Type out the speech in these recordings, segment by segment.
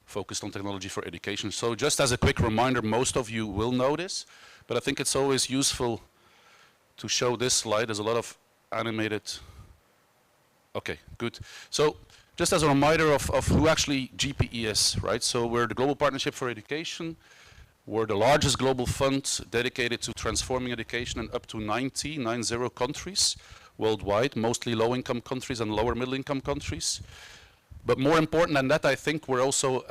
Focused on technology for education. So just as a quick reminder, most of you will know this, but I think it's always useful to show this slide. There's a lot of animated. Okay, good. So just as a reminder of who actually GPE is, right? So we're the Global Partnership for Education. We're the largest global fund dedicated to transforming education in up to 90 countries worldwide, mostly low-income countries and lower middle-income countries. But more important than that, I think we're also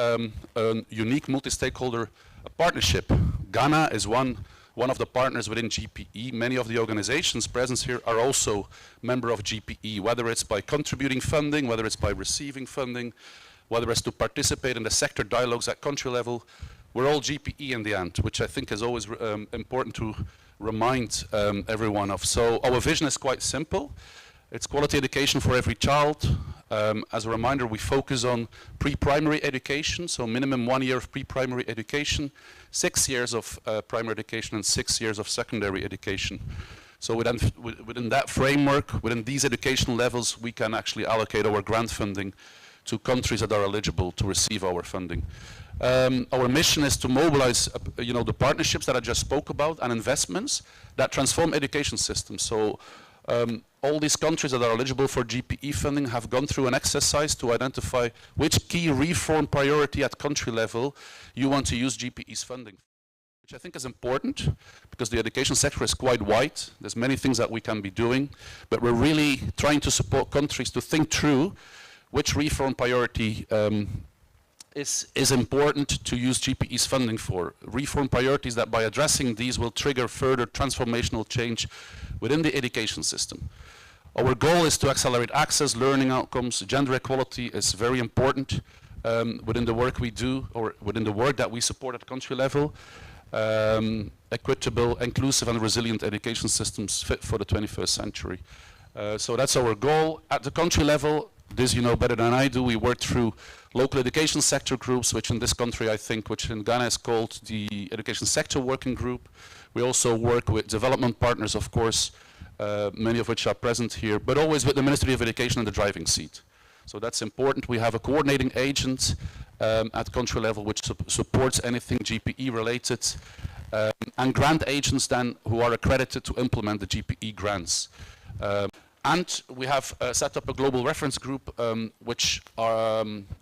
a unique multi-stakeholder partnership. Ghana is one of the partners within GPE. Many of the organizations present here are also member of GPE, whether it's by contributing funding, whether it's by receiving funding, whether it's to participate in the sector dialogues at country level. We're all GPE in the end, which I think is always important to remind everyone of. So our vision is quite simple. It's quality education for every child. As a reminder, we focus on pre-primary education, so minimum 1 year of pre-primary education, 6 years of primary education, and 6 years of secondary education. So within that framework, within these educational levels, we can actually allocate our grant funding to countries that are eligible to receive our funding. Our mission is to mobilize the partnerships that I just spoke about and investments that transform education systems. So all these countries that are eligible for GPE funding have gone through an exercise to identify which key reform priority at country level you want to use GPE's funding, which I think is important because the education sector is quite wide. There's many things that we can be doing, but we're really trying to support countries to think through which reform priority is important to use GPE's funding for. Reform priorities that by addressing these will trigger further transformational change within the education system. Our goal is to accelerate access, learning outcomes. Gender equality is very important within the work we do, or within the work that we support at country level. Equitable, inclusive and resilient education systems fit for the 21st century. So that's our goal. At the country level, this you know better than I do, we work through local education sector groups, which in this country I think, which in Ghana is called the Education Sector Working Group. We also work with development partners, of course, many of which are present here, but always with the Ministry of Education in the driving seat. So that's important. We have a coordinating agent at country level which supports anything GPE related, and grant agents then who are accredited to implement the GPE grants. And we have set up a global reference group which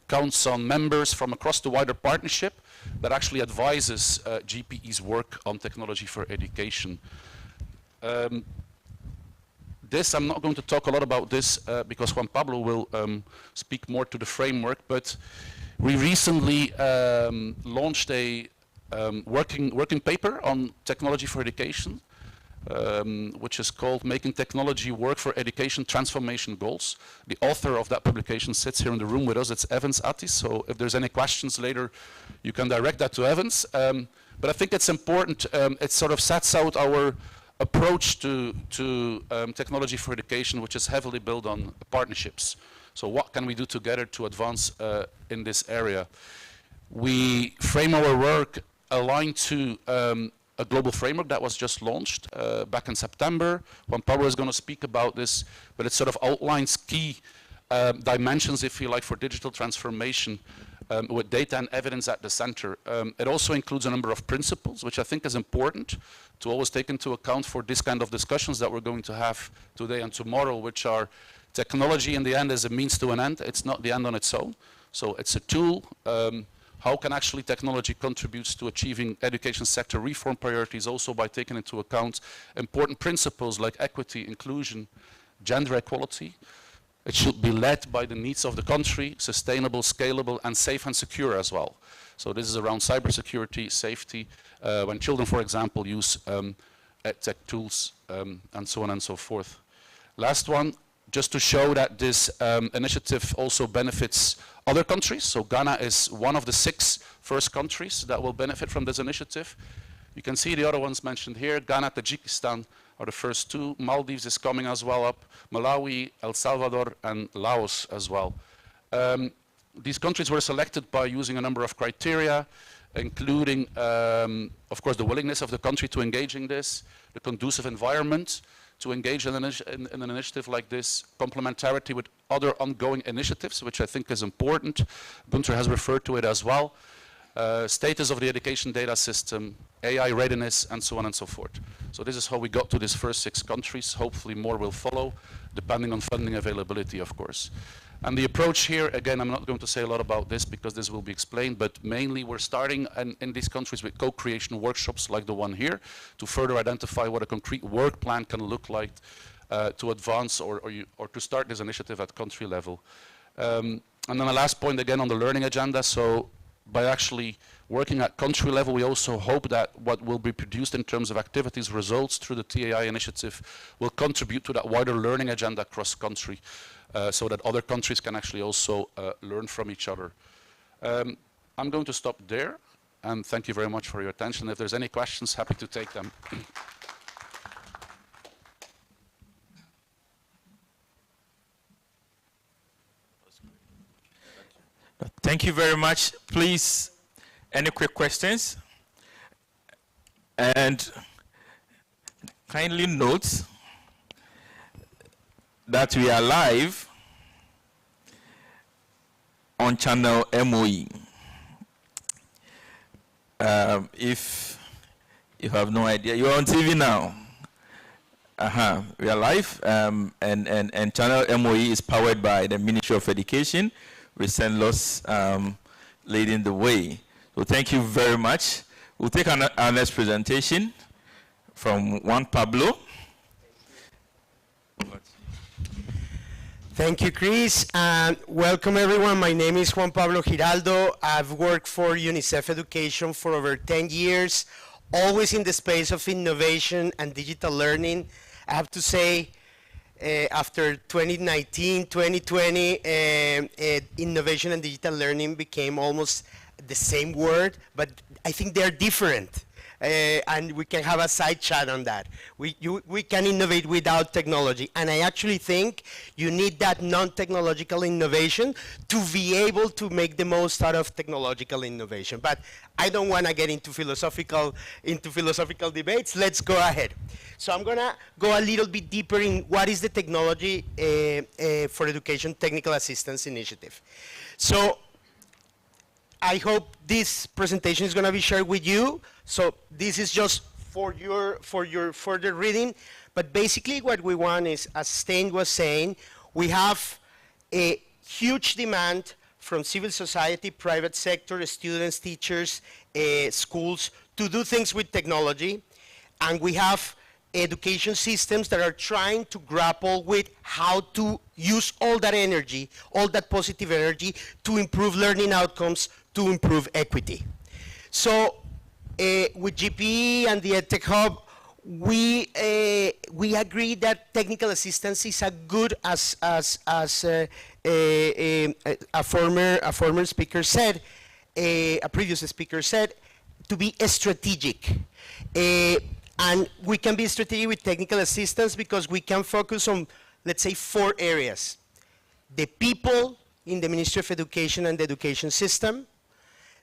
counts on members from across the wider partnership that actually advises GPE's work on technology for education. I'm not going to talk a lot about this because Juan Pablo will speak more to the framework, but we recently launched a working paper on technology for education, which is called Making Technology Work for Education Transformation Goals. The author of that publication sits here in the room with us. It's Evans Attis, so if there's any questions later, you can direct that to Evans. But I think it's important, it sort of sets out our approach to technology for education, which is heavily built on partnerships. So what can we do together to advance in this area? We frame our work aligned to a global framework that was just launched back in September. Juan Pablo is going to speak about this, but it sort of outlines key dimensions, if you like, for digital transformation with data and evidence at the center. It also includes a number of principles, which I think is important to always take into account for this kind of discussions that we're going to have today and tomorrow, which are technology in the end is a means to an end. It's not the end on its own. So it's a tool. How can actually technology contributes to achieving education sector reform priorities, also by taking into account important principles like equity, inclusion, gender equality. It should be led by the needs of the country, sustainable, scalable, and safe and secure as well. So this is around cybersecurity, safety, when children, for example, use tech tools, and so on and so forth. Last one, just to show that this initiative also benefits other countries. So Ghana is one of the 6 first countries that will benefit from this initiative. You can see the other ones mentioned here. Ghana, Tajikistan are the first 2. Maldives is coming as well up. Malawi, El Salvador, and Laos as well. These countries were selected by using a number of criteria, including, of course, the willingness of the country to engage in this, the conducive environment to engage in an initiative like this, complementarity with other ongoing initiatives, which I think is important. Gunther has referred to it as well. Status of the education data system, AI readiness, and so on and so forth. So this is how we got to these first 6 countries. Hopefully more will follow, depending on funding availability, of course. And the approach here, again, I'm not going to say a lot about this because this will be explained, but mainly we're starting in these countries with co-creation workshops like the one here to further identify what a concrete work plan can look like to advance or to start this initiative at country level. And then the last point, again, on the learning agenda. So by actually working at country level, we also hope that what will be produced in terms of activities results through the TAI initiative will contribute to that wider learning agenda across country. So that other countries can actually also learn from each other. I'm going to stop there, and thank you very much for your attention. If there's any questions, happy to take them. Thank you very much. Please, any quick questions? And kindly note that we are live on channel MOE. If you have no idea, you're on TV now. We are live, and channel MOE is powered by the Ministry of Education, with St. Louis leading the way. So thank you very much. We'll take our next presentation from Juan Pablo. Thank you, Chris, and welcome everyone. My name is Juan Pablo Giraldo. I've worked for UNICEF Education for over 10 years, always in the space of innovation and digital learning. I have to say, after 2019, 2020, innovation and digital learning became almost the same word, but I think they're different. And we can have a side chat on that. We can innovate without technology, and I actually think you need that non-technological innovation to be able to make the most out of technological innovation. But I don't want to get into philosophical debates. Let's go ahead. So I'm going to go a little bit deeper in what is the Technology for Education Technical Assistance Initiative. So I hope this presentation is going to be shared with you. So this is just for your further reading. But basically what we want is, as Stein was saying, we have a huge demand from civil society, private sector, students, teachers, schools, to do things with technology. And we have education systems that are trying to grapple with how to use all that energy, all that positive energy, to improve learning outcomes, to improve equity. So with GPE and the EdTech Hub, we agree that technical assistance is as good as a former speaker said, a previous speaker said, to be strategic. And we can be strategic with technical assistance because we can focus on, let's say, 4 areas. The people in the Ministry of Education and the education system,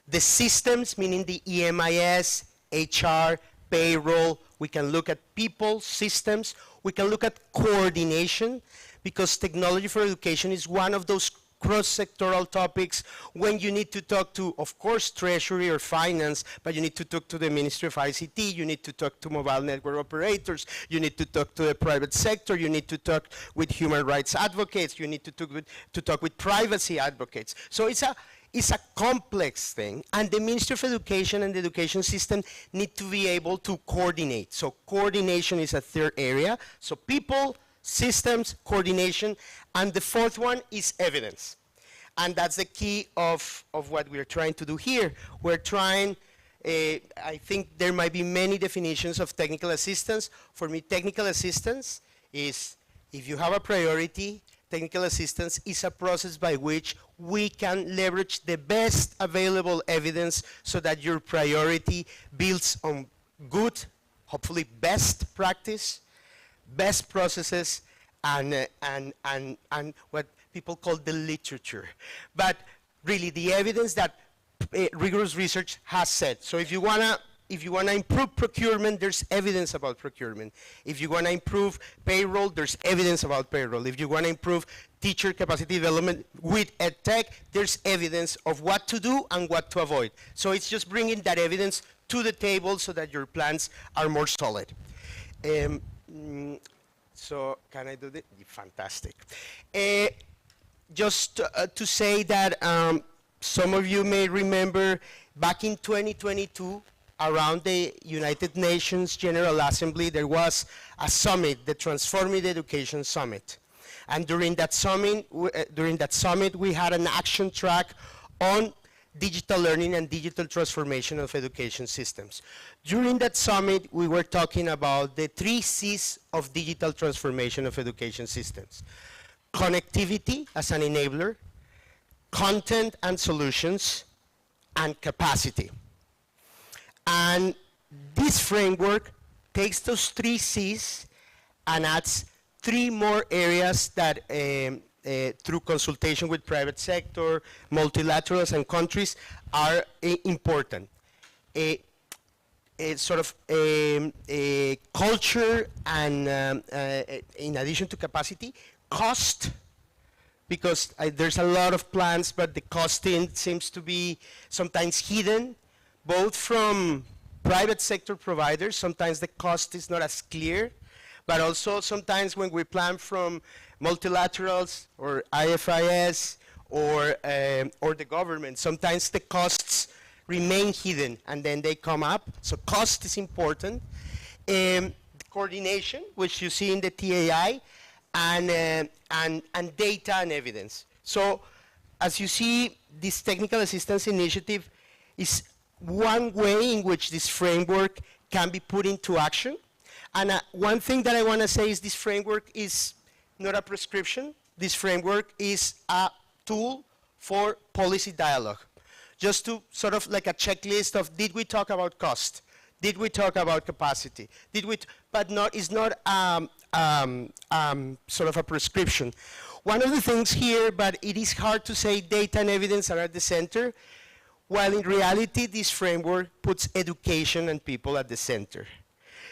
The systems, meaning the EMIS, HR, payroll, we can look at people, systems, we can look at coordination, because technology for education is one of those cross-sectoral topics when you need to talk to, of course, treasury or finance, but you need to talk to the Ministry of ICT, you need to talk to mobile network operators, you need to talk to the private sector, you need to talk with human rights advocates, you need to talk with privacy advocates. So it's a complex thing, and the Ministry of Education and the education system need to be able to coordinate. So coordination is a third area. So people, systems, coordination, and the fourth one is evidence. And that's the key of what we're trying to do here. We're trying, I think there might be many definitions of technical assistance. For me, technical assistance is, if you have a priority, technical assistance is a process by which we can leverage the best available evidence so that your priority builds on good, hopefully best practice, best processes, and what people call the literature. But really the evidence that rigorous research has said. So if you wanna improve procurement, there's evidence about procurement. If you wanna improve payroll, there's evidence about payroll. If you wanna improve teacher capacity development with EdTech, there's evidence of what to do and what to avoid. So it's just bringing that evidence to the table so that your plans are more solid. So can I do this? Fantastic. Just to say that some of you may remember back in 2022, around the United Nations General Assembly, there was a summit, the Transformative Education Summit. And during that summit, we had an action track on digital learning and digital transformation of education systems. During that summit, we were talking about the 3 C's of digital transformation of education systems. Connectivity as an enabler, content and solutions, and capacity. And this framework takes those 3 C's and adds 3 more areas that through consultation with private sector, multilaterals and countries are important. Sort of a culture and in addition to capacity, cost, because there's a lot of plans, but the costing seems to be sometimes hidden, both from private sector providers. Sometimes the cost is not as clear, but also sometimes when we plan from multilaterals or IFIS or the government, sometimes the costs remain hidden and then they come up. So cost is important. Coordination, which you see in the TAI, and data and evidence. So as you see, this technical assistance initiative is one way in which this framework can be put into action. And one thing that I want to say is this framework is not a prescription. This framework is a tool for policy dialogue. Just to sort of like a checklist of, did we talk about cost? Did we talk about capacity? Did we, but it's not sort of a prescription. One of the things here, but it is hard to say data and evidence are at the center, while in reality this framework puts education and people at the center.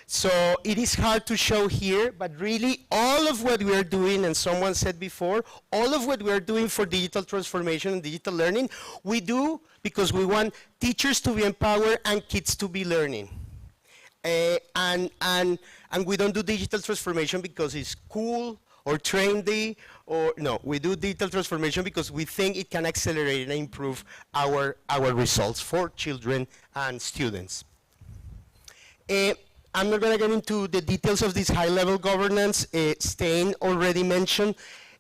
So it is hard to show here, but really all of what we are doing, and someone said before, all of what we are doing for digital transformation and digital learning, we do because we want teachers to be empowered and kids to be learning. And we don't do digital transformation because it's cool or trendy, or no, we do digital transformation because we think it can accelerate and improve our results for children and students. I'm not going to get into the details of this high-level governance. Stein already mentioned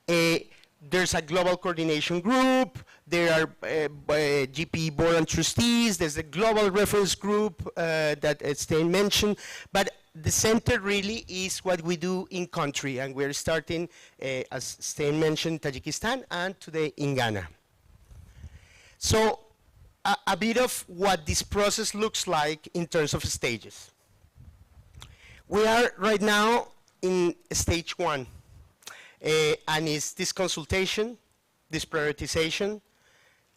there's a global coordination group, there are GPE board and trustees, there's a global reference group that Stein mentioned, but the center really is what we do in country, and we're starting, as Stein mentioned, Tajikistan, and today in Ghana. So a bit of what this process looks like in terms of stages. We are right now in stage 1, and it's this consultation, this prioritization,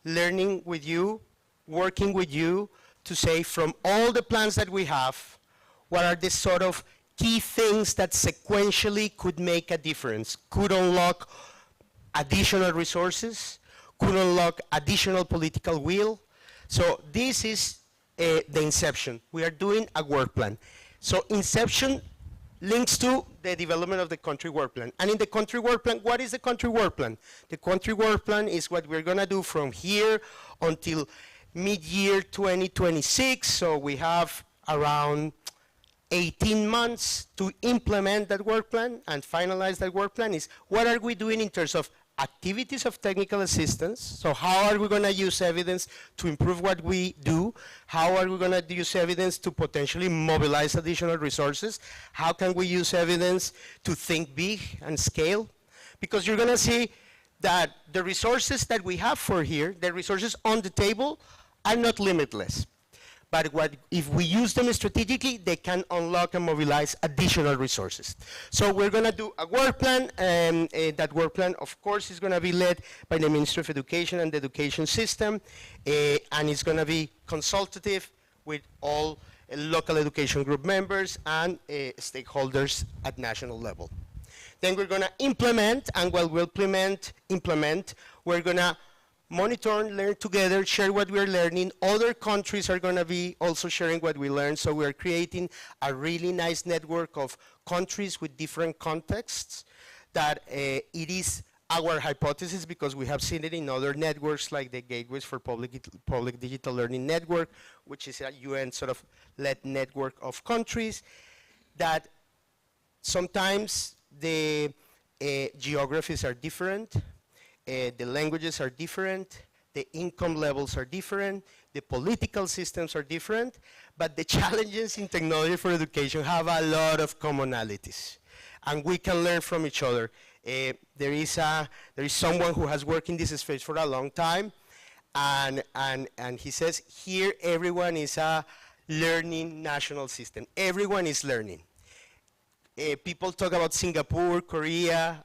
learning with you, working with you to say, from all the plans that we have, what are the sort of key things that sequentially could make a difference, could unlock additional resources, could unlock additional political will. So this is the inception. We are doing a work plan. So inception links to the development of the country work plan. And in the country work plan, what is the country work plan? The country work plan is what we're going to do from here until mid-year 2026. So we have around 18 months to implement that work plan and finalize that work plan. Is what are we doing in terms of activities of technical assistance? So how are we going to use evidence to improve what we do? How are we going to use evidence to potentially mobilize additional resources? How can we use evidence to think big and scale? Because you're going to see that the resources that we have for here, the resources on the table, are not limitless. But if we use them strategically, they can unlock and mobilize additional resources. So we're going to do a work plan, and that work plan, of course, is going to be led by the Ministry of Education and the education system, and it's going to be consultative with all local education group members and stakeholders at national level. Then we're going to implement, and while we'll implement, we're going to monitor and learn together, share what we're learning. Other countries are going to be also sharing what we learn, so we're creating a really nice network of countries with different contexts that it is our hypothesis, because we have seen it in other networks like the Gateways for Public Digital Learning Network, which is a UN sort of led network of countries, that sometimes the geographies are different, the languages are different, the income levels are different, the political systems are different, but the challenges in technology for education have a lot of commonalities, and we can learn from each other. There is someone who has worked in this space for a long time, and he says, here everyone is a learning national system. Everyone is learning. People talk about Singapore, Korea.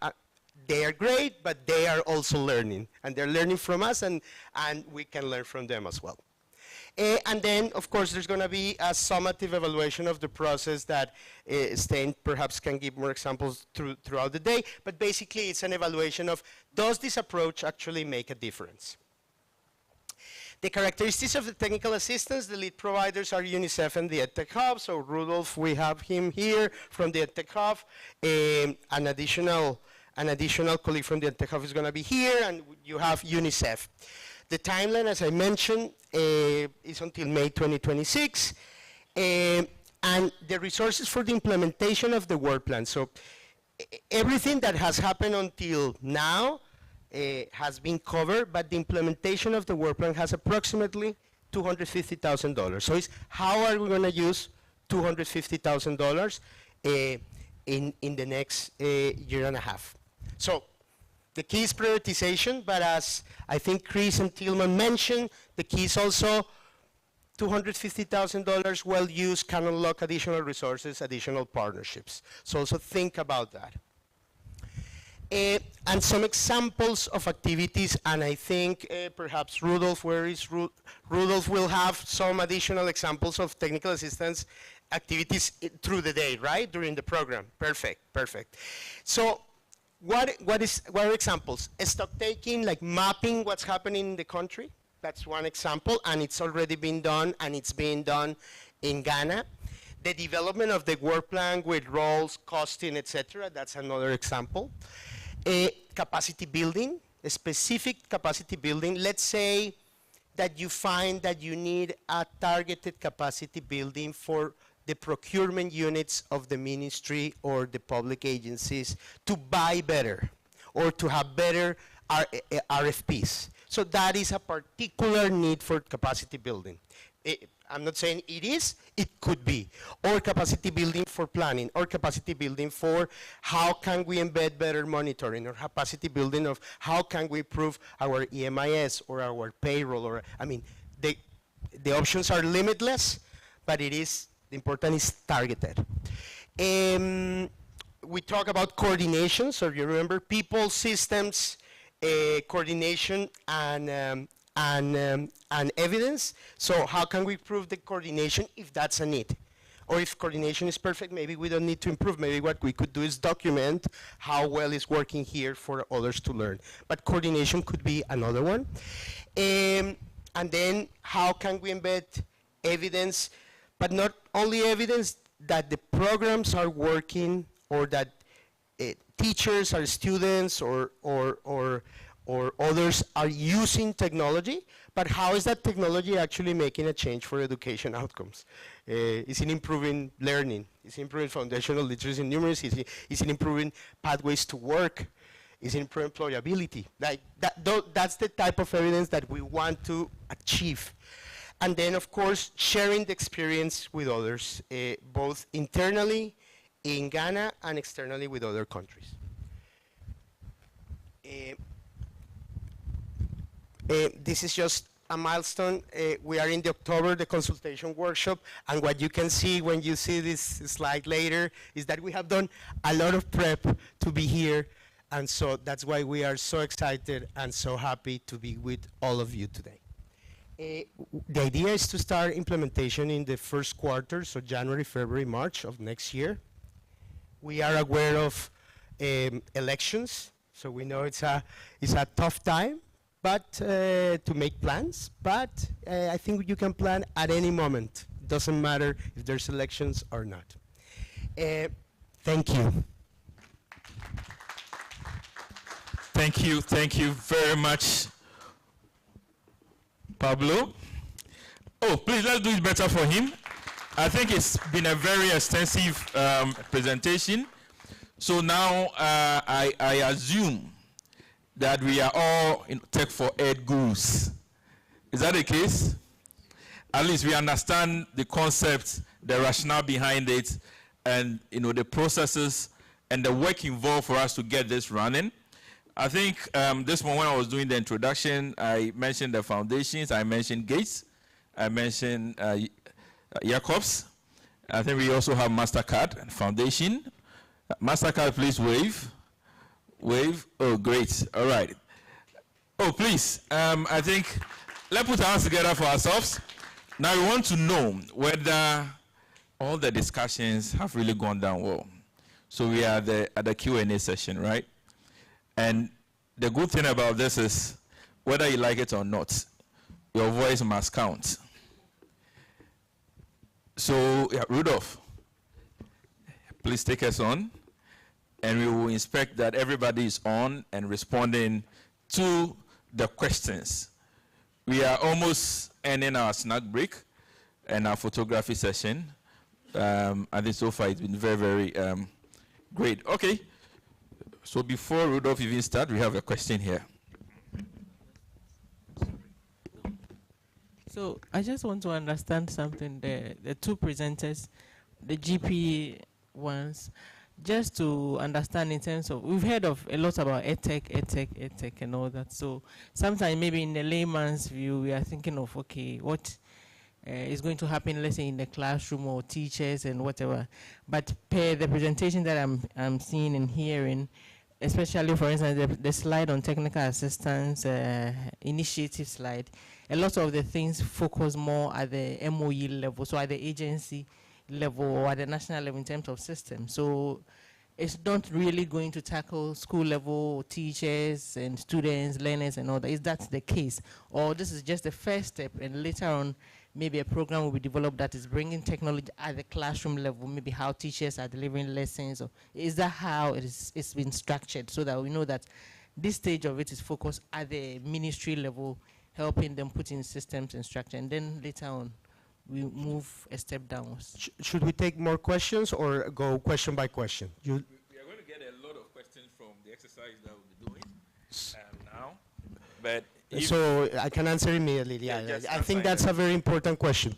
They are great, but they are also learning. And they're learning from us, and we can learn from them as well. And then, of course, there's going to be a summative evaluation of the process that Stein perhaps can give more examples throughout the day. But basically, it's an evaluation of, does this approach actually make a difference? The characteristics of the technical assistance, the lead providers are UNICEF and the EdTech Hub. So Rudolf, we have him here from the EdTech Hub. An additional colleague from the EdTech Hub is going to be here, and you have UNICEF. The timeline, as I mentioned, is until May 2026. And the resources for the implementation of the work plan. So everything that has happened until now has been covered, but the implementation of the work plan has approximately $250,000. So it's how are we going to use $250,000 in the next year and a half. So the key is prioritization, but as I think Chris and Tillman mentioned, the key is also $250,000 well used can unlock additional resources, additional partnerships. So also think about that. And some examples of activities, and I think perhaps Rudolf, where is Rudolf will have some additional examples of technical assistance activities through the day, right, during the program. Perfect, perfect. So what are examples? Stock taking, like mapping what's happening in the country. That's one example, and it's already been done, and it's being done in Ghana. The development of the work plan with roles, costing, etc. That's another example. Capacity building, a specific capacity building. Let's say that you find that you need a targeted capacity building for the procurement units of the ministry or the public agencies to buy better or to have better RFPs. So that is a particular need for capacity building. I'm not saying it is, it could be. Or capacity building for planning, or capacity building for how can we embed better monitoring, or capacity building of how can we improve our EMIS or our payroll, or, I mean, the options are limitless, but it is, the important is targeted. We talk about coordination, so you remember people, systems, coordination, and and evidence. So how can we improve the coordination if that's a need? Or if coordination is perfect, maybe we don't need to improve. Maybe what we could do is document how well it's working here for others to learn. But coordination could be another one. And then how can we embed evidence, but not only evidence that the programs are working or that teachers or students or others are using technology, but how is that technology actually making a change for education outcomes? Is it improving learning? Is it improving foundational literacy and numeracy? Is it improving pathways to work? Is it improving employability? Like that's the type of evidence that we want to achieve. And then, of course, sharing the experience with others, both internally in Ghana and externally with other countries. This is just a milestone. We are in the October, the consultation workshop, and what you can see when you see this slide later is that we have done a lot of prep to be here, and so that's why we are so excited and so happy to be with all of you today. The idea is to start implementation in the first quarter, so January, February, March of next year. We are aware of elections, so we know it's a tough time, but to make plans. But I think you can plan at any moment. It doesn't matter if there's elections or not. Thank you. Thank you very much, Pablo. Oh, please, let's do it better for him. I think it's been a very extensive presentation. So now I assume that we are all in Tech4Ed gurus. Is that the case? At least we understand the concept, the rationale behind it, and the processes and the work involved for us to get this running. I think this one, when I was doing the introduction, I mentioned the foundations, I mentioned Gates, I mentioned Jacobs. I think we also have MasterCard and Foundation. MasterCard, please wave. Wave. Oh, great. All right. Oh, please. I think let's put our hands together for ourselves. Now we want to know whether all the discussions have really gone down well. So we are at the Q&A session, right? And the good thing about this is, whether you like it or not, your voice must count. So, yeah, Rudolph, please take us on, and we will inspect that everybody is on and responding to the questions. We are almost ending our snack break and our photography session. I think so far it's been very, very great. Okay. So before Rudolph even starts, we have a question here. So I just want to understand something. The two presenters, the GP ones, just to understand in terms of, we've heard of a lot about edtech and all that. So sometimes maybe in the layman's view, we are thinking of, okay, what is going to happen, let's say in the classroom or teachers and whatever. But per the presentation that I'm seeing and hearing, especially, for instance, the slide on technical assistance initiative slide, a lot of the things focus more at the MOE level, so at the agency level or at the national level in terms of system. So it's not really going to tackle school level teachers and students, learners and all that. Is that the case? Or this is just the first step and later on maybe a program will be developed that is bringing technology at the classroom level, maybe how teachers are delivering lessons, or is that how it's been structured, so that we know that this stage of it is focused at the ministry level, helping them put in systems and structure, and then later on we move a step downwards? Should we take more questions or go question by question? We are going to get a lot of questions from the exercise that we'll be doing now, but so I can answer immediately. Yeah, I think that's a very important question.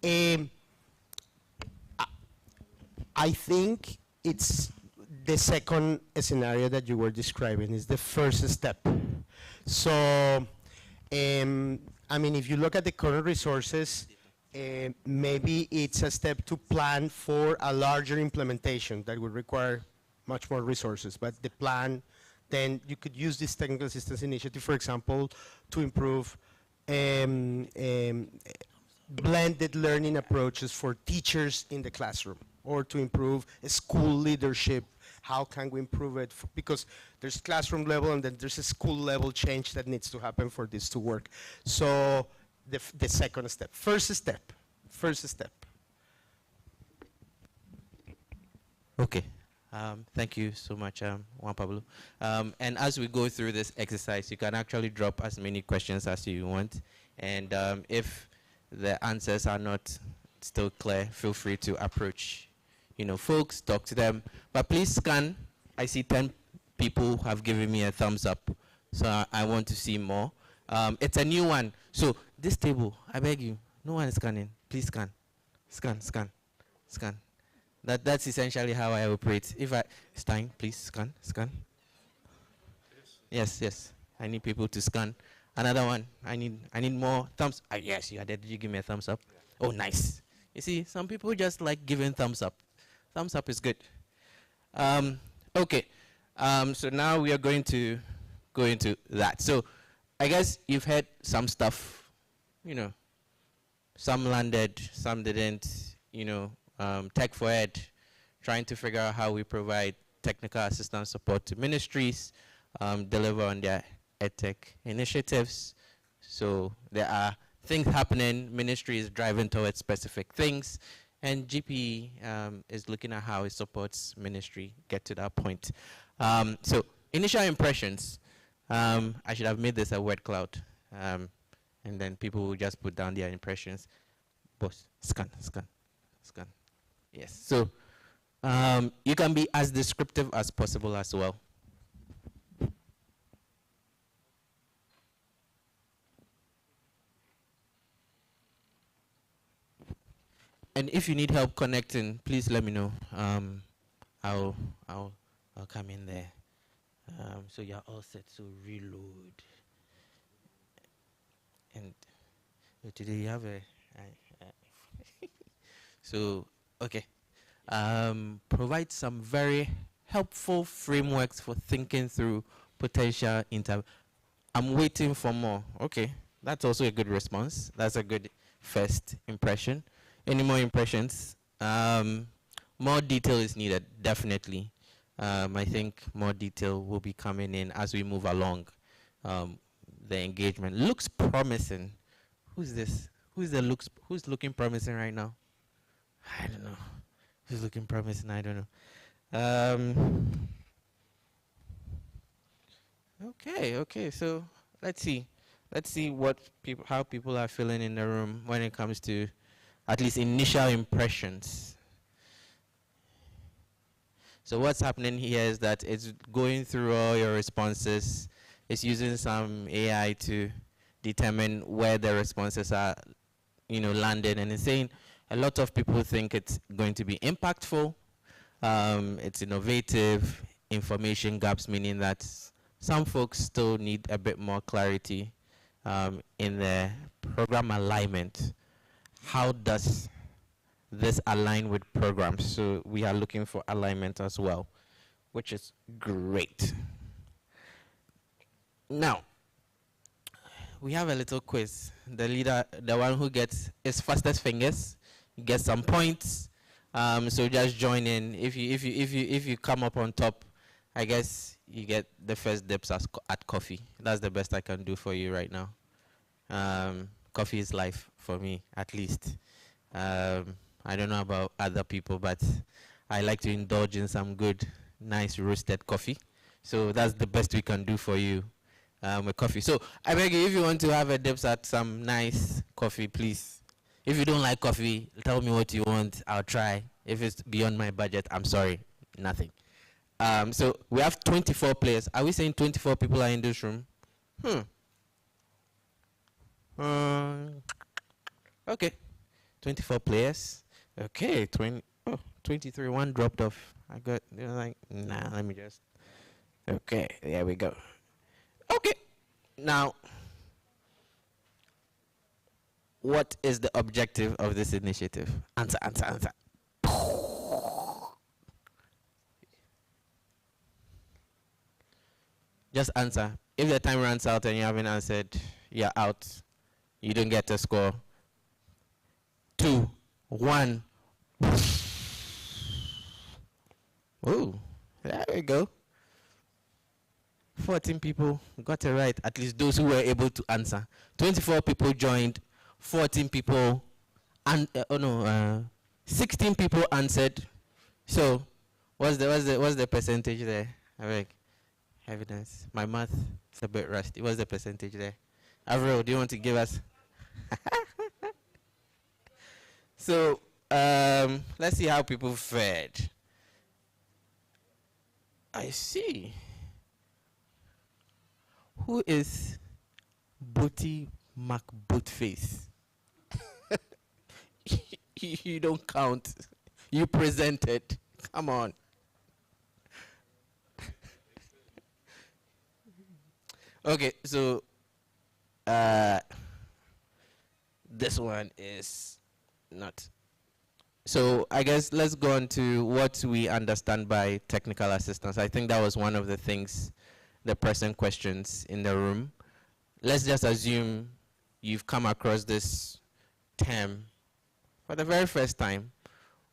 I think it's the second scenario that you were describing is the first step. So, I mean, if you look at the current resources, maybe it's a step to plan for a larger implementation that would require much more resources. But the plan, then you could use this technical assistance initiative, for example, to improve um, um, blended learning approaches for teachers in the classroom, or to improve school leadership. How can we improve it? Because there's classroom level and then there's a school level change that needs to happen for this to work. So the second step. First step. Okay. Thank you so much, Juan Pablo. And as we go through this exercise, you can actually drop as many questions as you want. And if the answers are not still clear, feel free to approach, folks, talk to them. But please scan. I see 10 people have given me a thumbs up, so I want to see more. It's a new one. So this table, I beg you, no one is scanning. Please scan. Scan. That's essentially how I operate. Stein, please scan. Yes. I need people to scan. Another one. I need more thumbs. Yes, you are there. Did you give me a thumbs up? Yeah. Oh, nice. You see, some people just like giving thumbs up. Thumbs up is good. Okay. So now we are going to go into that. So I guess you've heard some stuff. Some landed, some didn't. Tech4Ed, trying to figure out how we provide technical assistance support to ministries, deliver on their EdTech initiatives. So there are things happening, ministry is driving towards specific things, and GP is looking at how it supports ministry get to that point. So initial impressions, I should have made this a word cloud, and then people will just put down their impressions. Boss, scan. Yes, so you can be as descriptive as possible as well. And if you need help connecting, please let me know. I'll come in there. So you're all set. So reload. And today you have a. So okay. Provide some very helpful frameworks for thinking through potential interview. I'm waiting for more. Okay, that's also a good response. That's a good first impression. Any more impressions? More detail is needed, definitely. I think more detail will be coming in as we move along. The engagement looks promising. Who's this? Who's looking promising right now? I don't know. Who's looking promising? I don't know. Okay. So let's see how people are feeling in the room when it comes to at least initial impressions. So what's happening here is that it's going through all your responses. It's using some AI to determine where the responses are, landed, and it's saying a lot of people think it's going to be impactful. It's innovative. Information gaps, meaning that some folks still need a bit more clarity in their program alignment. How does this align with programs? So we are looking for alignment as well, which is great. Now, we have a little quiz. The leader, the one who gets his fastest fingers, gets some points. So just join in. If you come up on top, I guess you get the first dips at coffee. That's the best I can do for you right now. Coffee is life for me, at least. I don't know about other people, but I like to indulge in some good, nice roasted coffee. So that's the best we can do for you with coffee. So I beg you, if you want to have a dips at some nice coffee, please. If you don't like coffee, tell me what you want. I'll try. If it's beyond my budget, I'm sorry, nothing. So we have 24 players. Are we saying 24 people are in this room? Okay, 24 players. Okay, 23. One dropped off. Let me just. Okay, there we go. Okay, now, what is the objective of this initiative? Answer. Just answer. If the time runs out and you haven't answered, you're out. You don't get a score. 2, 1. Oh, there we go. 14 people got it right, at least those who were able to answer. 24 people joined, 14 people, and 16 people answered. So, what's the percentage there? I beg. Evidence. My math is a bit rusty. What's the percentage there? Avril, do you want to give us? So, let's see how people fared. I see. Who is Booty McBootface? You don't count. You presented. Come on. Okay, so this one is not. So I guess let's go on to what we understand by technical assistance. I think that was one of the things, the present questions in the room. Let's just assume you've come across this term for the very first time,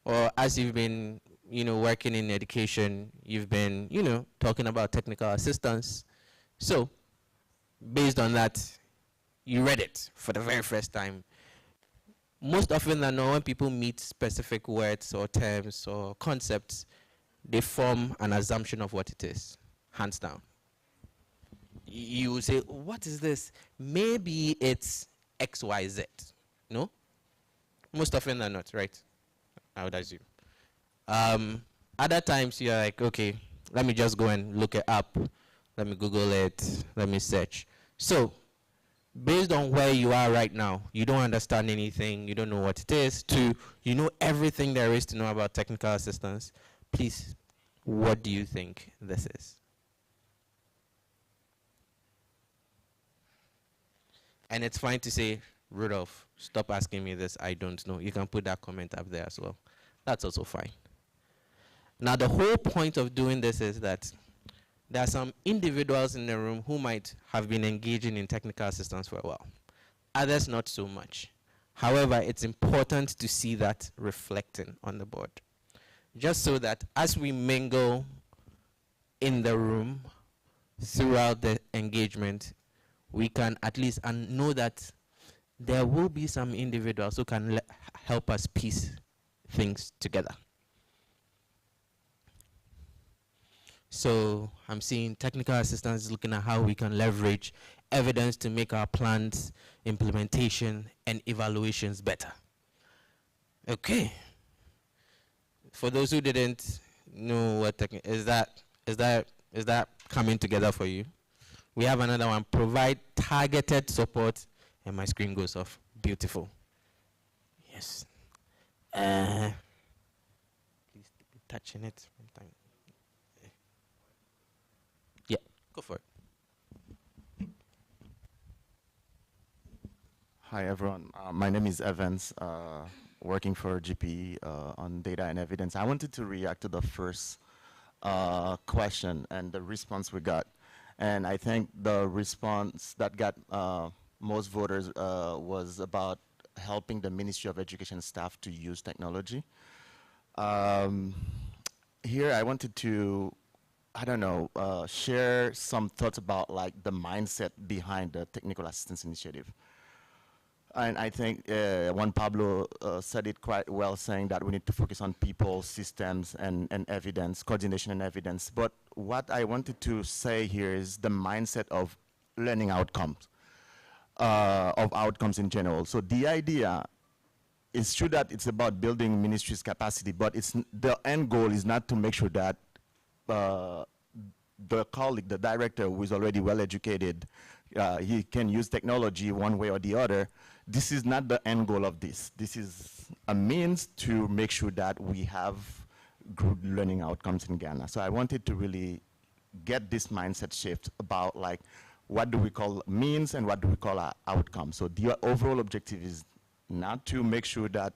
or as you've been, working in education, you've been, talking about technical assistance. So based on that, you read it for the very first time. Most often than not, when people meet specific words or terms or concepts, they form an assumption of what it is, hands down. You will say, what is this? Maybe it's XYZ. No? Most often than not, right? I would assume. Other times you're like, okay, let me just go and look it up. Let me Google it. Let me search. So, based on where you are right now, you don't understand anything, you don't know what it is, to you know everything there is to know about technical assistance. Please, what do you think this is? And it's fine to say, Rudolph, stop asking me this, I don't know. You can put that comment up there as well. That's also fine. Now, the whole point of doing this is that there are some individuals in the room who might have been engaging in technical assistance for a while. Others not so much. However, it's important to see that reflecting on the board. Just so that as we mingle in the room throughout the engagement, we can at least know that there will be some individuals who can help us piece things together. So I'm seeing technical assistance looking at how we can leverage evidence to make our plans, implementation, and evaluations better. Okay. For those who didn't know what is that coming together for you? We have another one. Provide targeted support, and my screen goes off. Beautiful. Yes. Please be touching it from time. Yeah, go for it. Hi, everyone. My name is Evans, working for GP on data and evidence. I wanted to react to the first question and the response we got. And I think the response that got most voters was about helping the Ministry of Education staff to use technology. Here, I wanted to share some thoughts about like the mindset behind the Technical Assistance Initiative. And I think Juan Pablo said it quite well, saying that we need to focus on people, systems, and evidence, coordination and evidence. But what I wanted to say here is the mindset of learning outcomes, in general. So the idea is true that it's about building ministry's capacity, but the end goal is not to make sure that the colleague, the director who is already well educated, he can use technology one way or the other. This is not the end goal of this. This is a means to make sure that we have good learning outcomes in Ghana. So I wanted to really get this mindset shift about like, what do we call means and what do we call our outcomes? So the overall objective is not to make sure that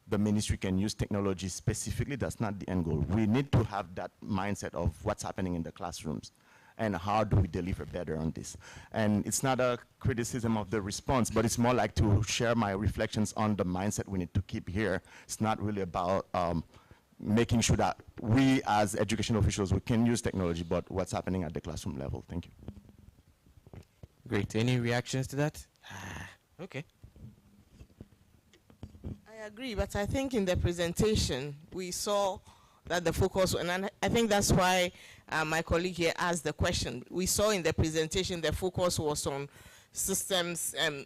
the ministry can use technology specifically. That's not the end goal. We need to have that mindset of what's happening in the classrooms. and how do we deliver better on this. And it's not a criticism of the response, but it's more like to share my reflections on the mindset we need to keep here. It's not really about making sure that we as education officials, we can use technology, but what's happening at the classroom level. Thank you. Great. Any reactions to that? Okay. I agree, but I think in the presentation we saw that the focus, and I think that's why my colleague here asked the question. We saw in the presentation the focus was on systems and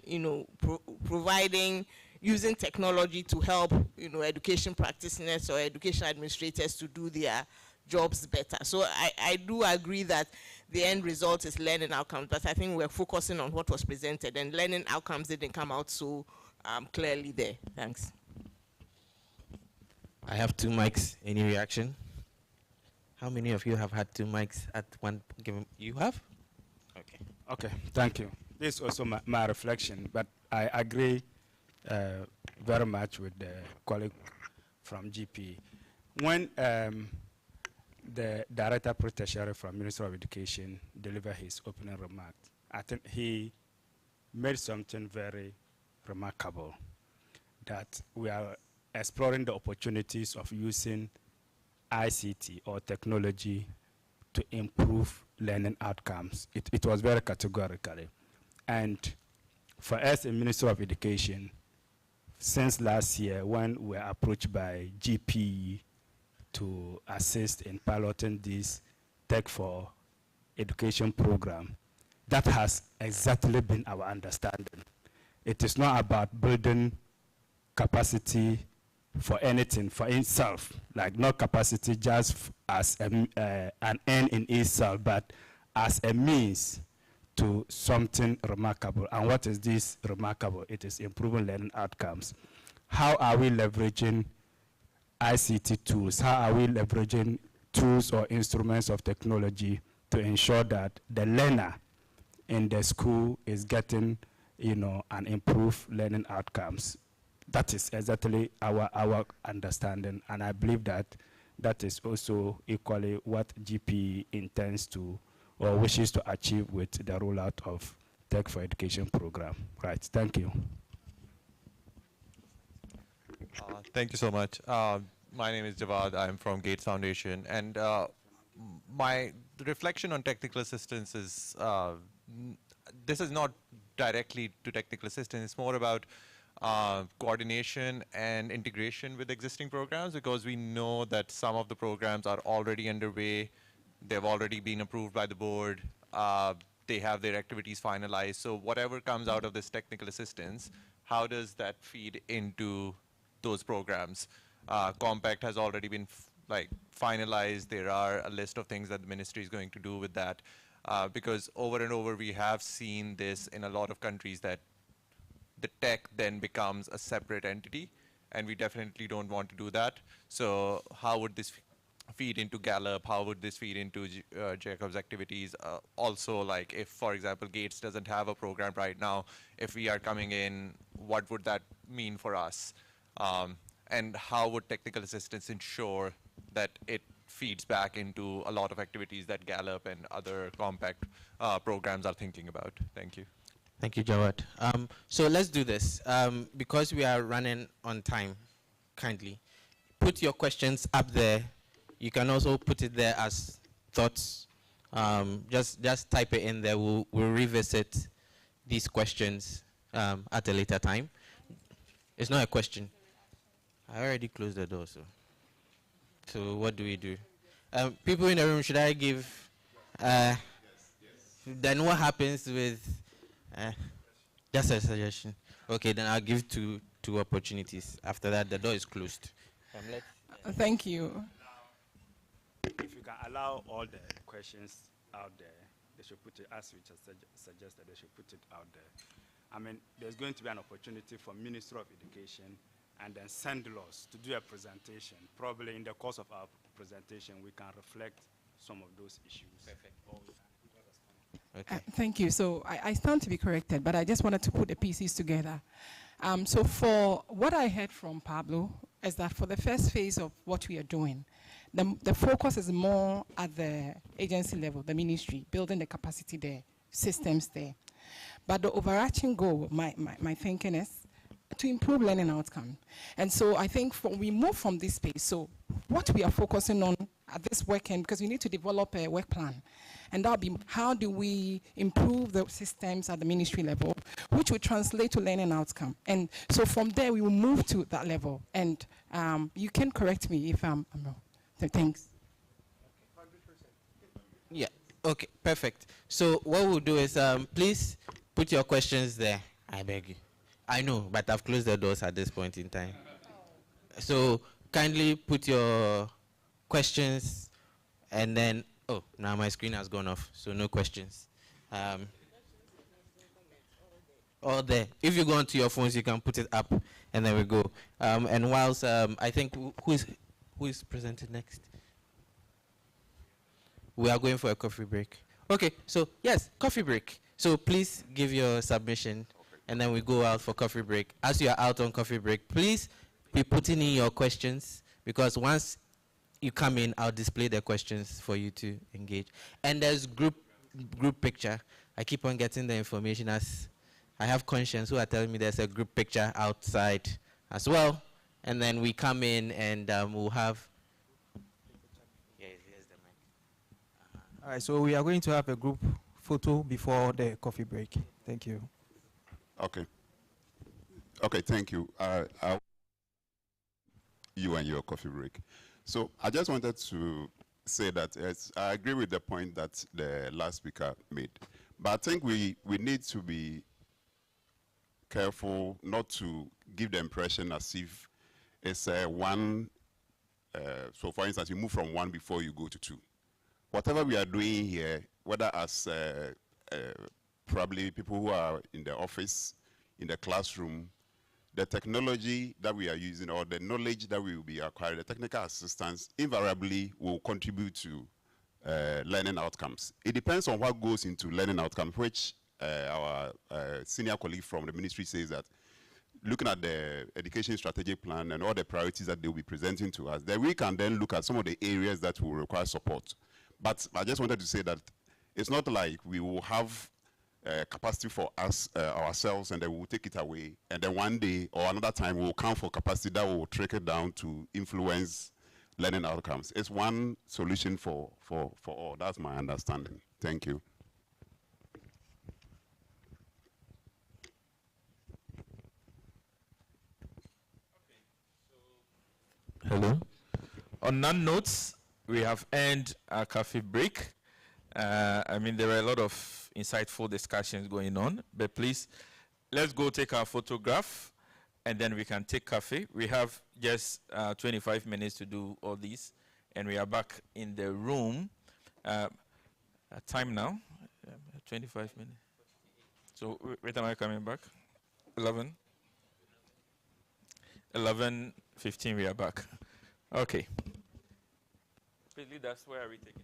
providing, using technology to help education practitioners or education administrators to do their jobs better. So I do agree that the end result is learning outcomes, but I think we're focusing on what was presented, and learning outcomes didn't come out so clearly there. Thanks. I have 2 mics. Any reaction? How many of you have had 2 mics at one given? You have? Okay. Okay, thank you. This is also my reflection, but I agree very much with the colleague from GP. When the Director Pro-Tertiary from Ministry of Education delivered his opening remarks, I think he made something very remarkable, that we are exploring the opportunities of using ICT or technology to improve learning outcomes. It was very categorically. And for us in Ministry of Education, since last year when we were approached by GP to assist in piloting this Tech4Education program, that has exactly been our understanding. It is not about building capacity for anything for itself, like not capacity just as an end in itself, but as a means to something remarkable. And what is this remarkable? It is improving learning outcomes. How are we leveraging ICT tools? How are we leveraging tools or instruments of technology to ensure that the learner in the school is getting, an improved learning outcomes? That is exactly our understanding, and I believe that that is also equally what GP intends to or wishes to achieve with the rollout of Tech4Education program. Right, thank you. Thank you so much. My name is Javad. I'm from Gates Foundation, and my reflection on technical assistance is, this is not directly to technical assistance, it's more about coordination and integration with existing programs, because we know that some of the programs are already underway, they've already been approved by the board, they have their activities finalized. So whatever comes out of this technical assistance, how does that feed into those programs? Compact has already been finalized. There are a list of things that the ministry is going to do with that, because over and over we have seen this in a lot of countries, that the tech then becomes a separate entity, and we definitely don't want to do that. So how would this feed into Gallup? How would this feed into Jacob's activities? Also, like if, for example, Gates doesn't have a program right now, if we are coming in, what would that mean for us? And how would technical assistance ensure that it feeds back into a lot of activities that Gallup and other compact programs are thinking about? Thank you. Thank you, Jawad. So let's do this. Because we are running on time, kindly put your questions up there. You can also put it there as thoughts. Just type it in there. We'll revisit these questions at a later time. It's not a question. I already closed the door, so what do we do? People in the room, should I give? Then what happens with? Just a suggestion. Okay, then I'll give two opportunities. After that, the door is closed. Thank you. If you can allow all the questions out there, they should put it, as we just suggested, they should put it out there. I mean, there's going to be an opportunity for Ministry of Education and then send laws to do a presentation. Probably in the course of our presentation, we can reflect some of those issues. Perfect. Okay. Thank you. So I stand to be corrected, but I just wanted to put the pieces together. So for what I heard from Pablo is that for the first phase of what we are doing, the focus is more at the agency level, the ministry, building the capacity there, systems there. But the overarching goal, my thinking is to improve learning outcome. And so I think we move from this space. So what we are focusing on at this weekend, because we need to develop a work plan, and that'll be how do we improve the systems at the ministry level, which will translate to learning outcome. And so from there, we will move to that level. And you can correct me if I'm wrong. So thanks. Yeah, okay, perfect. So what we'll do is, please put your questions there, I beg you. I know, but I've closed the doors at this point in time. So kindly put your questions, and then, oh, now my screen has gone off, so no questions. All there. If you go onto your phones, you can put it up, and then we go. And whilst, I think, who is presented next? We are going for a coffee break. Okay, so yes, coffee break. So please give your submission, and then we go out for coffee break. As you are out on coffee break, please be putting in your questions, because once you come in, I'll display the questions for you to engage. And there's group picture. I keep on getting the information as I have conscience who are telling me there's a group picture outside as well. And then we come in and we'll have. Yeah, here's the mic. All right, so we are going to have a group photo before the coffee break. Thank you. Okay. Okay, thank you. You and your coffee break. So I just wanted to say that I agree with the point that the last speaker made. But I think we need to be careful not to give the impression as if it's one, so for instance, you move from one before you go to two. Whatever we are doing here, whether as probably people who are in the office, in the classroom, the technology that we are using or the knowledge that we will be acquiring, the technical assistance, invariably will contribute to learning outcomes. It depends on what goes into learning outcomes, which our senior colleague from the ministry says that looking at the education strategic plan and all the priorities that they will be presenting to us, then we can then look at some of the areas that will require support. But I just wanted to say that it's not like we will have capacity for us ourselves and then we'll take it away, and then one day or another time we'll count for capacity that will trickle down to influence learning outcomes. It's one solution for all. That's my understanding. Thank you. Hello. On that note, we have earned a coffee break. I mean, there are a lot of insightful discussions going on, but please, let's go take our photograph, and then we can take coffee. We have just 25 minutes to do all these, and we are back in the room. Time now, 25 minutes. So, wait, am I coming back? 11? 11:15, we are back. Okay. Please lead us. Where are we taking them?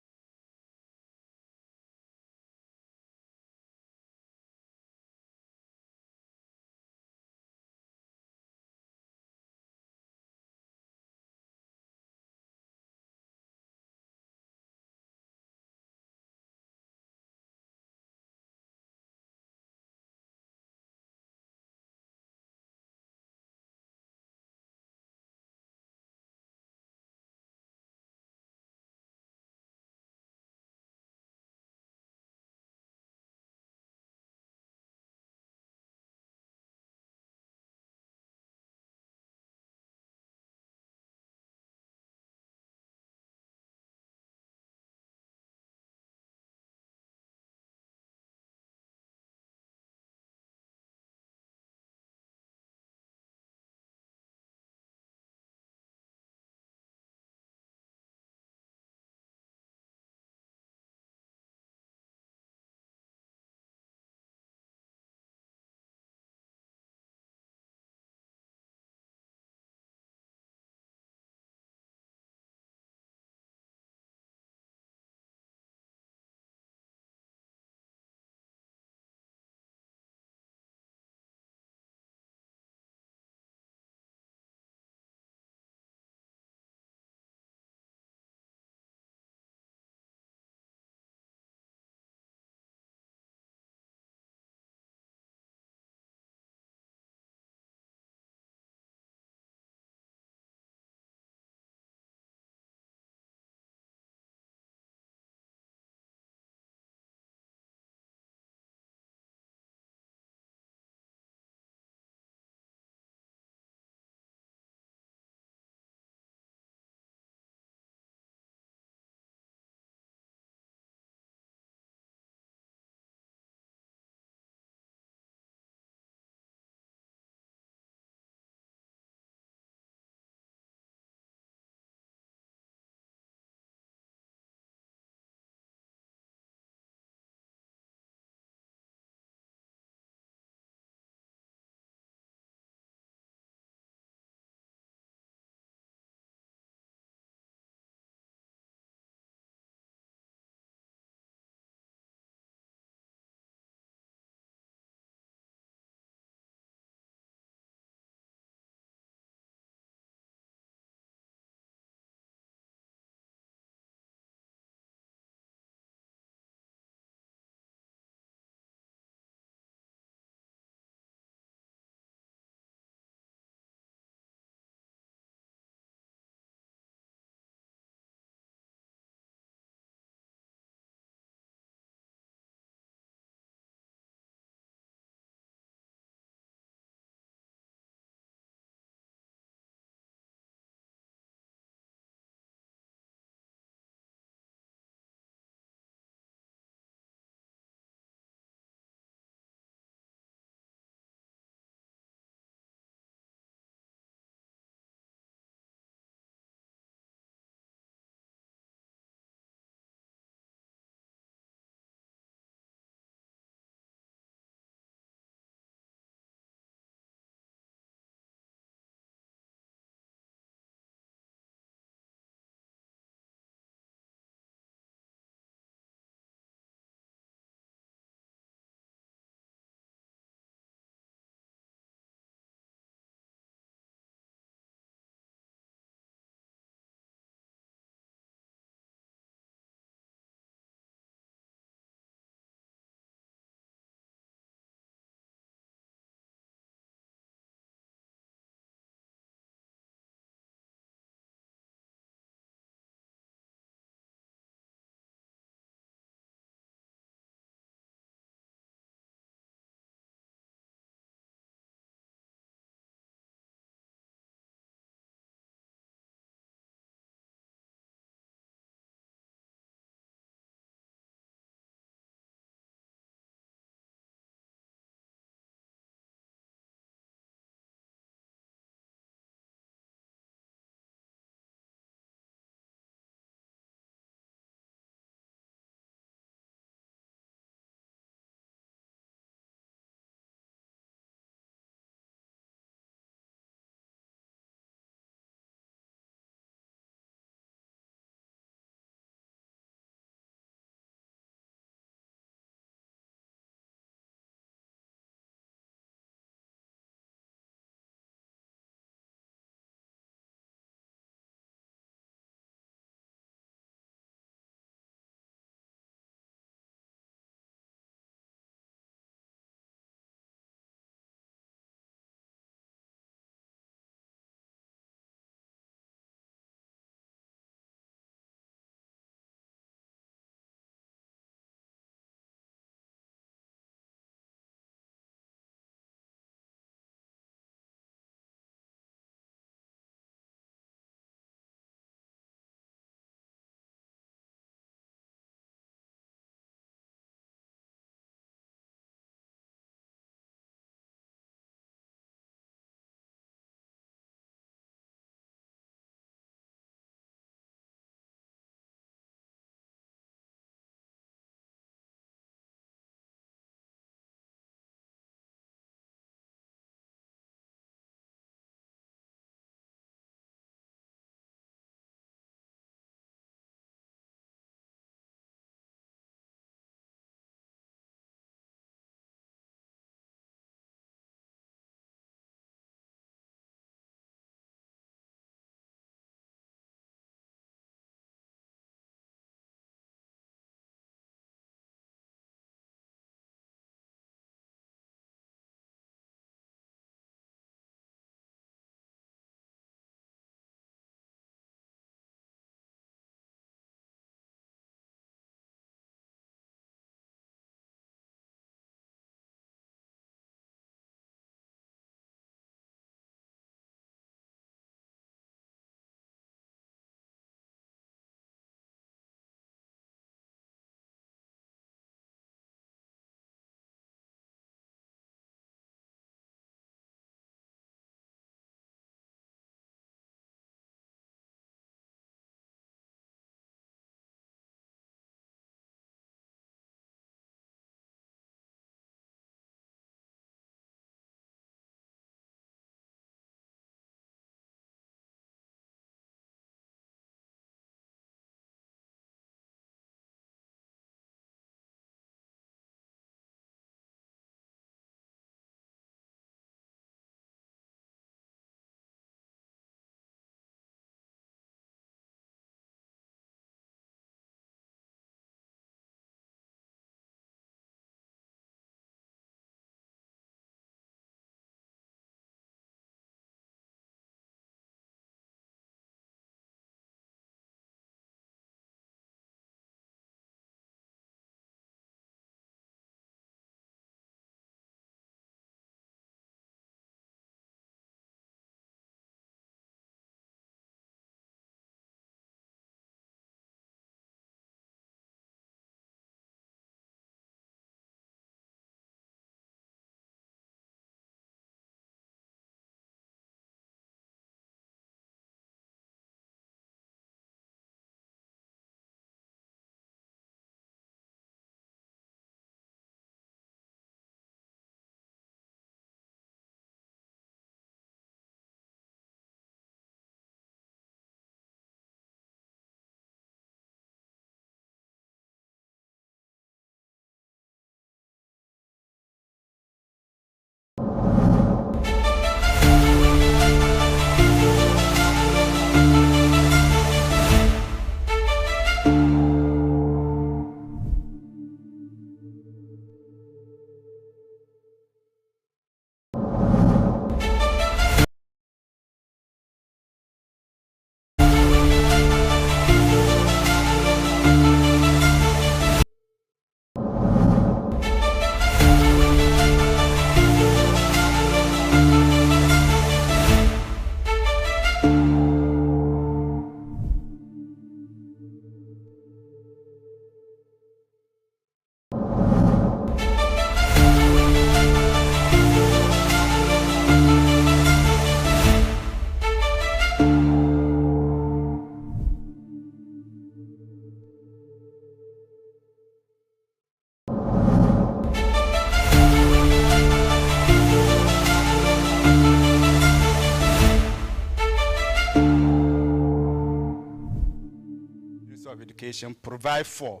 education provide for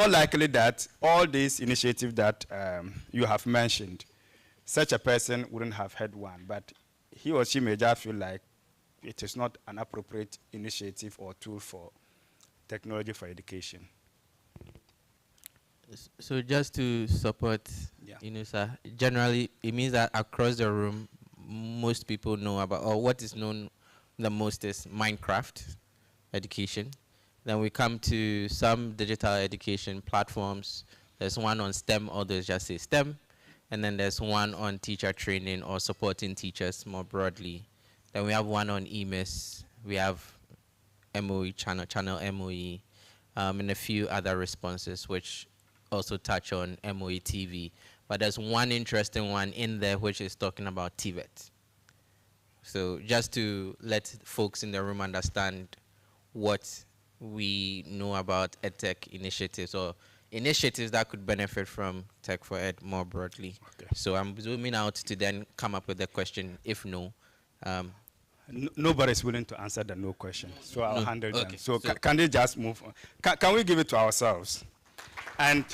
more likely that all these initiatives that you have mentioned, such a person wouldn't have had one, but he or she may just feel like it is not an appropriate initiative or tool for technology for education. So just to support, Yeah. sir, generally it means that across the room, most people know about, or what is known the most is Minecraft education. Then we come to some digital education platforms. There's one on STEM, others just say STEM. And then there's one on teacher training or supporting teachers more broadly. Then we have one on EMIS. We have MOE channel MOE, and a few other responses which also touch on MOE TV. But there's one interesting one in there which is talking about TVET. So just to let folks in the room understand what we know about EdTech initiatives or initiatives that could benefit from Tech4Ed more broadly. Okay. So I'm zooming out to then come up with a question, if no. Nobody's willing to answer the no question, so I'll No. handle them. Okay. So, So- can they just move on? Can we give it to ourselves? And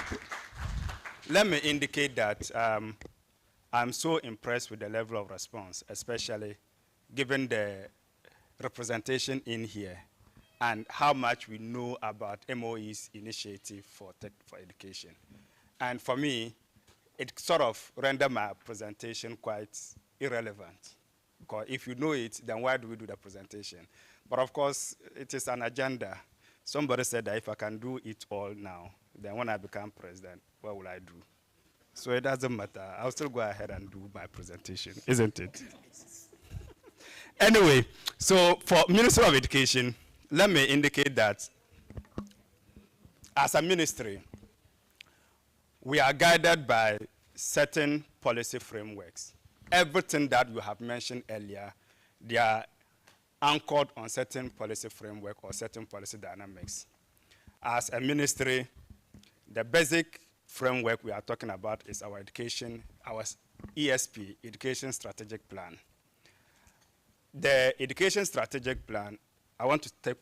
let me indicate that I'm so impressed with the level of response, especially given the representation in here and how much we know about MOE's initiative for tech for education. And for me, it sort of rendered my presentation quite irrelevant. Because if you know it, then why do we do the presentation? But of course, it is an agenda. Somebody said that if I can do it all now, then when I become president, what will I do? So it doesn't matter. I'll still go ahead and do my presentation, isn't it? Anyway, so for Ministry of Education, let me indicate that as a ministry, we are guided by certain policy frameworks. Everything that you have mentioned earlier, they are anchored on certain policy framework or certain policy dynamics. As a ministry, the basic framework we are talking about is our education, our ESP, Education Strategic Plan. The Education Strategic Plan, I want to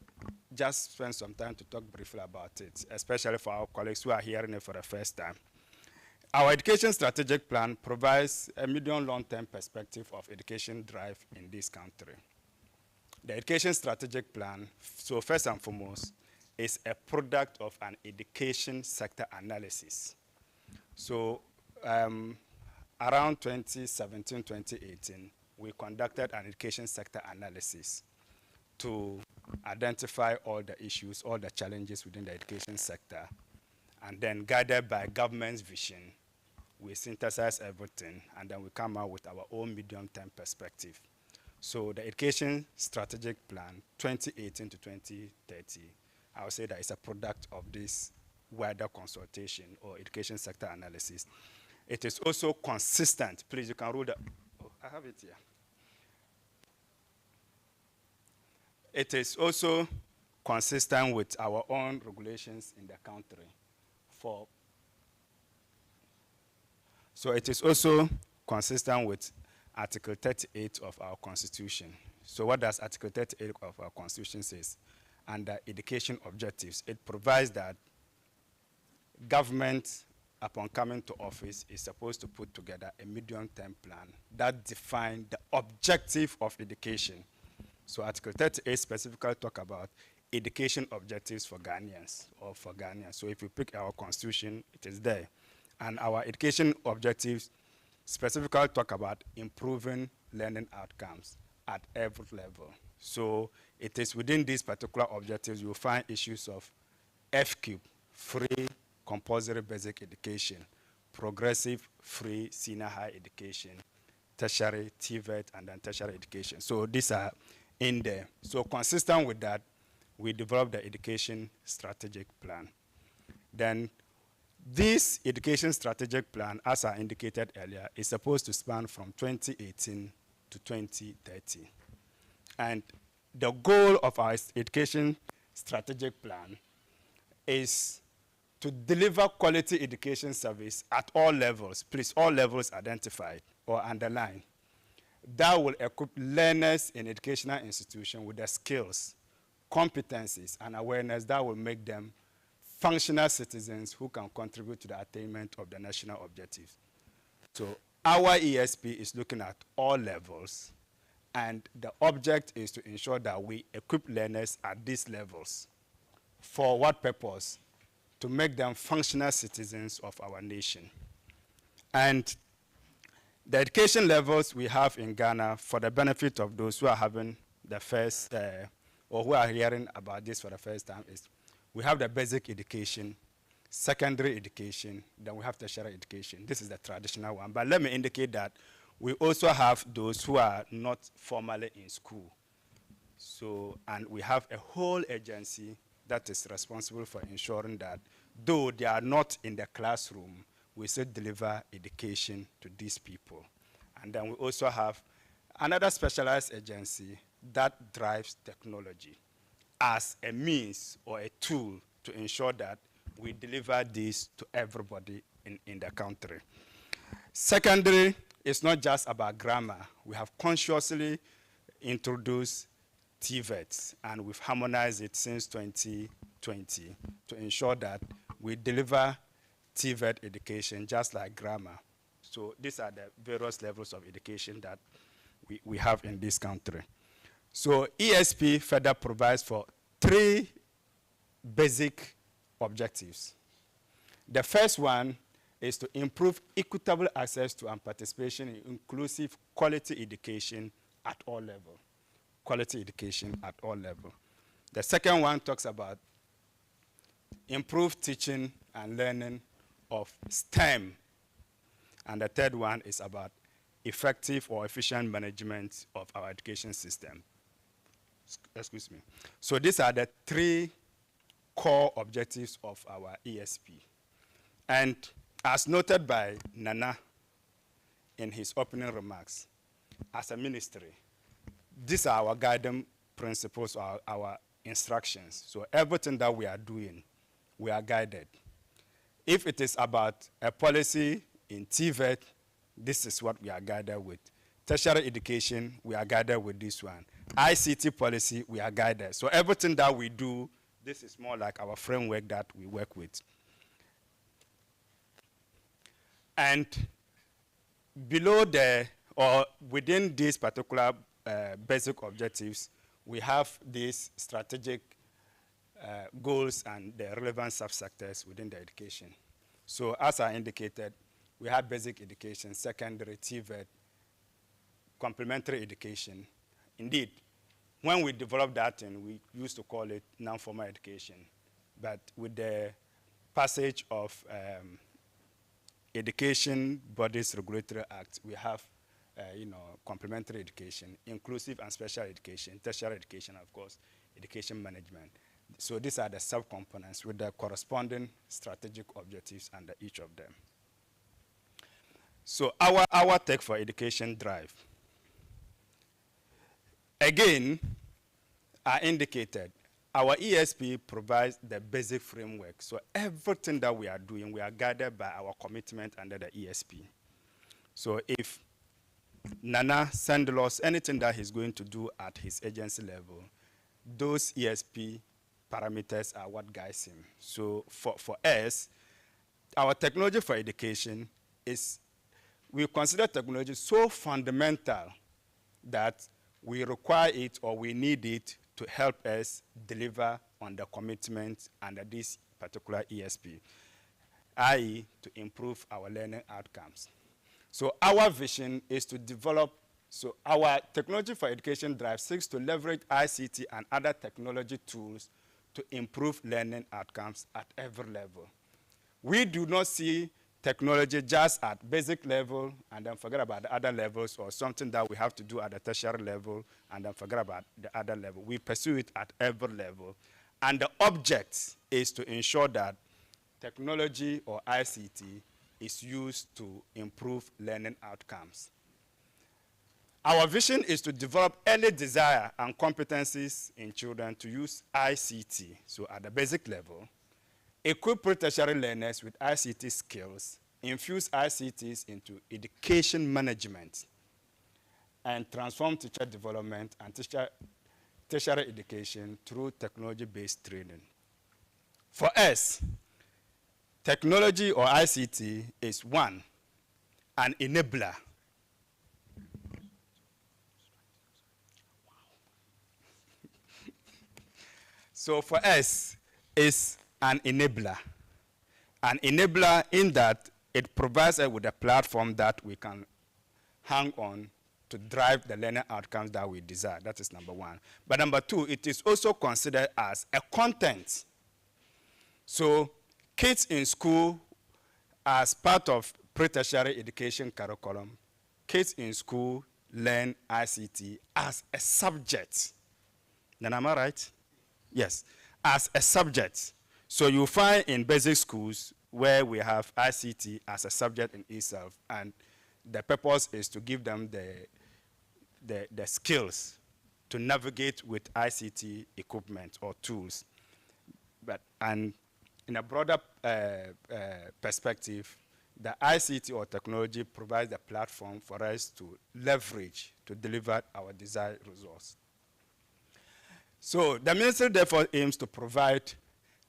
just spend some time to talk briefly about it, especially for our colleagues who are hearing it for the first time. Our Education Strategic Plan provides a medium long-term perspective of education drive in this country. The Education Strategic Plan, so first and foremost, is a product of an education sector analysis. So around 2017, 2018, we conducted an education sector analysis to identify all the issues, all the challenges within the education sector. And then guided by government's vision, we synthesize everything, and then we come out with our own medium-term perspective. So the Education Strategic Plan, 2018 to 2030, I would say that it's a product of this wider consultation or education sector analysis. It is also consistent. Please, you can roll the, oh, I have it here. It is also consistent with our own regulations in the country. So it is also consistent with Article 38 of our Constitution. So what does Article 38 of our Constitution says? Under education objectives, it provides that government, upon coming to office, is supposed to put together a medium-term plan that defines the objective of education. So Article 38 specifically talk about education objectives for Ghanaians or for Ghanaians. So if you pick our constitution, it is there. And our education objectives specifically talk about improving learning outcomes at every level. So it is within these particular objectives you will find issues of FQ, free compulsory basic education, progressive free senior high education, tertiary, TVET, and then tertiary education. So these are in there. So consistent with that, we developed the Education Strategic Plan. Then this Education Strategic Plan, as I indicated earlier, is supposed to span from 2018 to 2030. And the goal of our Education Strategic Plan is to deliver quality education service at all levels, please, all levels identified or underlined, that will equip learners in educational institutions with the skills, competencies, and awareness that will make them functional citizens who can contribute to the attainment of the national objectives. So our ESP is looking at all levels, and the object is to ensure that we equip learners at these levels. For what purpose? To make them functional citizens of our nation. And the education levels we have in Ghana, for the benefit of those who are having the first, or who are hearing about this for the first time, is we have the basic education, secondary education, then we have tertiary education. This is the traditional one. But let me indicate that we also have those who are not formally in school. So, and we have a whole agency that is responsible for ensuring that though they are not in the classroom, we still deliver education to these people. And then we also have another specialized agency that drives technology as a means or a tool to ensure that we deliver this to everybody in the country. Secondary is not just about grammar. We have consciously introduced TVETs, and we've harmonized it since 2020 to ensure that we deliver TVET education just like grammar. So these are the various levels of education that we have in this country. So ESP further provides for 3 basic objectives. The first one is to improve equitable access to and participation in inclusive quality education at all levels. Quality education at all levels. The second one talks about improved teaching and learning of STEM. And the third one is about effective or efficient management of our education system. Excuse me. So these are the 3 core objectives of our ESP. And as noted by Nana in his opening remarks, as a ministry, these are our guiding principles, our instructions. So everything that we are doing, we are guided. If it is about a policy in TVET, this is what we are guided with. Tertiary education, we are guided with this one. ICT policy, we are guided. So everything that we do, this is more like our framework that we work with. And below or within these particular basic objectives, we have these strategic goals and the relevant subsectors within the education. So as I indicated, we have basic education, secondary, TVET, complementary education. Indeed, when we developed that, and we used to call it non-formal education. But with the passage of Education Bodies Regulatory Act, we have complementary education, inclusive and special education, tertiary education, of course, education management. So these are the subcomponents with the corresponding strategic objectives under each of them. So our Tech4Education drive. Again, I indicated, our ESP provides the basic framework. So everything that we are doing, we are guided by our commitment under the ESP. So if Nana sends us anything that he's going to do at his agency level, those ESP parameters are what guides him. So for us, our technology for education is, we consider technology so fundamental that we require it or we need it to help us deliver on the commitment under this particular ESP, i.e. to improve our learning outcomes. So our vision is to develop, so our technology for education drive seeks to leverage ICT and other technology tools to improve learning outcomes at every level. We do not see technology just at basic level and then forget about the other levels, or something that we have to do at the tertiary level and then forget about the other level. We pursue it at every level. And the object is to ensure that technology or ICT is used to improve learning outcomes. Our vision is to develop early desire and competencies in children to use ICT, so at the basic level, equip tertiary learners with ICT skills, infuse ICTs into education management, and transform teacher development and tertiary education through technology-based training. For us, technology or ICT is one, an enabler. So for us, it's an enabler. An enabler in that it provides us with a platform that we can hang on to drive the learning outcomes that we desire. That is number one. But number two, it is also considered as a content. So kids in school, as part of pre-tertiary education curriculum, kids in school learn ICT as a subject. Then am I right? Yes, as a subject. So you find in basic schools where we have ICT as a subject in itself, and the purpose is to give them the skills to navigate with ICT equipment or tools. And in a broader perspective, the ICT or technology provides the platform for us to leverage to deliver our desired results. So the ministry therefore aims to provide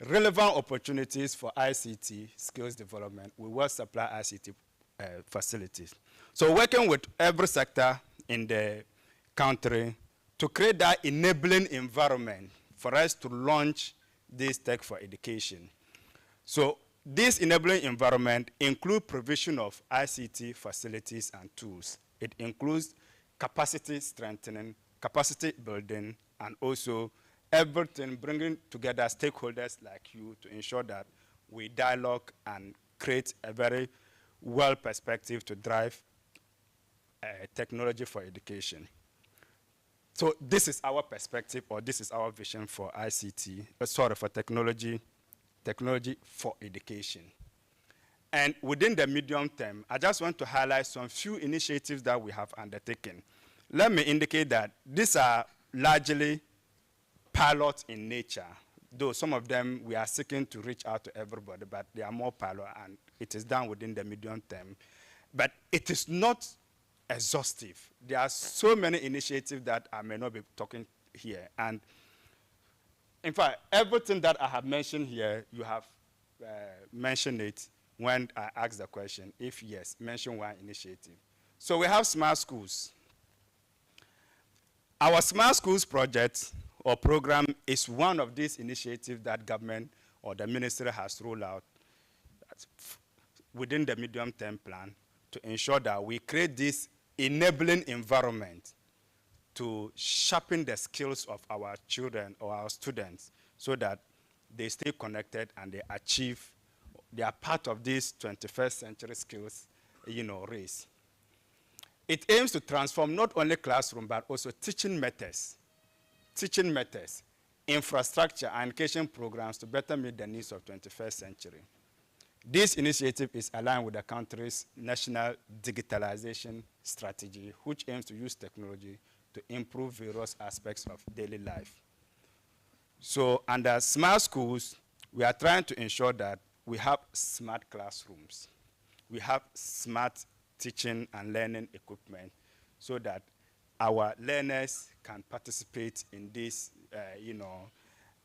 relevant opportunities for ICT skills development with well-supplied ICT facilities. So working with every sector in the country to create that enabling environment for us to launch this tech for education. So this enabling environment includes provision of ICT facilities and tools. It includes capacity strengthening, capacity building, and also everything bringing together stakeholders like you to ensure that we dialogue and create a very well perspective to drive technology for education. So this is our perspective, or this is our vision for ICT, for technology for education. And within the medium term, I just want to highlight some few initiatives that we have undertaken. Let me indicate that these are largely pilot in nature, though some of them we are seeking to reach out to everybody, but they are more pilot, and it is done within the medium term. But it is not exhaustive. There are so many initiatives that I may not be talking here. And in fact, everything that I have mentioned here, you have mentioned it when I asked the question. If yes, mention one initiative. So we have smart schools. Our smart schools project or program is one of these initiatives that government or the ministry has rolled out within the medium-term plan to ensure that we create this enabling environment to sharpen the skills of our children or our students so that they stay connected and they achieve, they are part of this 21st century skills, race. It aims to transform not only classroom, but also teaching methods, infrastructure, and education programs to better meet the needs of 21st century. This initiative is aligned with the country's national digitalization strategy, which aims to use technology to improve various aspects of daily life. So under smart schools, we are trying to ensure that we have smart classrooms. We have smart teaching and learning equipment so that our learners can participate in this,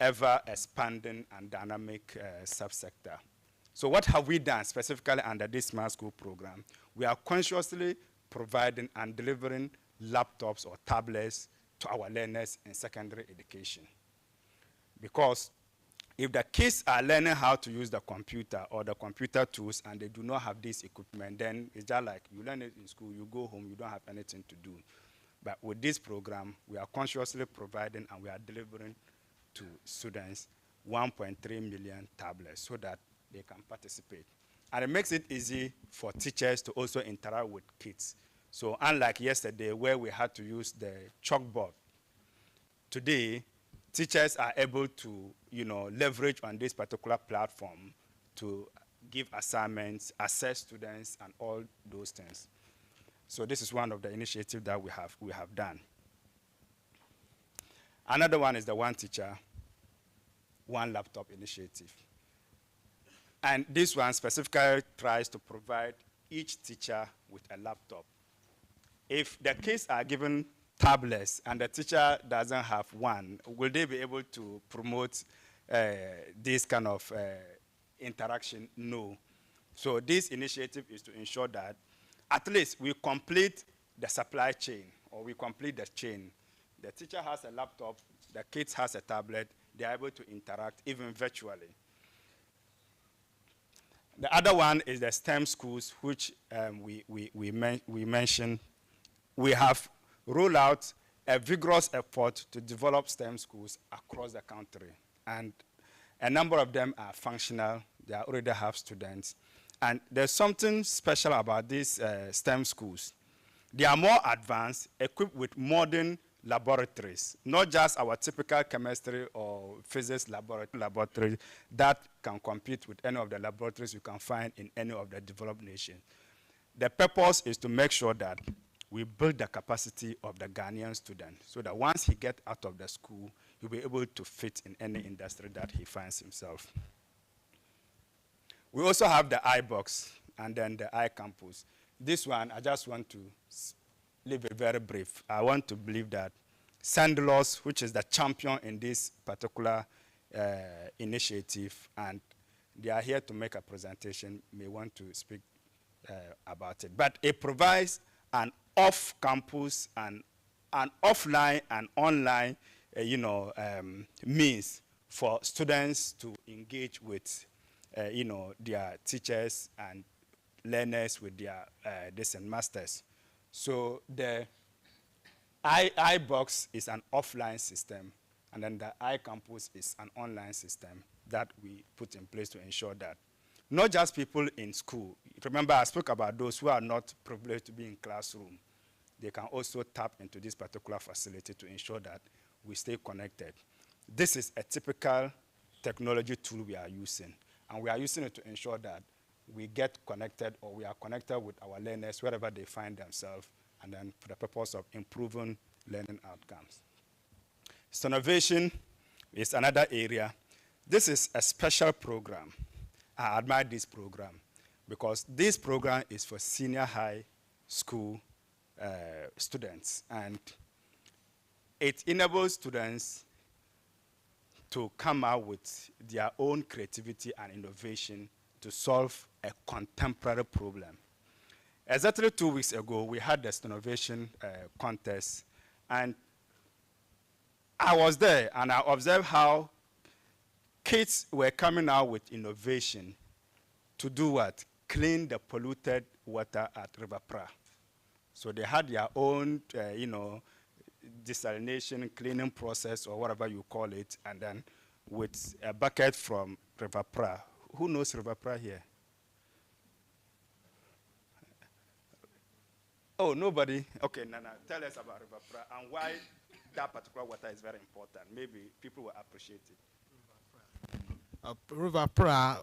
ever expanding and dynamic subsector. So what have we done specifically under this smart school program? We are consciously providing and delivering laptops or tablets to our learners in secondary education. Because if the kids are learning how to use the computer or the computer tools and they do not have this equipment, then it's just like you learn it in school, you go home, you don't have anything to do. But with this program, we are consciously providing and we are delivering to students 1.3 million tablets so that they can participate. And it makes it easy for teachers to also interact with kids. So unlike yesterday where we had to use the chalkboard, today teachers are able to leverage on this particular platform to give assignments, assess students, and all those things. So this is one of the initiatives that we have done. Another one is the One Teacher, One Laptop initiative. And this one specifically tries to provide each teacher with a laptop. If the kids are given tablets and the teacher doesn't have one, will they be able to promote this kind of interaction? No. So this initiative is to ensure that at least we complete the supply chain, or we complete the chain. The teacher has a laptop, the kids has a tablet, they're able to interact even virtually. The other one is the STEM schools, which we mentioned. We have rolled out a vigorous effort to develop STEM schools across the country. And a number of them are functional. They already have students. And there's something special about these STEM schools. They are more advanced, equipped with modern laboratories, not just our typical chemistry or physics laboratory that can compete with any of the laboratories you can find in any of the developed nations. The purpose is to make sure that we build the capacity of the Ghanaian student so that once he gets out of the school, he'll be able to fit in any industry that he finds himself. We also have the iBox and then the iCampus. This one, I just want to leave it very brief. I want to believe that Sandelos, which is the champion in this particular initiative, and they are here to make a presentation, may want to speak about it. But it provides an off-campus and an offline and online means for students to engage with their teachers and learners with their distant masters. So the iBox is an offline system, and then the iCampus is an online system that we put in place to ensure that not just people in school. Remember, I spoke about those who are not privileged to be in classroom. They can also tap into this particular facility to ensure that we stay connected. This is a typical technology tool we are using, and we are using it to ensure that we get connected, or we are connected with our learners wherever they find themselves, and then for the purpose of improving learning outcomes. Innovation is another area. This is a special program. I admire this program because this program is for senior high school students, and it enables students to come out with their own creativity and innovation to solve a contemporary problem. Exactly 2 weeks ago, we had the innovation contest, and I was there, and I observed how kids were coming out with innovation to do what? Clean the polluted water at River Pra. So they had their own, desalination cleaning process, or whatever you call it, and then with a bucket from River Pra. Who knows River Pra here? Oh, nobody? Okay, Nana, tell us about River Pra and why that particular water is very important. Maybe people will appreciate it. River Pra,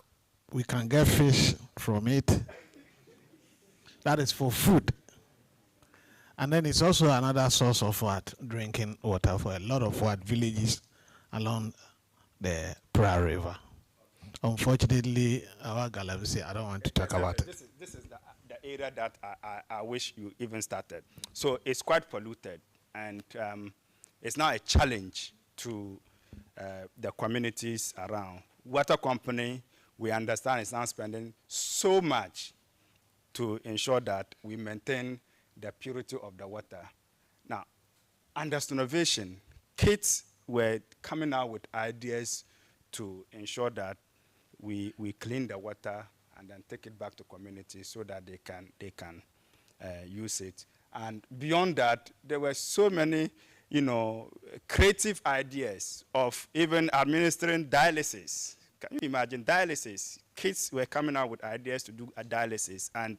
we can get fish from it. That is for food. And then it's also another source of drinking water for a lot of villages along the Pra River. Unfortunately, our Galamsey, I don't want to talk about it. This is the area that I wish you even started. So it's quite polluted, and it's now a challenge to the communities around. Water company, we understand, is now spending so much to ensure that we maintain the purity of the water. Now, under innovation, kids were coming out with ideas to ensure that we clean the water and then take it back to community so that they can use it. And beyond that, there were so many, creative ideas of even administering dialysis. Can you imagine dialysis? Kids were coming out with ideas to do a dialysis, and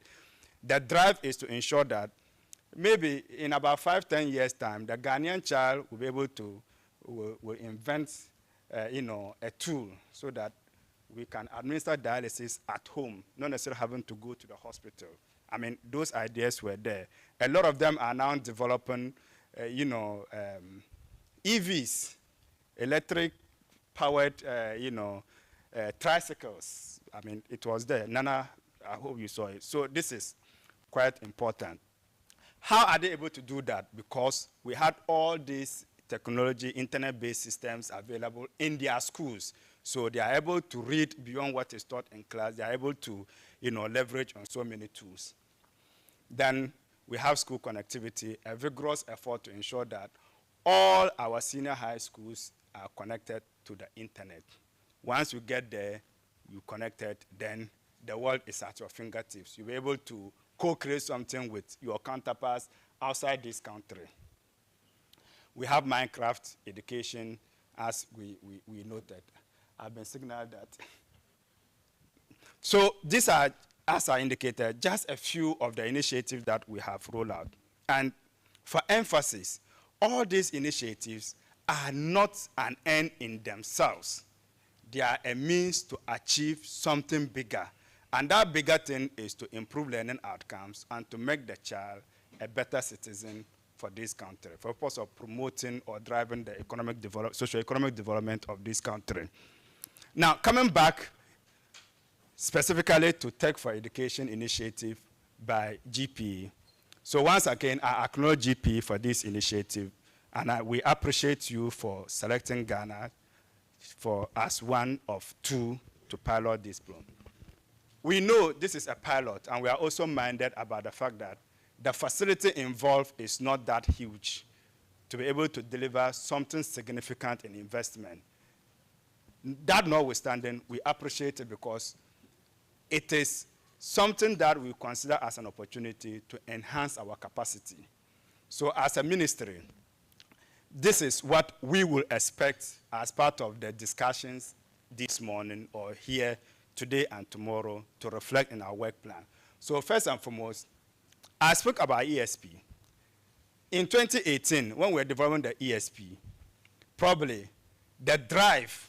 the drive is to ensure that maybe in about 5-10 years' time, the Ghanaian child will be able to will invent, a tool so that we can administer dialysis at home, not necessarily having to go to the hospital. I mean, those ideas were there. A lot of them are now developing, EVs, electric-powered, tricycles. I mean, it was there. Nana, I hope you saw it. So this is quite important. How are they able to do that? Because we had all these technology, internet-based systems available in their schools. So they are able to read beyond what is taught in class. They are able to, leverage on so many tools. Then we have school connectivity, a vigorous effort to ensure that all our senior high schools are connected to the internet. Once you get there, you connected, then the world is at your fingertips. You'll be able to co-create something with your counterparts outside this country. We have Minecraft education, as we noted. I've been signaled that. So these are, as I indicated, just a few of the initiatives that we have rolled out. And for emphasis, all these initiatives are not an end in themselves. They are a means to achieve something bigger. And that bigger thing is to improve learning outcomes and to make the child a better citizen for this country, for the purpose of promoting or driving the socio-economic development of this country. Now, coming back specifically to Tech4Education initiative by GPE. So once again, I acknowledge GPE for this initiative, and we appreciate you for selecting Ghana as one of two to pilot this program. We know this is a pilot, and we are also minded about the fact that the facility involved is not that huge to be able to deliver something significant in investment. That notwithstanding, we appreciate it because it is something that we consider as an opportunity to enhance our capacity. So as a ministry, this is what we will expect as part of the discussions this morning or here today and tomorrow to reflect in our work plan. So first and foremost, I spoke about ESP. In 2018, when we were developing the ESP, probably the drive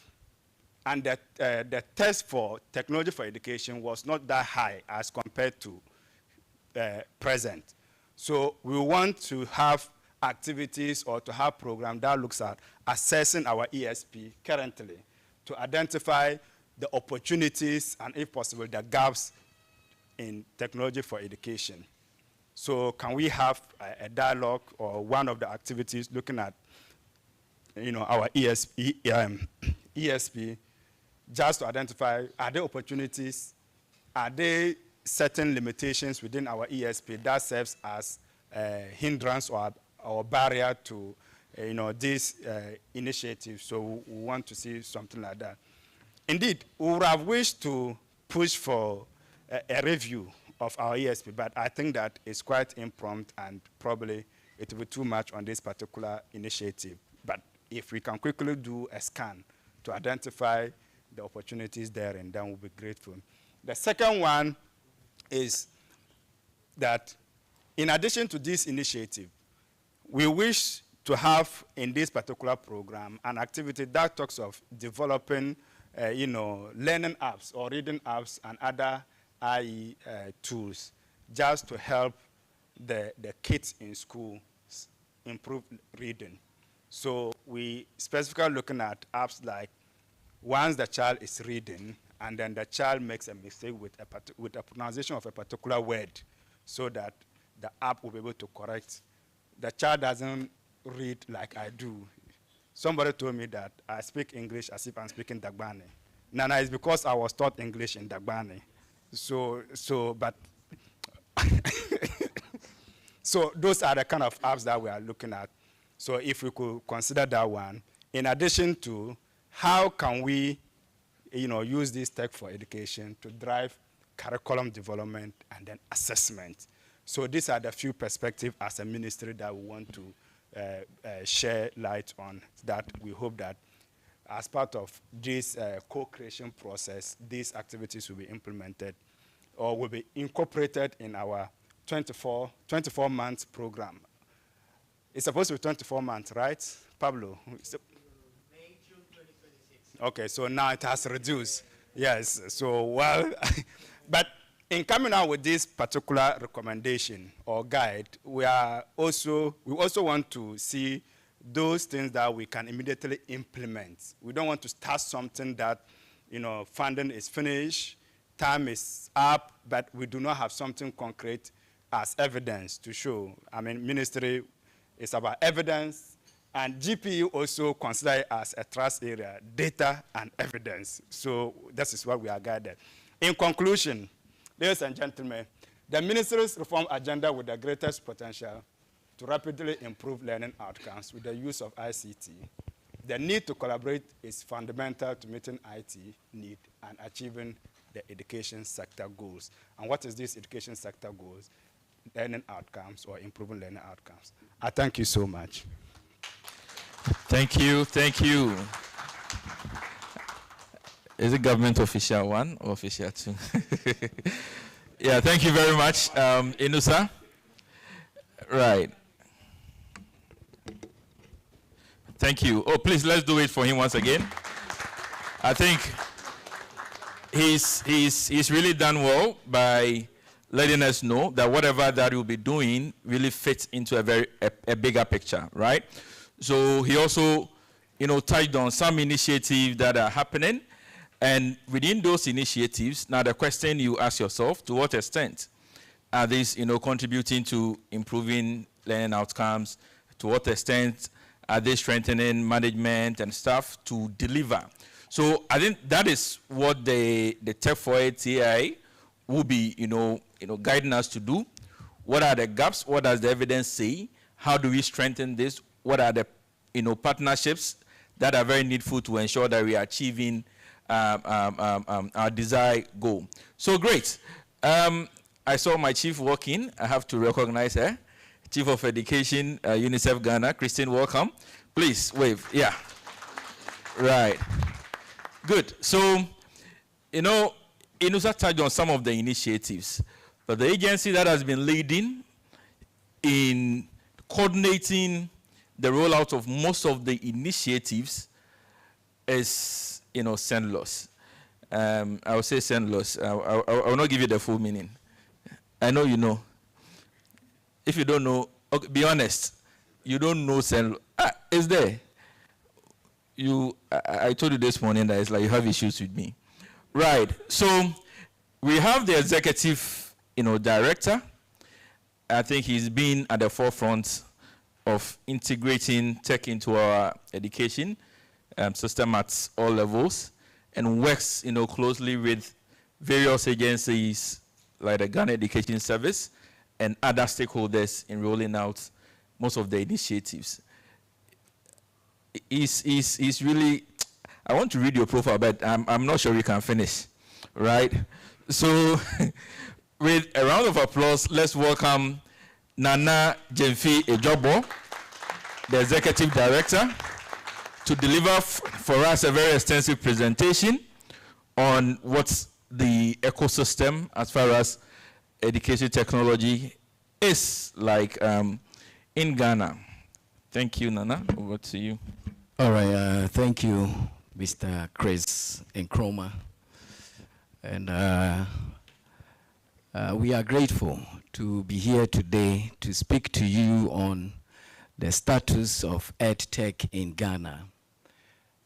and the test for technology for education was not that high as compared to present. So we want to have activities or to have programs that looks at assessing our ESP currently to identify the opportunities and, if possible, the gaps in technology for education. So can we have a dialogue or one of the activities looking at our ESP just to identify, are there opportunities, are there certain limitations within our ESP that serves as a hindrance or barrier to this initiative. So we want to see something like that. Indeed, we would have wished to push for a review of our ESP, but I think that it's quite impromptu and probably it will be too much on this particular initiative. But if we can quickly do a scan to identify the opportunities there, and then we'll be grateful. The second one is that in addition to this initiative, we wish to have in this particular program an activity that talks of developing learning apps or reading apps and other IE tools just to help the kids in school improve reading. So we specifically looking at apps like once the child is reading and then the child makes a mistake with a pronunciation of a particular word so that the app will be able to correct. The child doesn't read like I do. Somebody told me that I speak English as if I'm speaking Dagbani. Nana, it's because I was taught English in Dagbani. So those are the kind of apps that we are looking at. So if we could consider that one, in addition to how can we, use this Tech4Education to drive curriculum development and then assessment. So these are the few perspectives as a ministry that we want to share light on, that we hope that as part of this co-creation process, these activities will be implemented or will be incorporated in our 24 months program. It's supposed to be 24 months, right, Pablo? May, June 2026. Okay, so now it has reduced. Yes, so well, but in coming out with this particular recommendation or guide, we also want to see those things that we can immediately implement. We don't want to start something that, funding is finished, time is up, but we do not have something concrete as evidence to show. I mean, ministry is about evidence, And GPU also consider it as a trust area, data and evidence. So this is what we are guided. In conclusion, ladies and gentlemen, the Ministry's reform agenda with the greatest potential to rapidly improve learning outcomes with the use of ICT. The need to collaborate is fundamental to meeting IT need and achieving the education sector goals. And what is this education sector goals? Learning outcomes or improving learning outcomes. I thank you so much. Thank you, thank you. Is it government official 1 or official 2? Yeah, thank you very much, Inusa. Right. Thank you. Oh, please, let's do it for him once again. I think he's really done well by letting us know that whatever that you'll be doing really fits into a bigger picture, right? So he also, touched on some initiatives that are happening, and within those initiatives, now the question you ask yourself, to what extent are these, contributing to improving learning outcomes? To what extent are they strengthening management and staff to deliver? So I think that is what the Tech4Ed TI will be, guiding us to do. What are the gaps? What does the evidence say? How do we strengthen this? What are the, partnerships that are very needful to ensure that we are achieving our desired goal? So great. I saw my chief walking. I have to recognize her. Chief of Education, UNICEF Ghana. Christine, welcome. Please wave. Yeah. Right. Good. So, Inusa touched on some of the initiatives, but the agency that has been leading in coordinating the rollout of most of the initiatives is, SENLOS. I will say SENLOS. I will not give you the full meaning. I know you know. If you don't know, okay, be honest. You don't know SENLOS. It's there. I told you this morning that it's like you have issues with me. Right. So we have the executive, director. I think he's been at the forefront of integrating tech into our education system at all levels, and works, closely with various agencies like the Ghana Education Service and other stakeholders in rolling out most of the initiatives. He's really, I want to read your profile, but I'm not sure we can finish, right? So with a round of applause, let's welcome Nana Jemfi Ejobo, the Executive Director, to deliver for us a very extensive presentation on what's the ecosystem as far as education technology is like in Ghana. Thank you, Nana. Over to you. All right. Thank you, Mr. Chris Nkrumah. And we are grateful to be here today to speak to you on the status of EdTech in Ghana.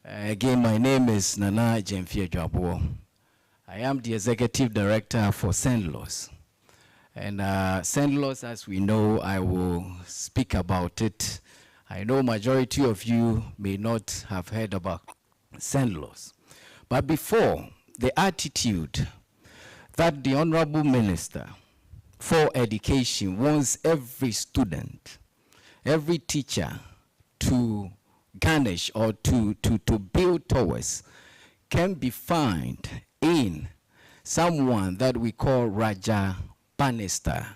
Again, my name is Nana Jemfi Ejobo. I am the Executive Director for SENLOS. And SENLOS, as we know, I will speak about it. I know majority of you may not have heard about SENLOS. But before, the attitude that the Honorable Minister for Education wants every student, every teacher to garnish or to build towards can be found in someone that we call Raja Bannister.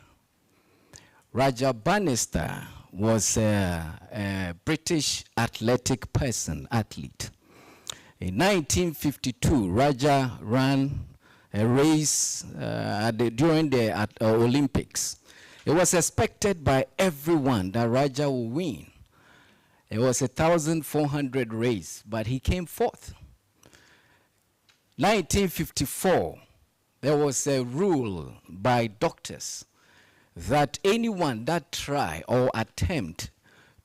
Raja Bannister was a British athlete. In 1952, Raja ran a race during the Olympics. It was expected by everyone that Raja would win. It was a 1,400 race, but he came fourth. 1954, there was a rule by doctors that anyone that try or attempt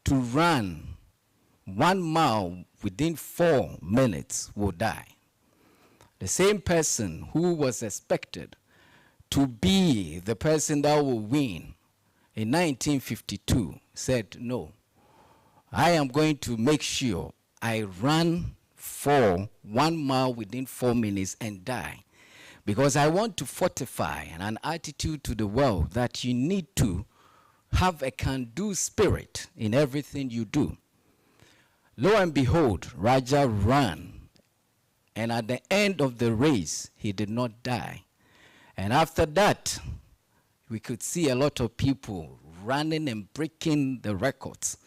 to run 1 mile within 4 minutes will die. The same person who was expected to be the person that will win in 1952 said, no, I am going to make sure I run for 1 mile within 4 minutes and die. Because I want to fortify an attitude to the world that you need to have a can-do spirit in everything you do. Lo and behold, Raja ran. And at the end of the race, he did not die. And after that, we could see a lot of people running and breaking the records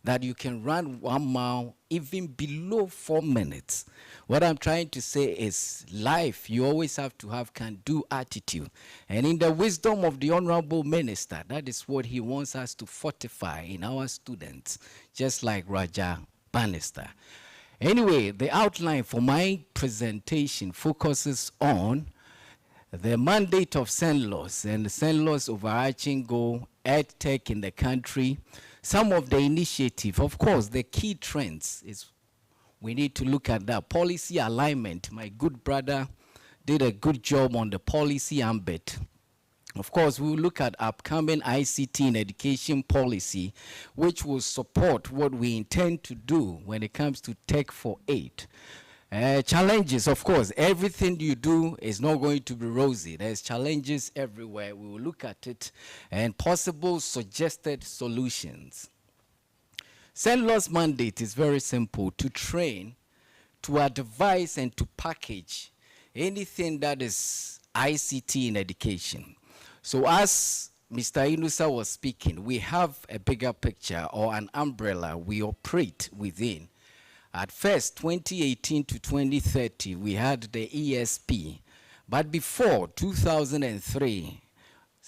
that you can run 1 mile even below 4 minutes. What I'm trying to say is life, you always have to have can-do attitude. And in the wisdom of the Honorable Minister, that is what he wants us to fortify in our students, just like Raja Bannister. Anyway, the outline for my presentation focuses on the mandate of SENLOS and the SENLOS overarching goal, EdTech in the country, some of the initiative. Of course, the key trends is we need to look at that. Policy alignment. My good brother did a good job on the policy ambit. Of course, we will look at upcoming ICT in education policy, which will support what we intend to do when it comes to Tech4Ed. Challenges, of course, everything you do is not going to be rosy. There's challenges everywhere. We will look at it and possible suggested solutions. SENLOS mandate is very simple: to train, to advise, and to package anything that is ICT in education. So as Mr. Inusa was speaking, we have a bigger picture or an umbrella we operate within. At first, 2018 to 2030, we had the ESP. But before 2003,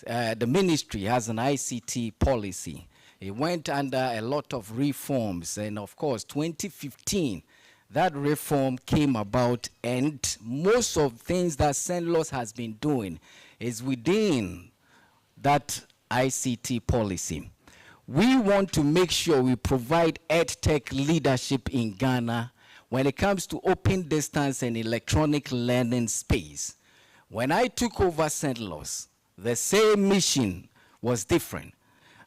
the ministry has an ICT policy. It went under a lot of reforms. And of course, 2015, that reform came about, and most of things that SENLOS has been doing is within that ICT policy. We want to make sure we provide EdTech leadership in Ghana when it comes to open distance and electronic learning space. When I took over SENLOS, the same mission was different.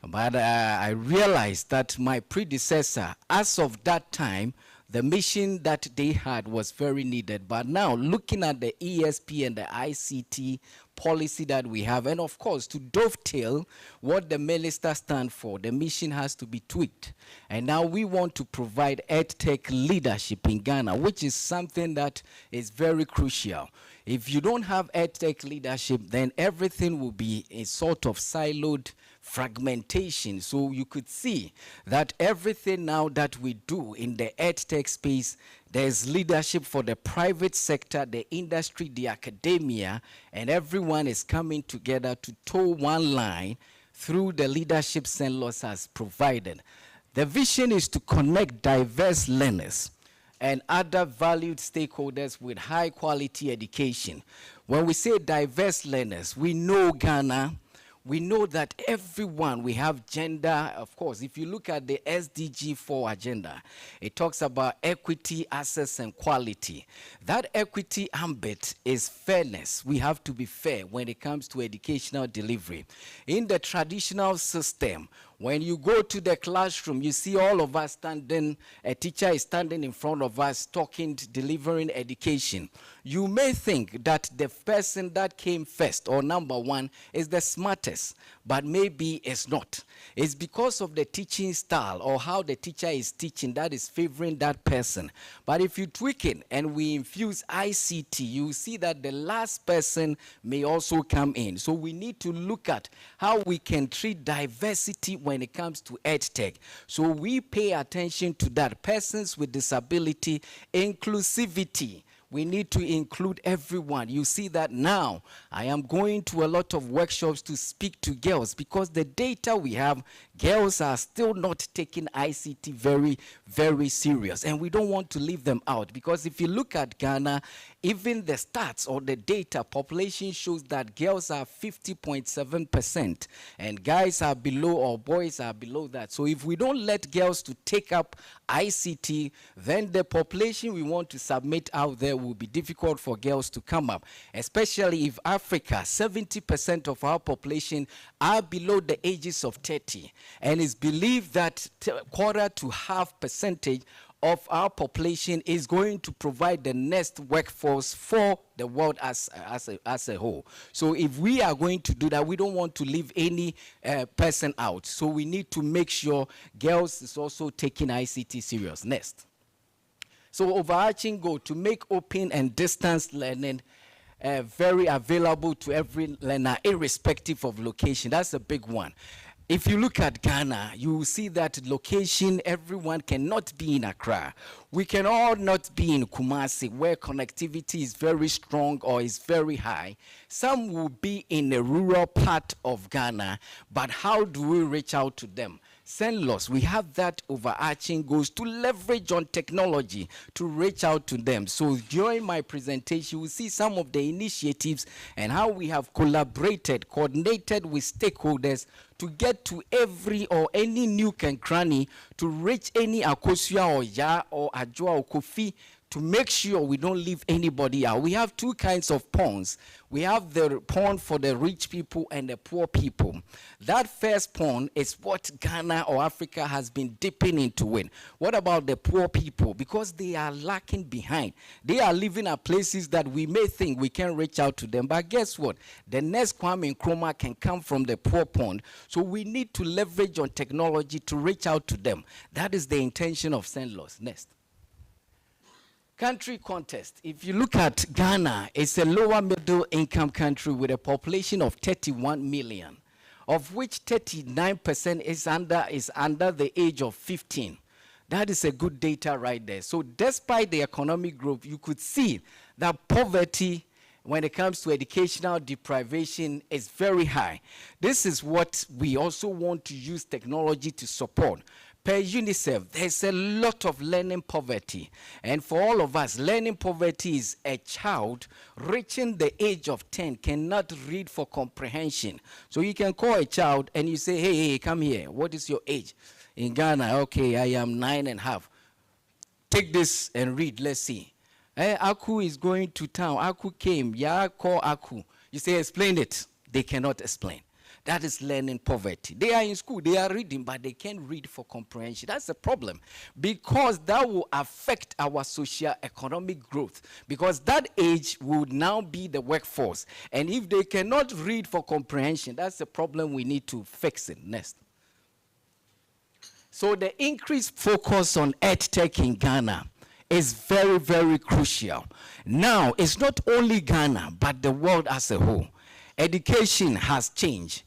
But I realized that my predecessor, as of that time, the mission that they had was very needed. But now, looking at the ESP and the ICT policy that we have, and of course, to dovetail what the minister stands for, the mission has to be tweaked. And now we want to provide EdTech leadership in Ghana, which is something that is very crucial. If you don't have EdTech leadership, then everything will be a sort of siloed fragmentation. So you could see that everything now that we do in the EdTech space, there's leadership for the private sector, the industry, the academia, and everyone is coming together to toe one line through the leadership SENLOS has provided. The vision is to connect diverse learners and other valued stakeholders with high quality education. When we say diverse learners, we know Ghana. We know that everyone, we have gender, of course. If you look at the SDG 4 agenda, it talks about equity, access, and quality. That equity ambit is fairness. We have to be fair when it comes to educational delivery. In the traditional system, when you go to the classroom, you see all of us standing, a teacher is standing in front of us talking, delivering education. You may think that the person that came first or number one is the smartest, but maybe it's not. It's because of the teaching style or how the teacher is teaching that is favoring that person. But if you tweak it and we infuse ICT, you see that the last person may also come in. So we need to look at how we can treat diversity when it comes to EdTech. So we pay attention to that. Persons with disability, inclusivity. We need to include everyone. You see that now. I am going to a lot of workshops to speak to girls because the data we have, girls are still not taking ICT very, very serious. And we don't want to leave them out because if you look at Ghana, even the stats or the data, population shows that girls are 50.7% and guys are below or boys are below that. So if we don't let girls to take up ICT, then the population we want to submit out there will be difficult for girls to come up, especially if Africa, 70% of our population are below the ages of 30. And it's believed that quarter to half percentage of our population is going to provide the next workforce for the world as a whole. So if we are going to do that, we don't want to leave any person out. So we need to make sure girls is also taking ICT serious. Next. So overarching goal to make open and distance learning very available to every learner, irrespective of location. That's a big one. If you look at Ghana, you will see that location, everyone cannot be in Accra. We can all not be in Kumasi, where connectivity is very strong or is very high. Some will be in the rural part of Ghana, but how do we reach out to them? Senlos, we have that overarching goals to leverage on technology to reach out to them. So during my presentation, you will see some of the initiatives and how we have collaborated, coordinated with stakeholders to get to every or any nook and cranny to reach any Akosua or Ya or Ajua or Kofi to make sure we don't leave anybody out. We have two kinds of ponds. We have the pond for the rich people and the poor people. That first pond is what Ghana or Africa has been dipping into it. What about the poor people? Because they are lacking behind. They are living at places that we may think we can reach out to them. But guess what? The next Kwame Nkrumah can come from the poor pond. So we need to leverage on technology to reach out to them. That is the intention of Senlos. Next. Country context. If you look at Ghana, it's a lower middle income country with a population of 31 million, of which 39% is under the age of 15. That is a good data right there. So despite the economic growth, you could see that poverty when it comes to educational deprivation is very high. This is what we also want to use technology to support. Per UNICEF, there's a lot of learning poverty. And for all of us, learning poverty is a child reaching the age of 10 cannot read for comprehension. So you can call a child and you say, hey, come here. What is your age? In Ghana, okay, I am 9.5. Take this and read, let's see. Aku is going to town. Aku came. Yeah, call Aku. You say, explain it. They cannot explain. That is learning poverty. They are in school, they are reading, but they can't read for comprehension. That's a problem because that will affect our socio-economic growth because that age will now be the workforce. And if they cannot read for comprehension, that's a problem we need to fix it. Next. So the increased focus on EdTech in Ghana is very, very crucial. Now, it's not only Ghana, but the world as a whole. Education has changed.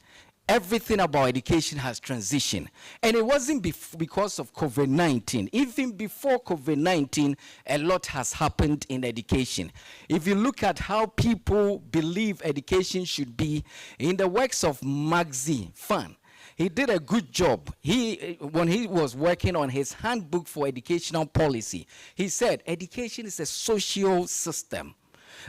Everything about education has transitioned. And it wasn't because of COVID-19. Even before COVID-19, a lot has happened in education. If you look at how people believe education should be, in the works of Magzi Fan, he did a good job. When he was working on his handbook for educational policy, he said education is a social system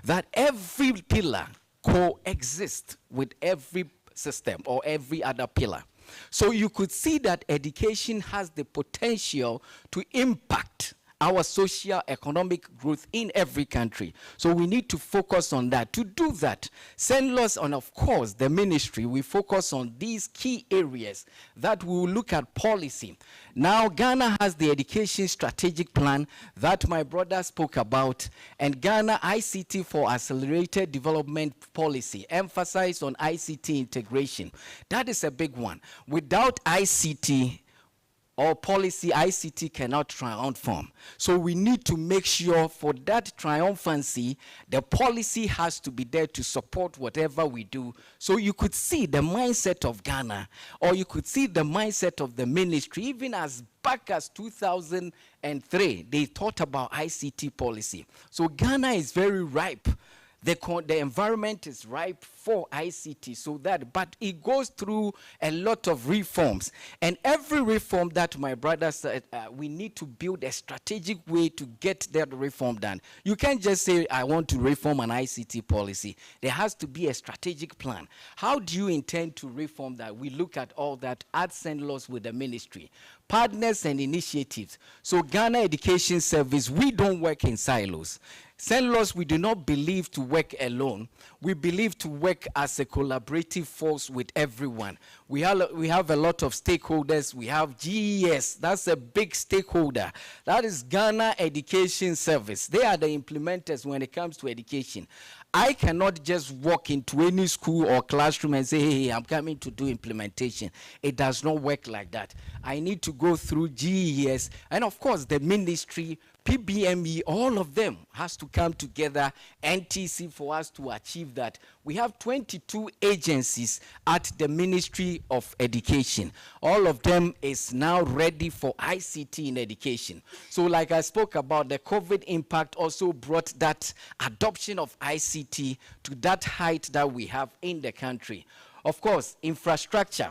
that every pillar coexist with every system or every other pillar. So you could see that education has the potential to impact our socio-economic growth in every country. So we need to focus on that. To do that, Senlos and of course the ministry, we focus on these key areas that we will look at policy. Now Ghana has the education strategic plan that my brother spoke about, and Ghana ICT for Accelerated Development Policy, emphasize on ICT integration. That is a big one. Without ICT, or policy, ICT cannot triumph. So we need to make sure for that triumphancy, the policy has to be there to support whatever we do. So you could see the mindset of Ghana, or you could see the mindset of the ministry, even as back as 2003, they thought about ICT policy. So Ghana is very ripe. The environment is ripe for ICT, so that, but it goes through a lot of reforms. And every reform that my brother said, we need to build a strategic way to get that reform done. You can't just say, I want to reform an ICT policy. There has to be a strategic plan. How do you intend to reform that? We look at all that, add Senlos with the ministry. partners and initiatives. So Ghana Education Service, we don't work in silos. Senlos, we do not believe to work alone. We believe to work as a collaborative force with everyone. We have a lot of stakeholders. We have GES, that's a big stakeholder. That is Ghana Education Service. They are the implementers when it comes to education. I cannot just walk into any school or classroom and say, hey, I'm coming to do implementation. It does not work like that. I need to go through GES, and of course the ministry, PBME, all of them has to come together, NTC, for us to achieve that. We have 22 agencies at the Ministry of Education. All of them is now ready for ICT in education. So like I spoke about, the COVID impact also brought that adoption of ICT to that height that we have in the country. Of course, infrastructure.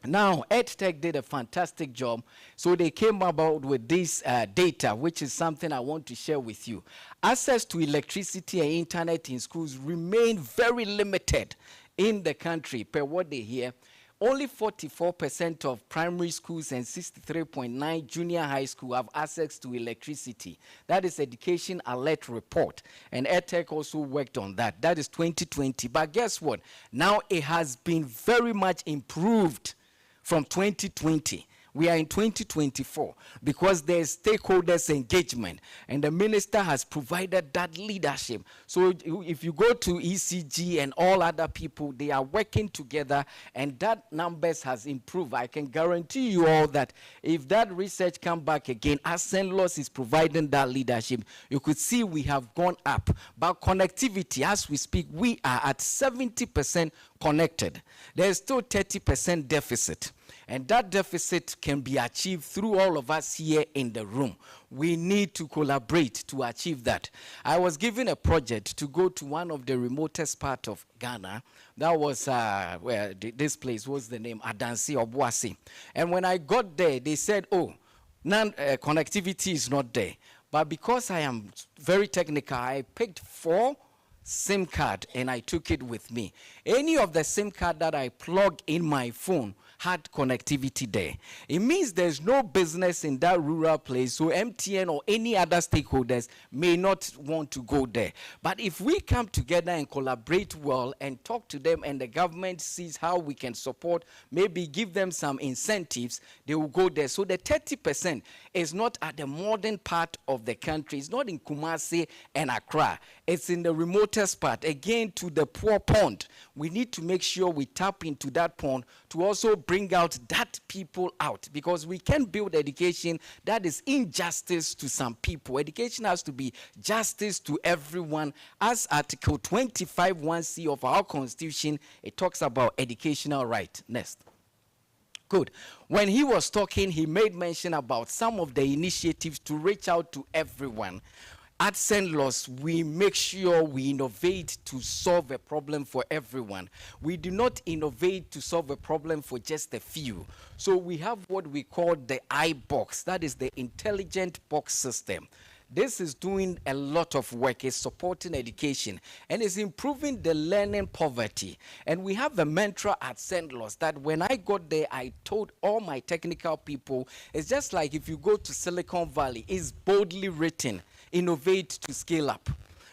Now, EdTech did a fantastic job, so they came about with this data, which is something I want to share with you. Access to electricity and internet in schools remain very limited in the country, per what they hear. Only 44% of primary schools and 63.9% junior high school have access to electricity. That is Education Alert Report, and EdTech also worked on that. That is 2020, but guess what? Now it has been very much improved from 2020. We are in 2024 because there's stakeholders engagement, and the minister has provided that leadership. So if you go to ECG and all other people, they are working together, and that numbers has improved. I can guarantee you all that if that research come back again, as Senlos is providing that leadership, you could see we have gone up. But connectivity, as we speak, we are at 70% connected. There's still 30% deficit. And that deficit can be achieved through all of us here in the room. We need to collaborate to achieve that. I was given a project to go to one of the remotest part of Ghana. That was where this place was the name, Adansi Obuasi. And when I got there, they said, oh, connectivity is not there. But because I am very technical, I picked 4 SIM card and I took it with me. Any of the SIM card that I plug in my phone had connectivity there. It means there's no business in that rural place, so MTN or any other stakeholders may not want to go there. But if we come together and collaborate well and talk to them, and the government sees how we can support, maybe give them some incentives, they will go there. So the 30% is not at the modern part of the country. It's not in Kumasi and Accra. It's in the remotest part, again, to the poor pond. We need to make sure we tap into that pond to also bring out that people out, because we can build education that is injustice to some people. Education has to be justice to everyone. As Article 25(1)(c) of our Constitution, it talks about educational right. Next. Good. When he was talking, he made mention about some of the initiatives to reach out to everyone. At Senlos, we make sure we innovate to solve a problem for everyone. We do not innovate to solve a problem for just a few. So we have what we call the iBox, that is the intelligent box system. This is doing a lot of work. It's supporting education and is improving the learning poverty. And we have a mantra at Senlos that when I got there, I told all my technical people, it's just like if you go to Silicon Valley, it's boldly written, innovate to scale up.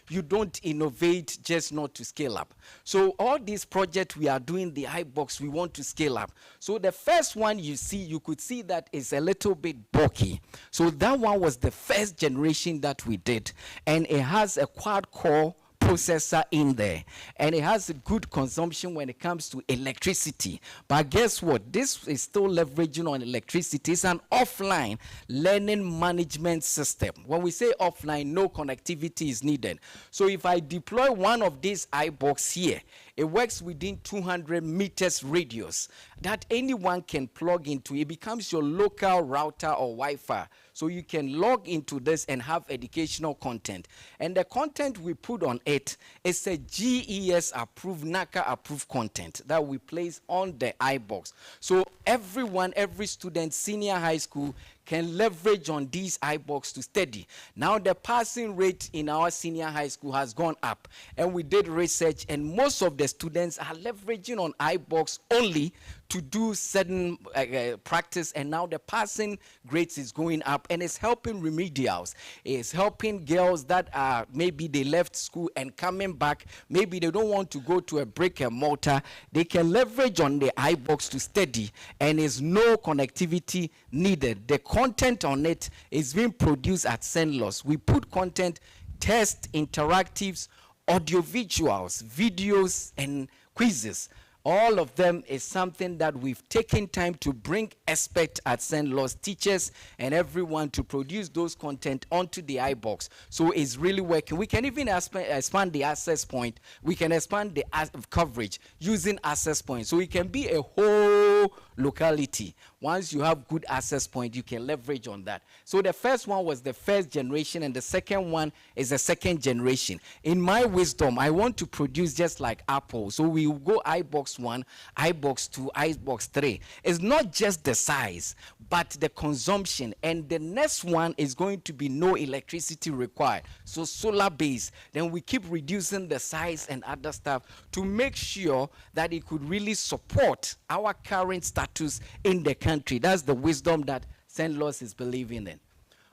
You don't innovate just not to scale up. So all these projects we are doing, the iBox, we want to scale up. So the first one you see, you could see that is a little bit bulky. So that one was the first generation that we did. And it has a quad-core processor in there, and it has a good consumption when it comes to electricity. But guess what? This is still leveraging on electricity. It's an offline learning management system. When we say offline, no connectivity is needed. So if I deploy one of these iBox here, it works within 200 meters radius that anyone can plug into. It becomes your local router or Wi-Fi. So you can log into this and have educational content. And the content we put on it is a GES approved, NACA approved content that we place on the iBox. So everyone, every student, senior high school, can leverage on these iBox to study. Now the passing rate in our senior high school has gone up, and we did research, and most of the students are leveraging on iBox only to do certain practice, and now the passing grades is going up, and it's helping remedials. It's helping girls that are maybe they left school and coming back. Maybe they don't want to go to a brick and mortar. They can leverage on the iBox to study, and there's no connectivity needed. The content on it is being produced at Senlos. We put content, tests, interactives, audiovisuals, videos, and quizzes. All of them is something that we've taken time to bring experts at St. Louis, teachers and everyone to produce those content onto the iBox. So it's really working. We can even expand the access point. We can expand the coverage using access points. So it can be a whole locality. Once you have good access point, you can leverage on that. So the first one was the first generation, and the second one is the second generation. In my wisdom, I want to produce just like Apple. So we will go iBox 1, iBox 2, iBox 3. It's not just the size, but the consumption. And the next one is going to be no electricity required. So solar based. Then we keep reducing the size and other stuff to make sure that it could really support our current status in the country. That's the wisdom that St. Louis is believing in.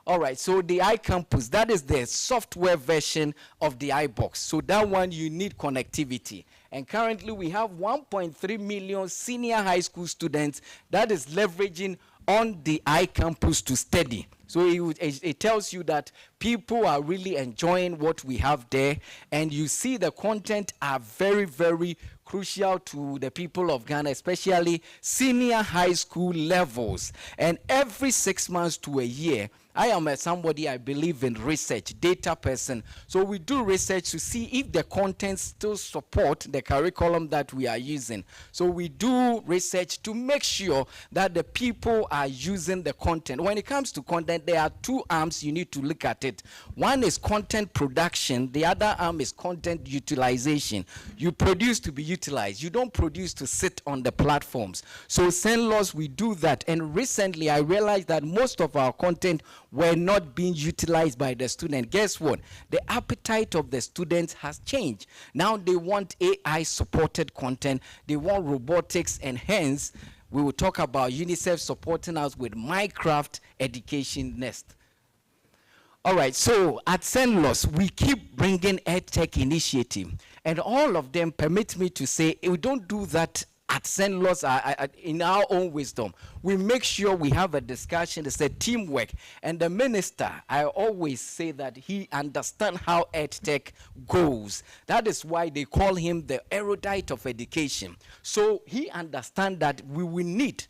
All right, so the iCampus, that is the software version of the iBox. So that one, you need connectivity. And currently, we have 1.3 million senior high school students that is leveraging on the iCampus to study. So it tells you that people are really enjoying what we have there, and you see the content are very, very crucial to the people of Ghana, especially senior high school levels. And every 6 months to a year, I am somebody, I believe in research, data person. So we do research to see if the content still support the curriculum that we are using. So we do research to make sure that the people are using the content. When it comes to content, there are two arms you need to look at it. One is content production. The other arm is content utilization. You produce to be utilized. You don't produce to sit on the platforms. So St. Louis, we do that. And recently, I realized that most of our content were not being utilized by the student. Guess what? The appetite of the students has changed. Now they want AI-supported content. They want robotics, and hence, we will talk about UNICEF supporting us with Minecraft Education Nest. All right, so at St. Louis, we keep bringing EdTech initiative, and all of them permit me to say we don't do that at St. Louis in our own wisdom. We make sure we have a discussion. It's a teamwork. And the minister, I always say that he understands how EdTech goes. That is why they call him the erudite of education. So he understands that we will need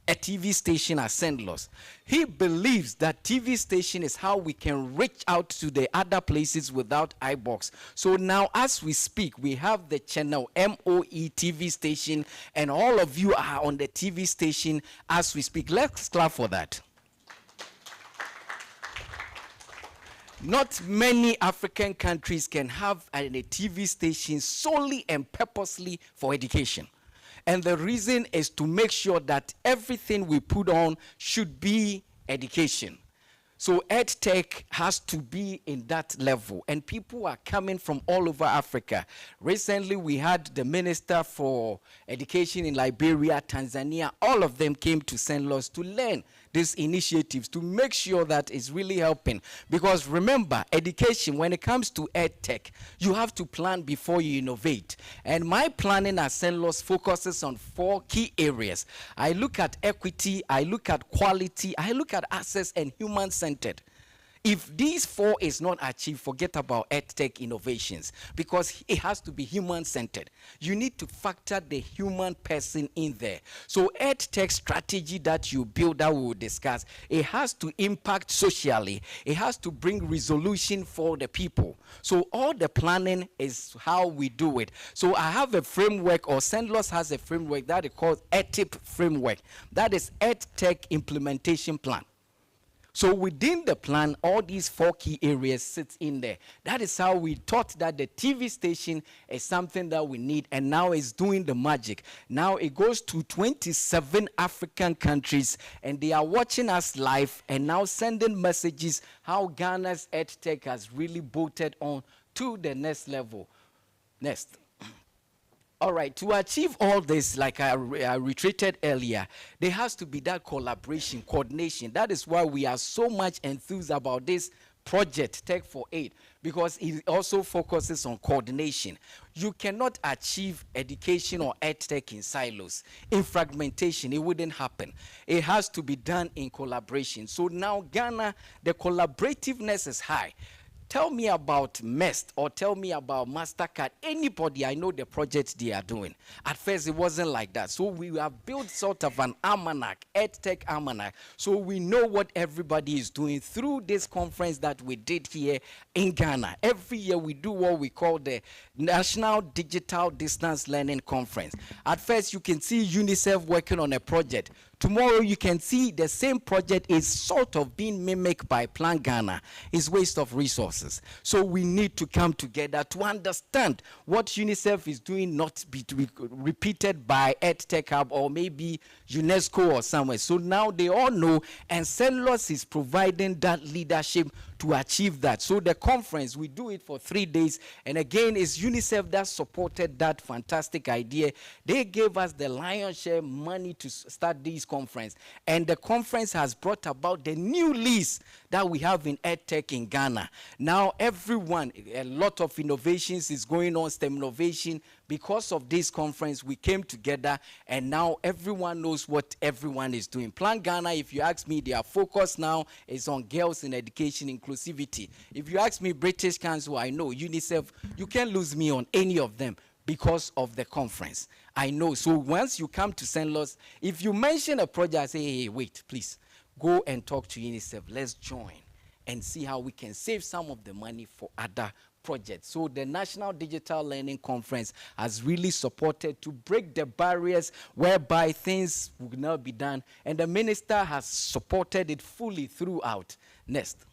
a TV station at St. Louis. He believes that TV station is how we can reach out to the other places without iBox. So now as we speak, we have the channel MOE TV station, and all of you are on the TV station as we speak. Let's clap for that. Not many African countries can have a TV station solely and purposely for education. And the reason is to make sure that everything we put on should be education. So EdTech has to be in that level, and people are coming from all over Africa. Recently, we had the Minister for Education in Liberia, Tanzania. All of them came to St. Louis to learn these initiatives, to make sure that it's really helping. Because remember, education, when it comes to EdTech, you have to plan before you innovate. And my planning at St. Louis focuses on 4 key areas. I look at equity, I look at quality, I look at access, and human-centered. If these 4 is not achieved, forget about EdTech innovations, because it has to be human-centered. You need to factor the human person in there. So EdTech strategy that you build, that we will discuss, it has to impact socially. It has to bring resolution for the people. So all the planning is how we do it. So I have a framework, or St. Louis has a framework that is called EdTech framework. That is EdTech implementation plan. So within the plan, all these 4 key areas sit in there. That is how we thought that the TV station is something that we need, and now it's doing the magic. Now it goes to 27 African countries, and they are watching us live and now sending messages how Ghana's EdTech has really bolted on to the next level. Next. All right, to achieve all this, like I reiterated earlier, there has to be that collaboration, coordination. That is why we are so much enthused about this project, Tech4Ed, because it also focuses on coordination. You cannot achieve education or EdTech in silos. In fragmentation, it wouldn't happen. It has to be done in collaboration. So now Ghana, the collaborativeness is high. Tell me about MEST or tell me about MasterCard. Anybody, I know the projects they are doing. At first, it wasn't like that. So we have built sort of an almanac, EdTech almanac. So we know what everybody is doing through this conference that we did here in Ghana. Every year we do what we call the National Digital Distance Learning Conference. At first, you can see UNICEF working on a project. Tomorrow you can see the same project is sort of being mimicked by Plan Ghana. It's waste of resources. So we need to come together to understand what UNICEF is doing, not be to be repeated by EdTech Hub or maybe UNESCO or somewhere. So now they all know, and CENLOS is providing that leadership to achieve that. So the conference, we do it for 3 days. And again, it's UNICEF that supported that fantastic idea. They gave us the lion's share money to start this conference. And the conference has brought about the new lease that we have in EdTech in Ghana. Now, everyone, a lot of innovations is going on, STEM innovation. Because of this conference, we came together, and now everyone knows what everyone is doing. Plan Ghana, if you ask me, their focus now is on girls in education inclusivity. If you ask me, British Council, I know, UNICEF, you can't lose me on any of them because of the conference. I know. So once you come to CENLOS, if you mention a project, I say, hey, wait, please, go and talk to UNICEF. Let's join and see how we can save some of the money for other project. So the National Digital Learning Conference has really supported to break the barriers whereby things would not be done, and the minister has supported it fully throughout. Next.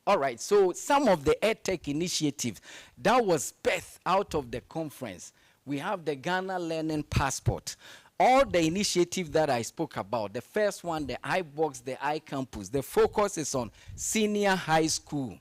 All right, so some of the EdTech initiatives that was birthed out of the conference. We have the Ghana Learning Passport. All the initiatives that I spoke about, the first one, the iBox, the iCampus, the focus is on senior high school.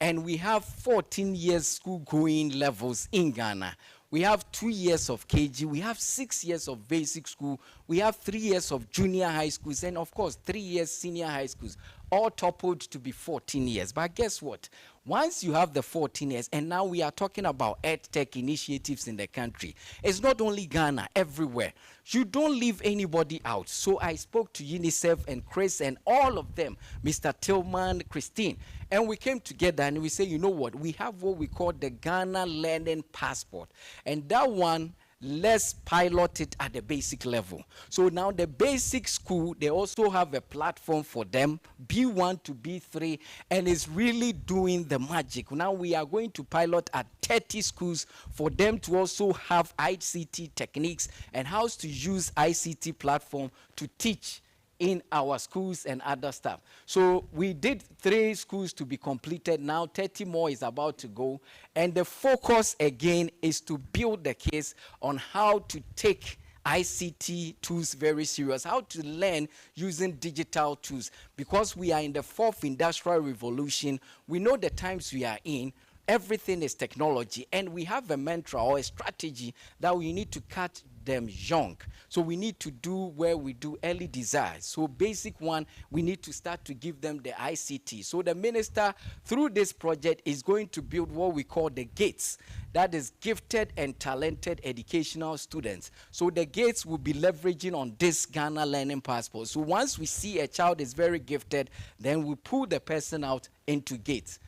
And we have 14 years school going levels in Ghana. We have 2 years of KG, we have 6 years of basic school, we have 3 years of junior high schools, and of course 3 years senior high schools, all toppled to be 14 years. But guess what? Once you have the 14 years, and now we are talking about EdTech initiatives in the country, it's not only Ghana, everywhere. You don't leave anybody out. So I spoke to UNICEF and Chris and all of them, Mr. Tillman, Christine, and we came together and we say, you know what? We have what we call the Ghana Learning Passport. And that one, let's pilot it at the basic level. So now the basic school, they also have a platform for them, B1 to B3, and it's really doing the magic. Now we are going to pilot at 30 schools for them to also have ICT techniques and how to use ICT platform to teach in our schools and other stuff. So we did 3 schools to be completed. Now 30 more is about to go. And the focus again is to build the case on how to take ICT tools very serious, how to learn using digital tools. Because we are in the 4th industrial revolution, we know the times we are in. Everything is technology, and we have a mantra or a strategy that we need to cut them young. So we need to do where we do early desire. So basic one, we need to start to give them the ICT. So the minister, through this project, is going to build what we call the gates. That is gifted and talented educational students. So the gates will be leveraging on this Ghana Learning Passport. So once we see a child is very gifted, then we pull the person out into gates.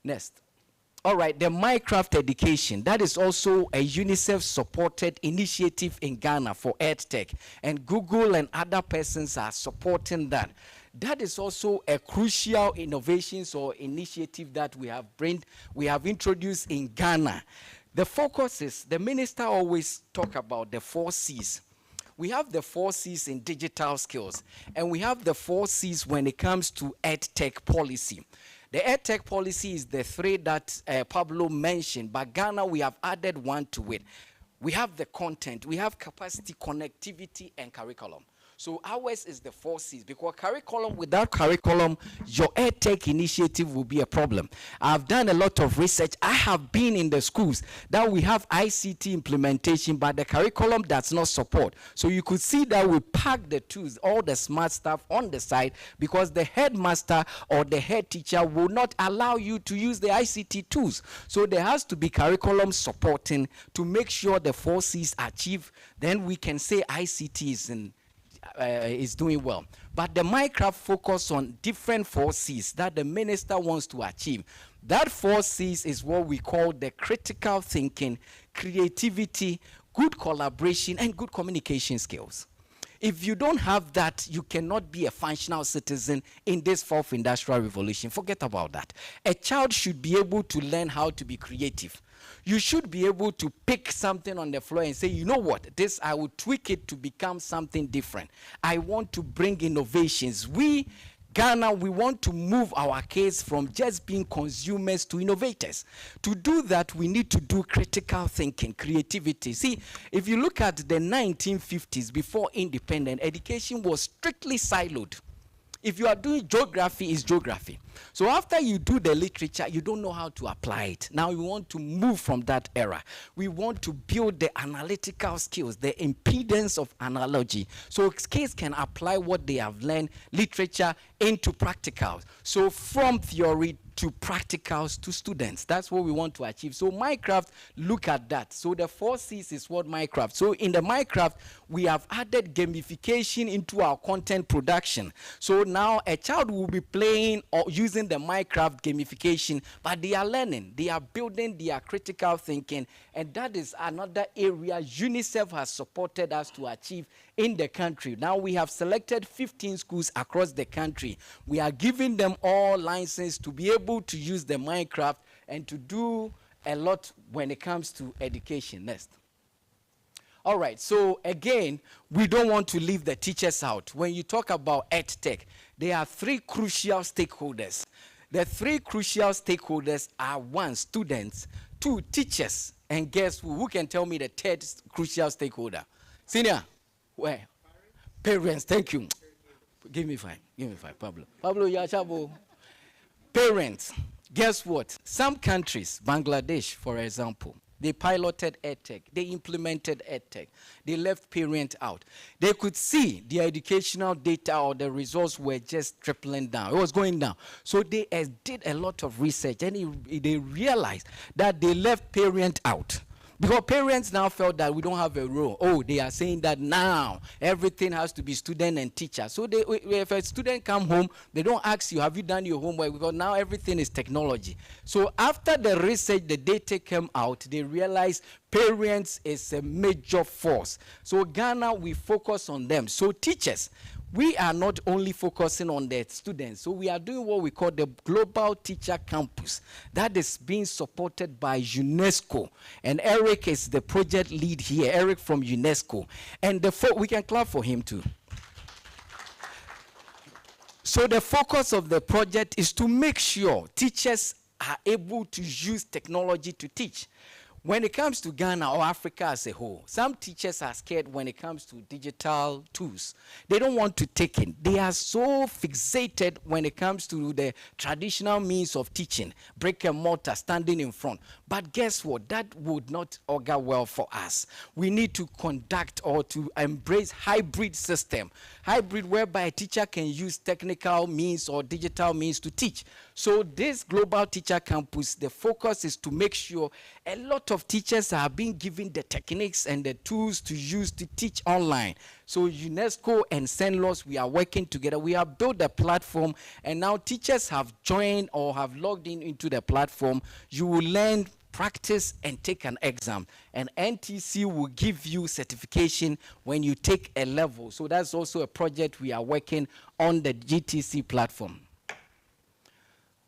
Next. All right, the Minecraft education, that is also a UNICEF-supported initiative in Ghana for EdTech, and Google and other persons are supporting that. That is also a crucial innovations or initiative that we have introduced in Ghana. The focus is, the minister always talk about the 4 C's. We have the 4 C's in digital skills, and we have the 4 C's when it comes to EdTech policy. The EdTech policy is the 3 that Pablo mentioned, but Ghana, we have added 1 to it. We have the content, we have capacity, connectivity, and curriculum. So ours is the 4 C's, because curriculum, without curriculum, your EdTech initiative will be a problem. I've done a lot of research. I have been in the schools that we have ICT implementation, but the curriculum does not support. So you could see that we pack the tools, all the smart stuff on the side, because the headmaster or the head teacher will not allow you to use the ICT tools. So there has to be curriculum supporting to make sure the 4 C's achieve. Then we can say ICT is doing well. But the Minecraft focus on different 4 C's that the minister wants to achieve. That 4 C's is what we call the critical thinking, creativity, good collaboration, and good communication skills. If you don't have that, you cannot be a functional citizen in this 4th industrial revolution. Forget about that. A child should be able to learn how to be creative. You should be able to pick something on the floor and say, you know what, this, I will tweak it to become something different. I want to bring innovations. We, Ghana, we want to move our case from just being consumers to innovators. To do that, we need to do critical thinking, creativity. See, if you look at the 1950s, before independence, education was strictly siloed. If you are doing geography, it's geography. So after you do the literature, you don't know how to apply it. Now we want to move from that era. We want to build the analytical skills, the impedance of analogy. So kids can apply what they have learned, literature, into practicals. So from theory to practicals to students. That's what we want to achieve. So Minecraft, look at that. So the 4 C's is what Minecraft. So in the Minecraft, we have added gamification into our content production. So now a child will be playing or using the Minecraft gamification, but they are learning, they are building their critical thinking, and that is another area UNICEF has supported us to achieve in the country. Now we have selected 15 schools across the country. We are giving them all license to be able to use the Minecraft and to do a lot when it comes to education. Next. All right, so again, we don't want to leave the teachers out. When you talk about EdTech, there are 3 crucial stakeholders. The 3 crucial stakeholders are 1, students, 2, teachers, and guess who can tell me the 3rd crucial stakeholder? Senior, where? Parents, thank you. Give me 5, Pablo. Pablo, Yachabo. Parents, guess what? Some countries, Bangladesh, for example, they piloted EdTech. They implemented EdTech. They left parents out. They could see the educational data or the results were just tripling down. It was going down. So they did a lot of research, and they realized that they left parents out. Because parents now felt that we don't have a role. Oh, they are saying that now everything has to be student and teacher. So if a student come home, they don't ask you, have you done your homework? Because now everything is technology. So after the research, the data came out, they realized parents is a major force. So Ghana, we focus on them. So teachers, we are not only focusing on the students, so we are doing what we call the Global Teacher Campus. That is being supported by UNESCO. And Eric is the project lead here, Eric from UNESCO. And we can clap for him too. So the focus of the project is to make sure teachers are able to use technology to teach. When it comes to Ghana or Africa as a whole, some teachers are scared when it comes to digital tools. They don't want to take it. They are so fixated when it comes to the traditional means of teaching, brick and mortar, standing in front. But guess what? That would not augur well for us. We need to conduct or to embrace hybrid system. Hybrid whereby a teacher can use technical means or digital means to teach. So this Global Teacher Campus, the focus is to make sure a lot of teachers are being given the techniques and the tools to use to teach online. So UNESCO and CENLOS, we are working together. We have built a platform, and now teachers have joined or have logged into the platform. You will learn, practice, and take an exam. And NTC will give you certification when you take a level. So that's also a project we are working on the GTC platform.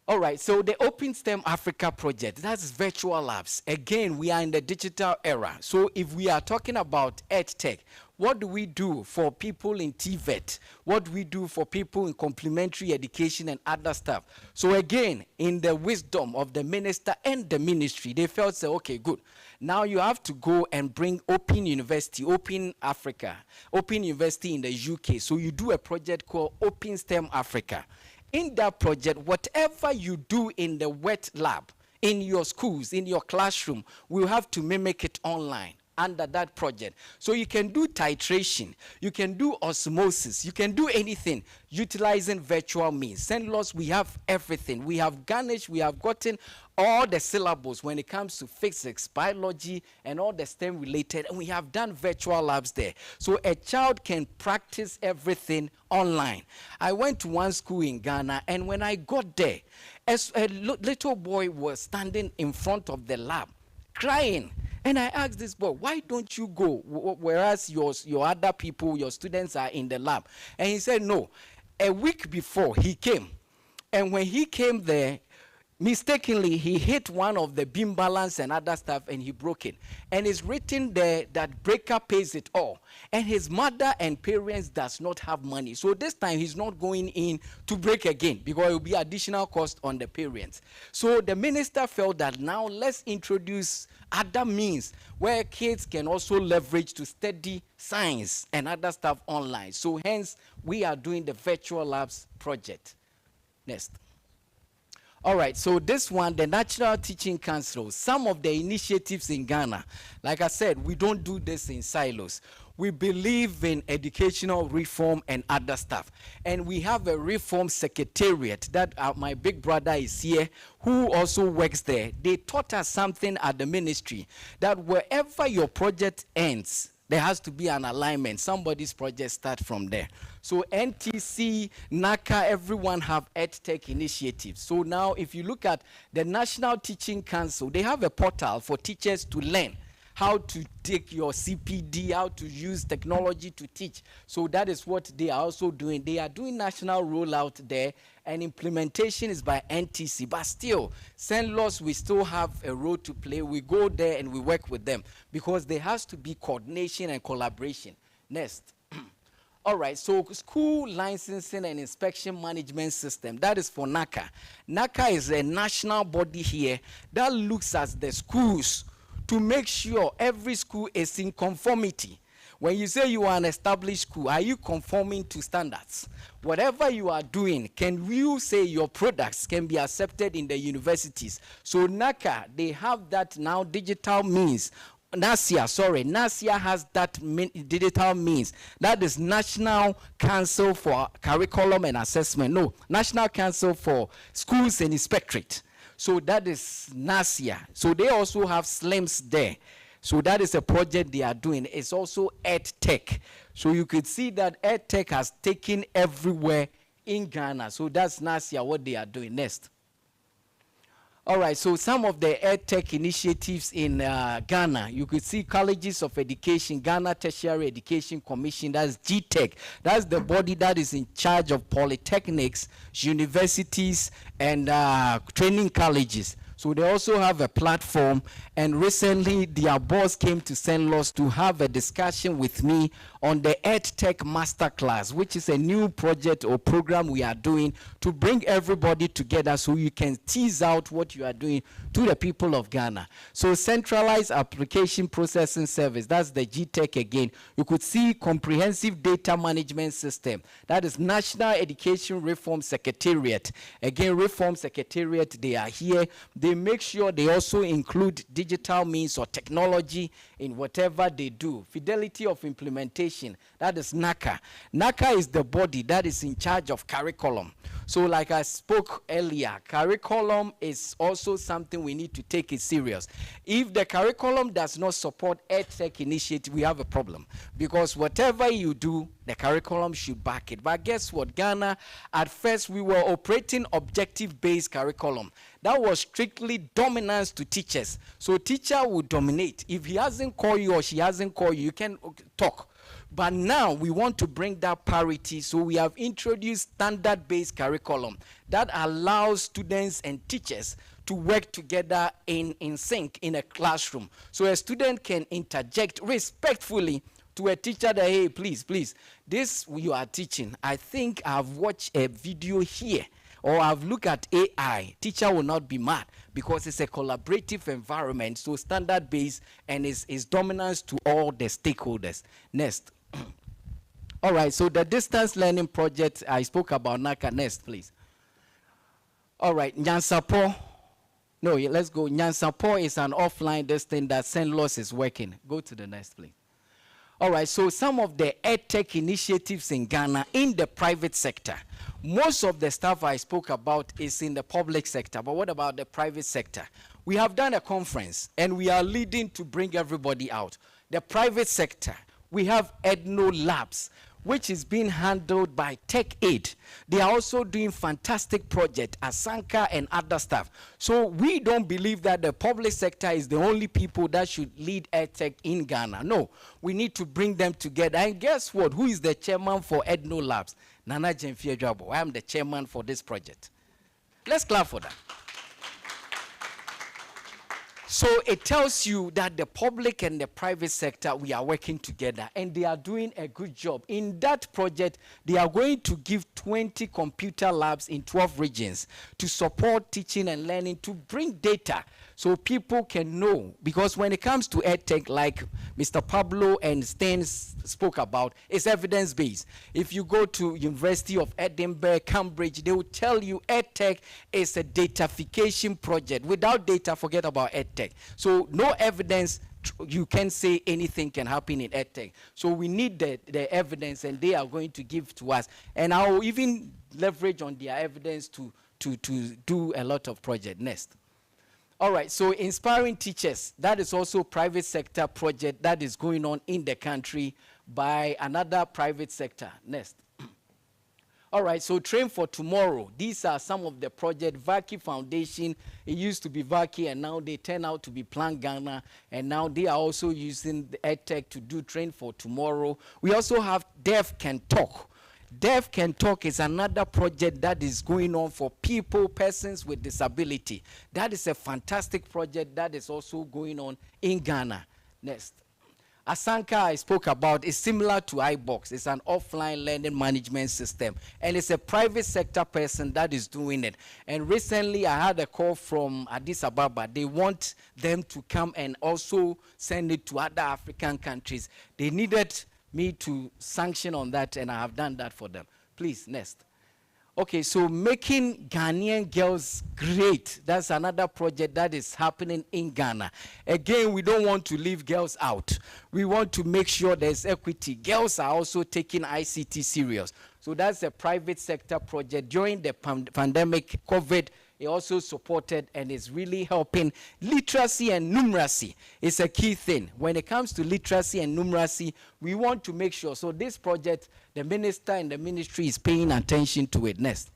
All right, so the Open STEM Africa project, that's virtual labs. Again, we are in the digital era. So if we are talking about EdTech, What do we do for people in TVET? What do we do for people in complementary education and other stuff? So again, in the wisdom of the minister and the ministry, they felt, say, okay, good. Now you have to go and bring Open University, Open Africa, Open University in the UK. So you do a project called Open STEM Africa. In that project, whatever you do in the wet lab, in your schools, in your classroom, we'll have to mimic it online under that project. So you can do titration, you can do osmosis, you can do anything utilizing virtual means. St. Louis, we have everything. We have garnished, we have gotten all the syllables when it comes to physics, biology, and all the STEM related, and we have done virtual labs there. So a child can practice everything online. I went to one school in Ghana, and when I got there, as a little boy was standing in front of the lab, crying. And I asked this boy, why don't you go, whereas your other people, your students are in the lab? And he said, no. A week before, he came. And when he came there, mistakenly, he hit one of the beam balance and other stuff, and he broke it. And it's written there that breaker pays it all. And his mother and parents does not have money. So this time, he's not going in to break again, because it will be additional cost on the parents. So the minister felt that now let's introduce other means where kids can also leverage to study science and other stuff online. So hence, we are doing the virtual labs project. Next. All right, so this one, the National Teaching Council, some of the initiatives in Ghana, like I said, we don't do this in silos. We believe in educational reform and other stuff. And we have a reform secretariat that my big brother is here, who also works there. They taught us something at the ministry, that wherever your project ends, there has to be an alignment. Somebody's project starts from there. So NTC, NACA, everyone have EdTech initiatives. So now if you look at the National Teaching Council, they have a portal for teachers to learn how to take your CPD, how to use technology to teach. So that is what they are also doing. They are doing national rollout there, and implementation is by NTC. But still, St. Louis, we still have a role to play. We go there and we work with them, because there has to be coordination and collaboration. Next. All right, so school licensing and inspection management system, that is for NACA. NACA is a national body here that looks at the schools to make sure every school is in conformity. When you say you are an established school, are you conforming to standards? Whatever you are doing, can you say your products can be accepted in the universities? So NACA, they have that now digital means. NACIA has that digital means. That is National Council for Curriculum and Assessment. No, National Council for Schools and Inspectorate. So that is NACIA. So they also have SLIMS there. So that is a project they are doing. It's also EdTech. So you could see that EdTech has taken everywhere in Ghana. So that's NACIA, what they are doing. Next. All right, so some of the EdTech initiatives in Ghana, you could see Colleges of Education, Ghana Tertiary Education Commission, that's GTech. That's the body that is in charge of polytechnics, universities, and training colleges. So they also have a platform, and recently their boss came to St. Louis to have a discussion with me on the EdTech Masterclass, which is a new project or program we are doing to bring everybody together so you can tease out what you are doing to the people of Ghana. So Centralized Application Processing Service, that's the GTech again. You could see Comprehensive Data Management System. That is National Education Reform Secretariat. Again, Reform Secretariat, they are here. They make sure they also include digital means or technology in whatever they do. Fidelity of implementation, that is NACA. NACA is the body that is in charge of curriculum. So like I spoke earlier, curriculum is also something we need to take it serious. If the curriculum does not support EdTech initiative, we have a problem. Because whatever you do, the curriculum should back it. But guess what? Ghana, at first, we were operating objective-based curriculum. That was strictly dominance to teachers. So teacher will dominate. If he hasn't called you or she hasn't called you, you can talk. But now we want to bring that parity, so we have introduced standard-based curriculum that allows students and teachers to work together in sync in a classroom. So a student can interject respectfully to a teacher that, hey, please, this you are teaching, I think I've watched a video here, or I've looked at AI, teacher will not be mad because it's a collaborative environment, so standard-based and is dominance to all the stakeholders. Next. All right, so the distance learning project I spoke about, Naka, next, please. All right, Nyansapo. No, let's go. Nyansapo is an offline thing that St. Louis is working. Go to the next, please. All right, so some of the EdTech initiatives in Ghana in the private sector. Most of the stuff I spoke about is in the public sector, but what about the private sector? We have done a conference, and we are leading to bring everybody out. The private sector, we have Ethno Labs, which is being handled by Tech4Ed. They are also doing fantastic project, Asanka and other stuff. So we don't believe that the public sector is the only people that should lead EdTech in Ghana. No, we need to bring them together. And guess what? Who is the chairman for Ethno Labs? Nana Jemfie. I am the chairman for this project. Let's clap for that. So it tells you that the public and the private sector, we are working together, and they are doing a good job. In that project, they are going to give 20 computer labs in 12 regions to support teaching and learning, to bring data so people can know. Because when it comes to EdTech, like Mr. Pablo and Stan spoke about, it's evidence-based. If you go to University of Edinburgh, Cambridge, they will tell you EdTech is a datafication project. Without data, forget about EdTech. So no evidence, you can say anything can happen in EdTech. So we need the evidence, and they are going to give to us. And I'll even leverage on their evidence to do a lot of project. Next. All right, so inspiring teachers, that is also a private sector project that is going on in the country by another private sector. Next. All right, so Train for Tomorrow. These are some of the projects. Vaki Foundation, it used to be Vaki, and now they turn out to be Plan Ghana, and now they are also using the EdTech to do Train for Tomorrow. We also have Deaf Can Talk. Deaf Can Talk is another project that is going on for persons with disability. That is a fantastic project that is also going on in Ghana. Next. Asanka I spoke about is similar to iBox. It's an offline learning management system, and it's a private sector person that is doing it. And recently I had a call from Addis Ababa. They want them to come and also send it to other African countries. They needed me to sanction on that, and I have done that for them. Please, next. Okay, so making Ghanaian girls great. That's another project that is happening in Ghana. Again, we don't want to leave girls out. We want to make sure there's equity. Girls are also taking ICT serious. So that's a private sector project. During the pandemic, COVID, it also supported and is really helping. Literacy and numeracy is a key thing. When it comes to literacy and numeracy, we want to make sure. So this project, the minister and the ministry is paying attention to it. Next.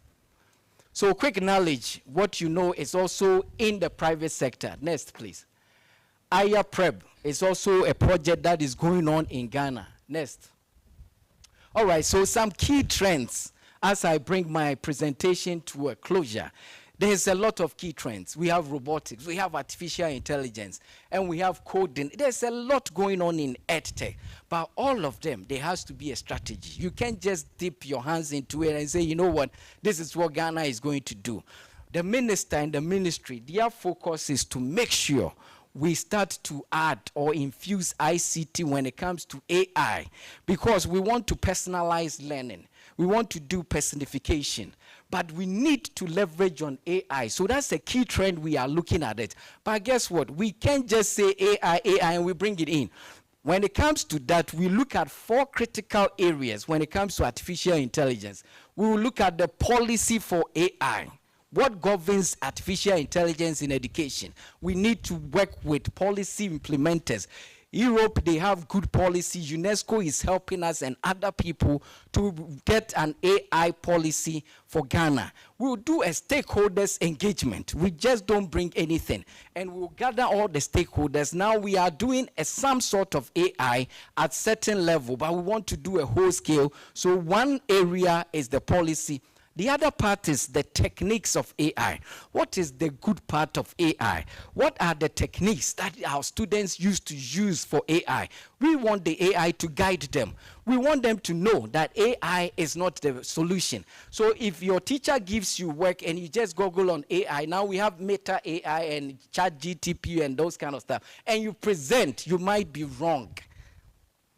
So quick knowledge, what you know is also in the private sector. Next, please. Aya Prep is also a project that is going on in Ghana. Next. All right, so some key trends as I bring my presentation to a closure. There's a lot of key trends. We have robotics, we have artificial intelligence, and we have coding. There's a lot going on in EdTech, but all of them, there has to be a strategy. You can't just dip your hands into it and say, you know what, this is what Ghana is going to do. The minister and the ministry, their focus is to make sure we start to add or infuse ICT when it comes to AI, because we want to personalize learning. We want to do personification. But we need to leverage on AI. So that's a key trend we are looking at it. But guess what? We can't just say AI, and we bring it in. When it comes to that, we look at 4 critical areas when it comes to artificial intelligence. We will look at the policy for AI. What governs artificial intelligence in education? We need to work with policy implementers. Europe, they have good policy. UNESCO is helping us and other people to get an AI policy for Ghana. We'll do a stakeholders engagement. We just don't bring anything. And we'll gather all the stakeholders. Now we are doing some sort of AI at certain level, but we want to do a whole scale. So one area is the policy. The other part is the techniques of AI. What is the good part of AI? What are the techniques that our students used to use for AI? We want the AI to guide them. We want them to know that AI is not the solution. So if your teacher gives you work and you just Google on AI, now we have Meta AI and Chat GTP and those kind of stuff, and you present, you might be wrong,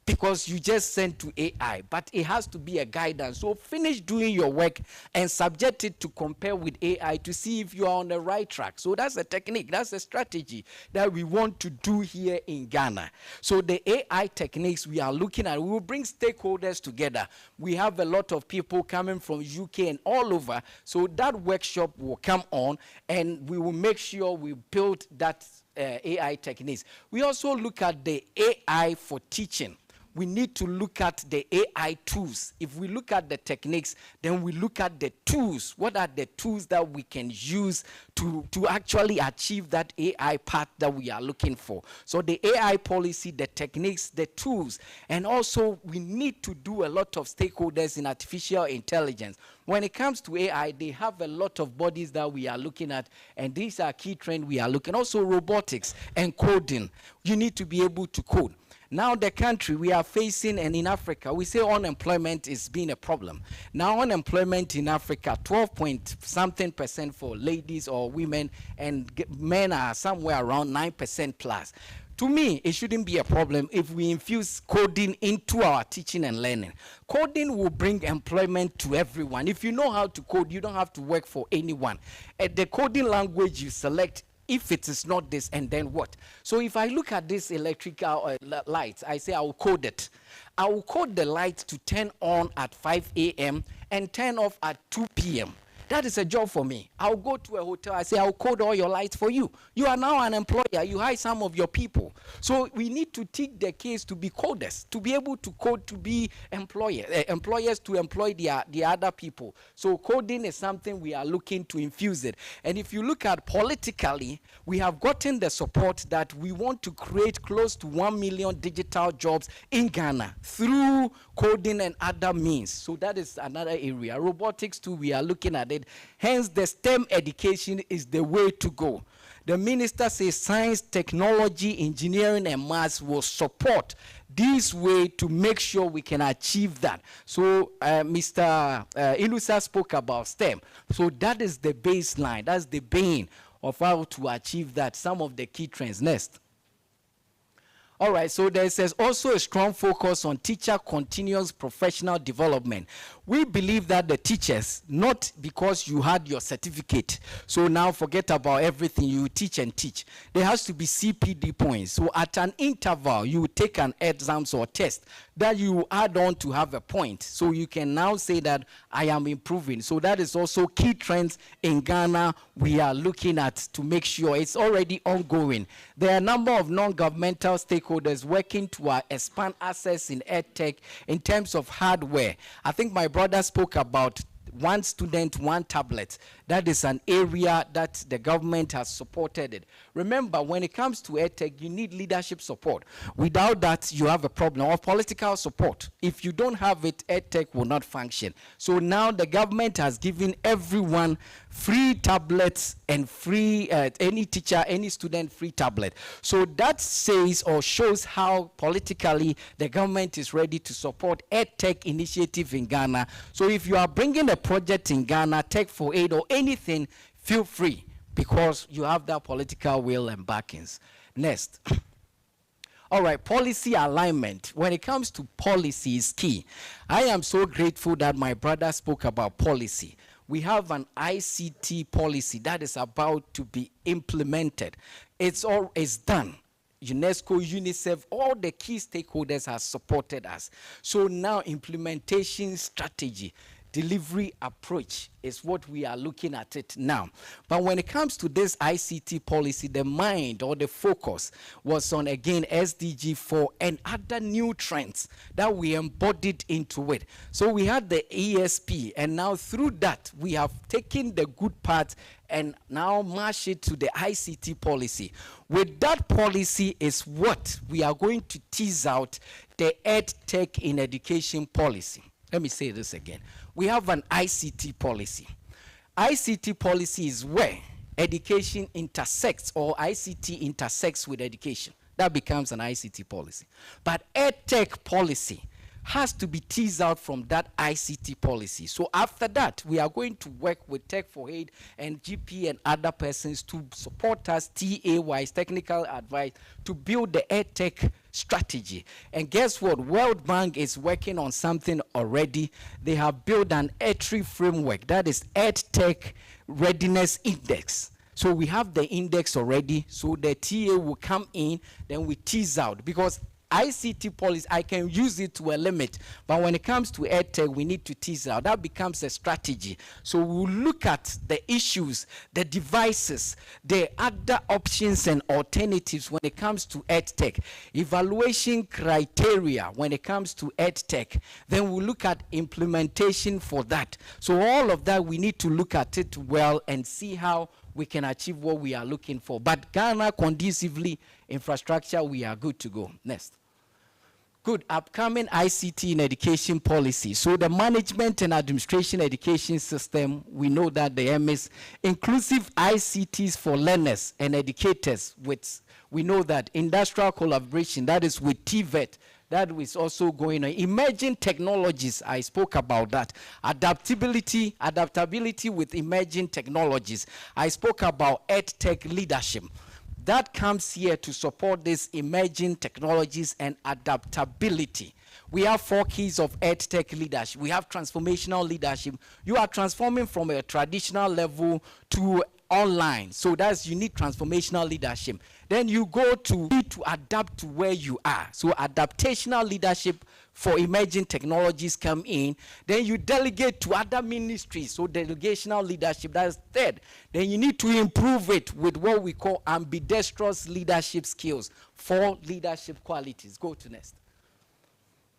because you just sent to AI, but it has to be a guidance. So finish doing your work and subject it to compare with AI to see if you are on the right track. So that's a technique, that's a strategy that we want to do here in Ghana. So the AI techniques we are looking at, we will bring stakeholders together. We have a lot of people coming from UK and all over. So that workshop will come on and we will make sure we build that AI techniques. We also look at the AI for teaching. We need to look at the AI tools. If we look at the techniques, then we look at the tools. What are the tools that we can use to actually achieve that AI path that we are looking for? So the AI policy, the techniques, the tools, and also we need to do a lot of stakeholders in artificial intelligence. When it comes to AI, they have a lot of bodies that we are looking at, and these are key trends we are looking. Also robotics and coding. You need to be able to code. Now the country we are facing, and in Africa, we say unemployment is being a problem. Now unemployment in Africa, 12-point-something% for ladies or women, and men are somewhere around 9% plus. To me, it shouldn't be a problem if we infuse coding into our teaching and learning. Coding will bring employment to everyone. If you know how to code, you don't have to work for anyone. At the coding language you select, if it is not this, and then what? So if I look at this electrical lights, I say I will code it. I will code the light to turn on at 5 a.m. and turn off at 2 p.m. That is a job for me. I'll go to a hotel, I say, I'll code all your lights for you. You are now an employer, you hire some of your people. So we need to teach the kids to be coders, to be able to code, to be employers to employ the other people. So coding is something we are looking to infuse it. And if you look at politically, we have gotten the support that we want to create close to 1 million digital jobs in Ghana through coding and other means. So that is another area. Robotics too, we are looking at it. Hence, the STEM education is the way to go. The minister says science, technology, engineering, and maths will support this way to make sure we can achieve that. So Mr. Ilusa spoke about STEM. So that is the baseline. That's the bane of how to achieve that. Some of the key trends. Next. All right, so there is also a strong focus on teacher continuous professional development. We believe that the teachers, not because you had your certificate, so now forget about everything, you teach and teach. There has to be CPD points. So at an interval, you take an exams or test that you add on to have a point. So you can now say that I am improving. So that is also key trends in Ghana we are looking at to make sure it's already ongoing. There are a number of non-governmental stakeholders working to expand access in EdTech in terms of hardware. I think my brother spoke about one student, one tablet. That is an area that the government has supported it. Remember, when it comes to EdTech, you need leadership support. Without that, you have a problem, or political support. If you don't have it, EdTech will not function. So now the government has given everyone free tablets and free, any teacher, any student, free tablet. So that says or shows how politically the government is ready to support EdTech initiative in Ghana. So if you are bringing a project in Ghana, Tech4Ed or anything, feel free, because you have that political will and backings. Next. All right, policy alignment. When it comes to policy is key. I am so grateful that my brother spoke about policy. We have an ICT policy that is about to be implemented. It's done. UNESCO, UNICEF, all the key stakeholders have supported us. So now implementation strategy, delivery approach is what we are looking at it now. But when it comes to this ICT policy, the mind or the focus was on, again, SDG 4 and other new trends that we embodied into it. So we had the ESP, and now through that, we have taken the good part and now march it to the ICT policy. With that policy is what we are going to tease out the EdTech in education policy. Let me say this again. We have an ICT policy. ICT policy is where education intersects, or ICT intersects with education. That becomes an ICT policy. But EdTech policy has to be teased out from that ICT policy. So after that, we are going to work with Tech4Ed and GP and other persons to support us, TA-wise, technical advice, to build the EdTech strategy. And guess what? World Bank is working on something already. They have built an EdTech framework, that is EdTech Readiness Index. So we have the index already, so the TA will come in, then we tease out, because ICT policy, I can use it to a limit, but when it comes to EdTech, we need to tease out. That becomes a strategy. So we'll look at the issues, the devices, the other options and alternatives when it comes to EdTech, evaluation criteria when it comes to EdTech. Then we'll look at implementation for that. So all of that, we need to look at it well and see how we can achieve what we are looking for. But Ghana, conducively, infrastructure, we are good to go. Next. Good, upcoming ICT in education policy. So the management and administration education system, we know that the MS, inclusive ICTs for learners and educators, we know that industrial collaboration, that is with TVET, that is also going on. Emerging technologies, I spoke about that. Adaptability with emerging technologies. I spoke about EdTech leadership. That comes here to support these emerging technologies and adaptability. We have 4 keys of EdTech leadership. We have transformational leadership. You are transforming from a traditional level to online. So that's, you need transformational leadership. Then you go to adapt to where you are. So adaptational leadership for emerging technologies come in. Then you delegate to other ministries. So delegational leadership, that's third. Then you need to improve it with what we call ambidextrous leadership skills. 4 leadership qualities. Go to next.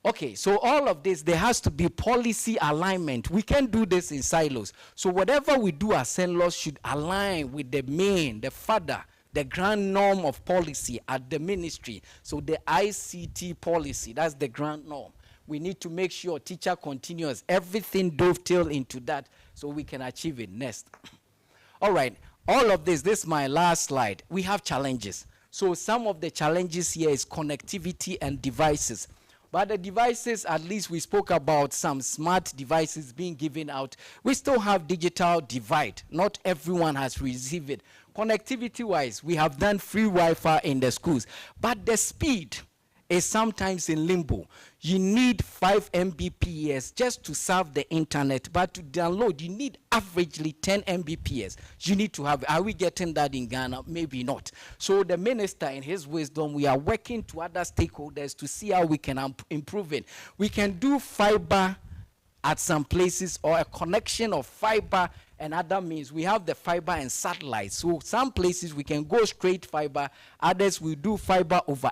Okay, so all of this, there has to be policy alignment. We can't do this in silos. So whatever we do as laws should align with the main, the father, the grand norm of policy at the ministry. So the ICT policy, that's the grand norm. We need to make sure teacher continuous, everything dovetail into that so we can achieve it. Next. All right, all of this is my last slide. We have challenges. So some of the challenges here is connectivity and devices. But the devices, at least we spoke about some smart devices being given out. We still have digital divide. Not everyone has received it. Connectivity-wise, we have done free Wi-Fi in the schools. But the speed is sometimes in limbo. You need 5 Mbps just to surf the internet, but to download, you need averagely 10 Mbps. You need to have, are we getting that in Ghana? Maybe not. So the minister, in his wisdom, we are working to other stakeholders to see how we can improve it. We can do fiber at some places, or a connection of fiber and other means. We have the fiber and satellite. So some places we can go straight fiber, others we do fiber over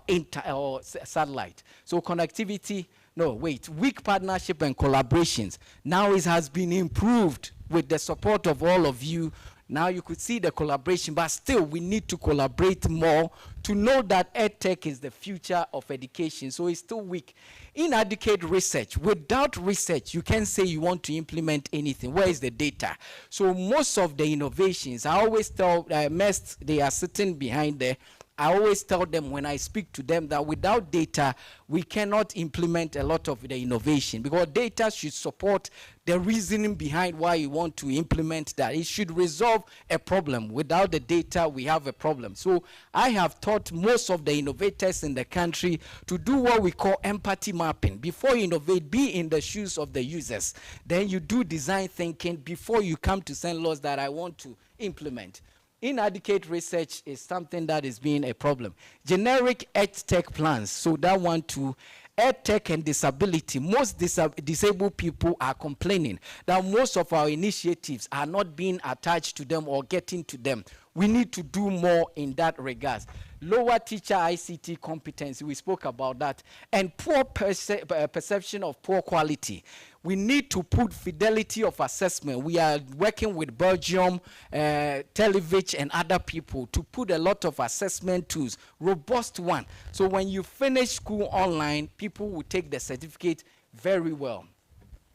or satellite. So connectivity, weak partnership and collaborations. Now it has been improved with the support of all of you. Now you could see the collaboration, but still we need to collaborate more to know that EdTech is the future of education. So it's still weak. Inadequate research. Without research, you can't say you want to implement anything. Where is the data? So most of the innovations, I always tell MEST, they are sitting behind there. I always tell them when I speak to them that without data, we cannot implement a lot of the innovation, because data should support the reasoning behind why you want to implement that. It should resolve a problem. Without the data, we have a problem. So I have taught most of the innovators in the country to do what we call empathy mapping. Before you innovate, be in the shoes of the users. Then you do design thinking before you come to send laws that I want to implement. Inadequate research is something that is being a problem. Generic EdTech plans, so that one too. EdTech and disability, most disabled people are complaining that most of our initiatives are not being attached to them or getting to them. We need to do more in that regard. Lower teacher ICT competency, we spoke about that, and poor perception of poor quality. We need to put fidelity of assessment. We are working with Belgium, Televich, and other people to put a lot of assessment tools, robust one. So when you finish school online, people will take the certificate very well.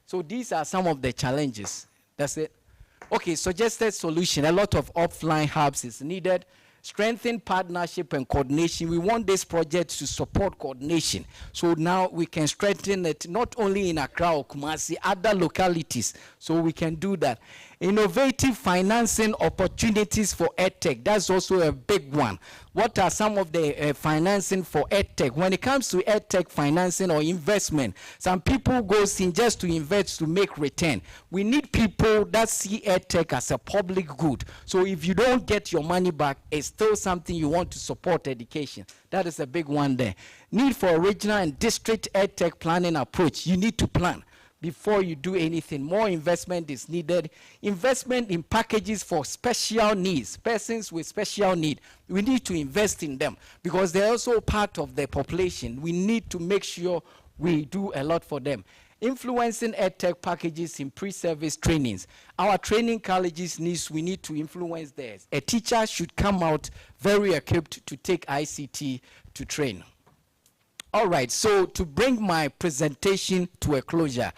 So these are some of the challenges. That's it. Okay, suggested solution. A lot of offline hubs is needed. Strengthen partnership and coordination. We want this project to support coordination. So now we can strengthen it not only in Accra or Kumasi, other localities. So we can do that. Innovative financing opportunities for EdTech. That's also a big one. What are some of the financing for EdTech? When it comes to EdTech financing or investment, some people go in just to invest to make return. We need people that see EdTech as a public good. So if you don't get your money back, it's still something you want to support education. That is a big one there. Need for regional and district EdTech planning approach. You need to plan before you do anything. More investment is needed. Investment in packages for special needs, persons with special need. We need to invest in them because they're also part of the population. We need to make sure we do a lot for them. Influencing EdTech packages in pre-service trainings. Our training colleges we need to influence theirs. A teacher should come out very equipped to take ICT to train. All right, so to bring my presentation to a closure,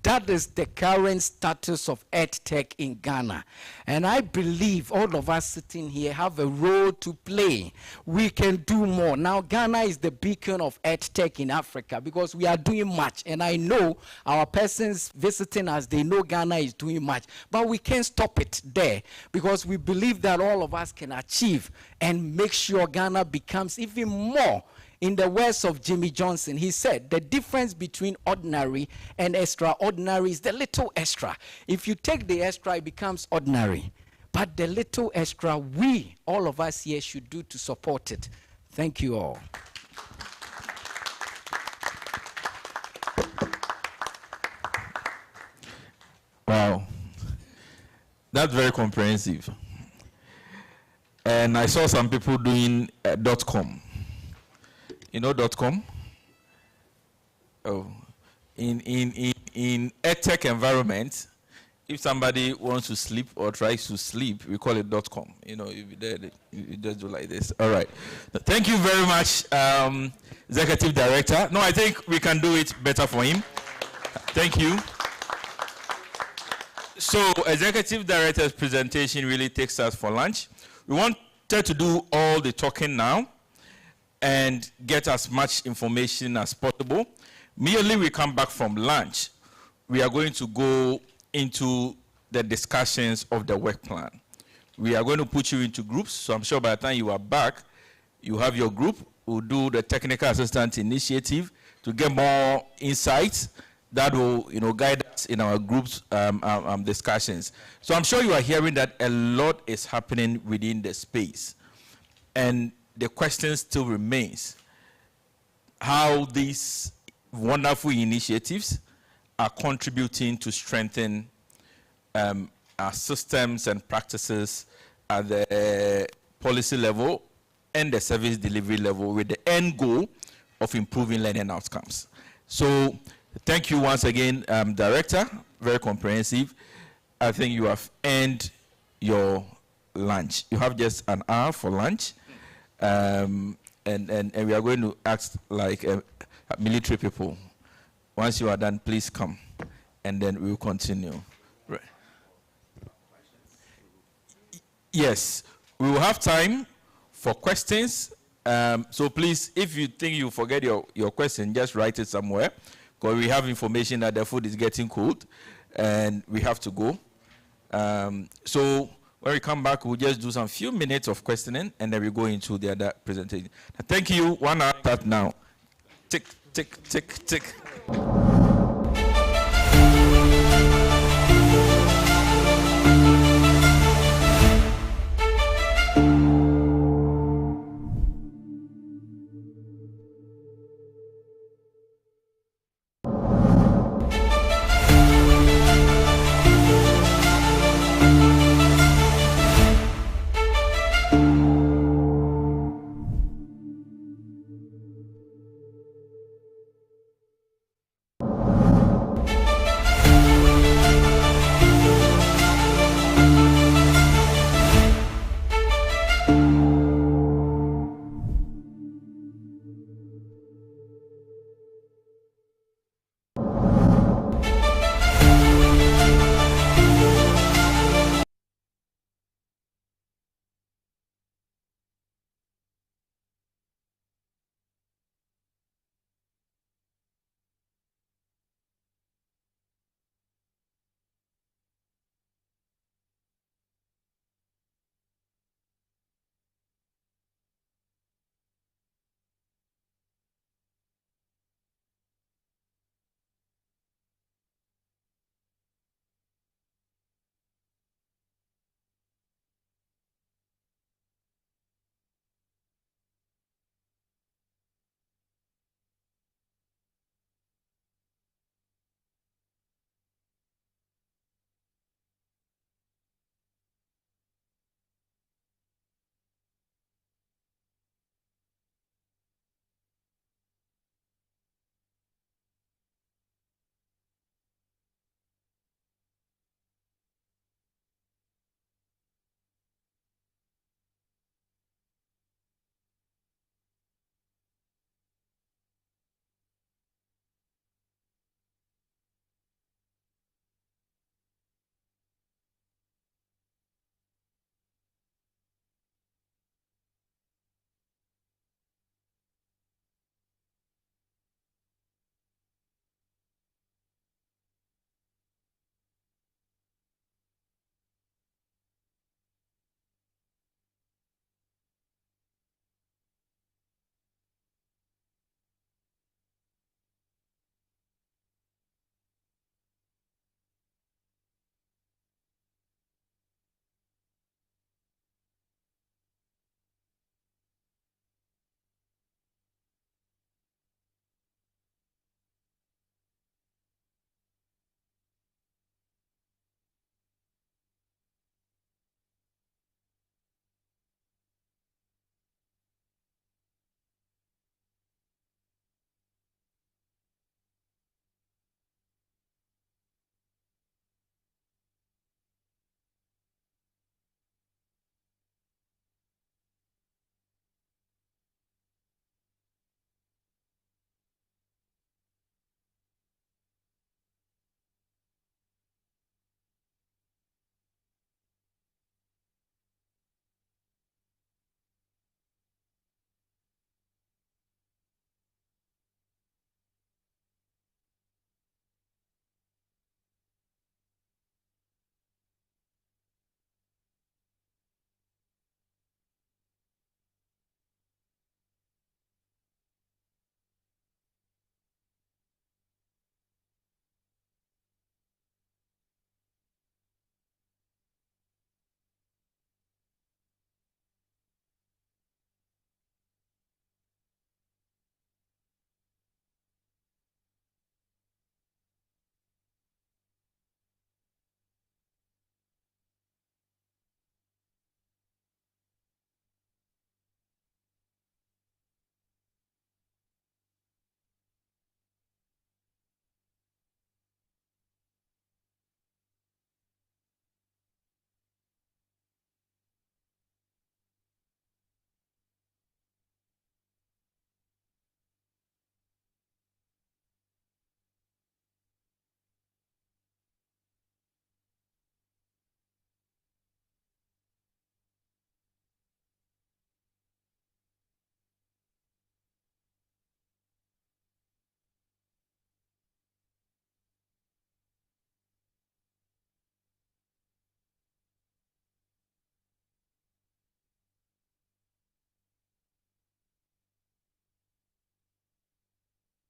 that is the current status of EdTech in Ghana. And I believe all of us sitting here have a role to play. We can do more. Now, Ghana is the beacon of EdTech in Africa because we are doing much. And I know our persons visiting us, they know Ghana is doing much. But we can't stop it there because we believe that all of us can achieve and make sure Ghana becomes even more. In the words of Jimmy Johnson, he said, the difference between ordinary and extraordinary is the little extra. If you take the extra, it becomes ordinary. But the little extra, we, all of us here, should do to support it. Thank you all. Wow. That's very comprehensive. And I saw some people doing .com. You know .com? Oh, in EdTech environment, if somebody wants to sleep or tries to sleep, we call it .com. You know, you just do like this. All right. Thank you very much, Executive Director. No, I think we can do it better for him. Thank you. So, Executive Director's presentation really takes us for lunch. We wanted to do all the talking now and get as much information as possible. Immediately we come back from lunch, we are going to go into the discussions of the work plan. We are going to put you into groups, so I'm sure by the time you are back, you have your group. We'll do the technical assistance initiative to get more insights that will guide us in our groups discussions. So I'm sure you are hearing that a lot is happening within the space. And the question still remains how these wonderful initiatives are contributing to strengthen our systems and practices at the policy level and the service delivery level with the end goal of improving learning outcomes. So thank you once again, Director, very comprehensive. I think you have earned your lunch. You have just an hour for lunch. And we are going to ask like military people. Once you are done, please come, and then we will continue. Right. Yes, we will have time for questions. So please, if you think you forget your question, just write it somewhere, because we have information that the food is getting cold, and we have to go. So when we come back, we'll just do some few minutes of questioning, and then we go into the other presentation. Thank you. 1 hour start now. Tick, tick, tick, tick.